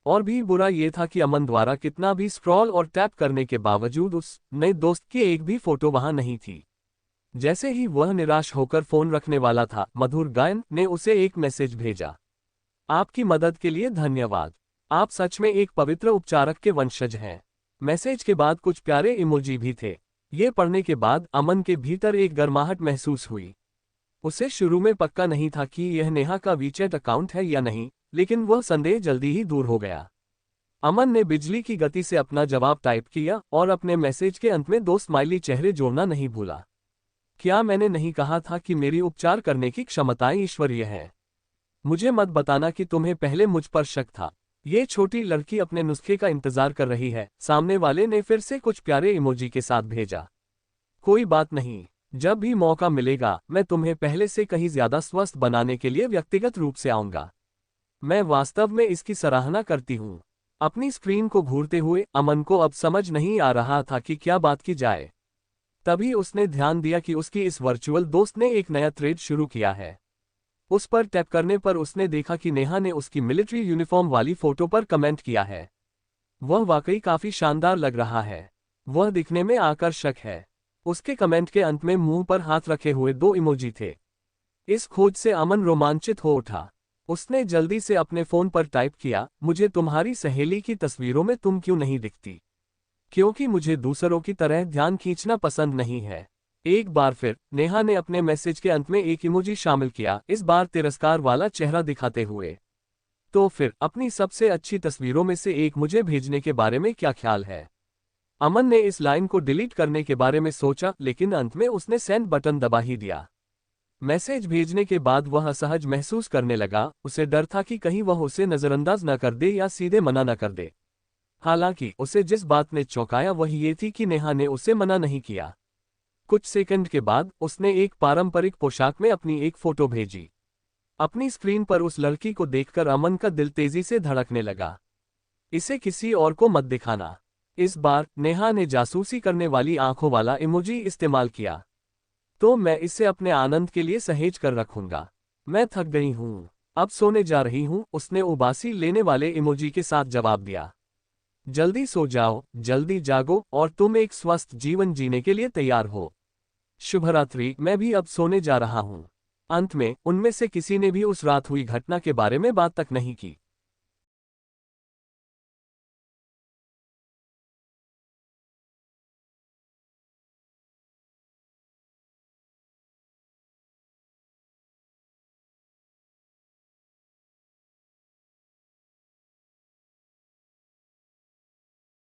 और भी बुरा यह था कि अमन द्वारा कितना भी स्क्रॉल और टैप करने के बावजूद उस नए दोस्त की एक भी फोटो वहां नहीं थी। जैसे ही वह निराश होकर फोन रखने वाला था, मधुर गायन ने उसे एक मैसेज भेजा। आपकी मदद के लिए धन्यवाद। आप सच में एक पवित्र उपचारक के वंशज हैं। मैसेज के बाद कुछ प्यारे इमोजी भी थे। ये पढ़ने के बाद अमन के भीतर एक गर्माहट महसूस हुई। उसे शुरू में पक्का नहीं था कि यह नेहा का वीचैट अकाउंट है या नहीं, लेकिन वह संदेह जल्दी ही दूर हो गया। अमन ने बिजली की गति से अपना जवाब टाइप किया और अपने मैसेज के अंत में 2 स्माइली चेहरे जोड़ना नहीं भूला। क्या मैंने नहीं कहा था कि मेरी उपचार करने की क्षमताएं ईश्वरीय हैं? मुझे मत बताना कि तुम्हें पहले मुझ पर शक था। ये छोटी लड़की अपने नुस्खे का इंतजार कर रही है। सामने वाले ने फिर से कुछ प्यारे इमोजी के साथ भेजा। कोई बात नहीं, जब भी मौका मिलेगा मैं तुम्हें पहले से कहीं ज्यादा स्वस्थ बनाने के लिए व्यक्तिगत रूप से आऊंगा। मैं वास्तव में इसकी सराहना करती हूँ। अपनी स्क्रीन को घूरते हुए अमन को अब समझ नहीं आ रहा था कि क्या बात की जाए। तभी उसने ध्यान दिया कि उसकी इस वर्चुअल दोस्त ने एक नया थ्रेड शुरू किया है। उस पर टैप करने पर उसने देखा कि नेहा ने उसकी मिलिट्री यूनिफॉर्म वाली फोटो पर कमेंट किया है। वह वाकई काफी शानदार लग रहा है। वह दिखने में आकर्षक है। उसके कमेंट के अंत में मुंह पर हाथ रखे हुए 2 इमोजी थे। इस खोज से अमन रोमांचित हो उठा। उसने जल्दी से अपने फोन पर टाइप किया, मुझे तुम्हारी सहेली की तस्वीरों में तुम क्यों नहीं दिखती? क्योंकि मुझे दूसरों की तरह ध्यान खींचना पसंद नहीं है। एक बार फिर नेहा ने अपने मैसेज के अंत में एक इमोजी शामिल किया, इस बार तिरस्कार वाला चेहरा दिखाते हुए। तो फिर अपनी सबसे अच्छी तस्वीरों में से एक मुझे भेजने के बारे में क्या ख्याल है? अमन ने इस लाइन को डिलीट करने के बारे में सोचा, लेकिन अंत में उसने सेंड बटन दबा ही दिया। मैसेज भेजने के बाद वह असहज महसूस करने लगा। उसे डर था कि कहीं वह उसे नजरअंदाज न कर दे या सीधे मना न कर दे। हालांकि उसे जिस बात ने चौंकाया वह ये थी कि नेहा ने उसे मना नहीं किया। कुछ सेकंड के बाद उसने एक पारंपरिक पोशाक में अपनी एक फोटो भेजी। अपनी स्क्रीन पर उस लड़की को देखकर अमन का दिल तेजी से धड़कने लगा। इसे किसी और को मत दिखाना। इस बार नेहा ने जासूसी करने वाली आंखों वाला इमोजी इस्तेमाल किया। तो मैं इसे अपने आनंद के लिए सहेज कर रखूंगा। मैं थक गई हूँ, अब सोने जा रही हूँ, उसने उबासी लेने वाले इमोजी के साथ जवाब दिया। जल्दी सो जाओ, जल्दी जागो और तुम एक स्वस्थ जीवन जीने के लिए तैयार हो। शुभरात्रि, मैं भी अब सोने जा रहा हूँ। अंत में उनमें से किसी ने भी उस रात हुई घटना के बारे में बात तक नहीं की।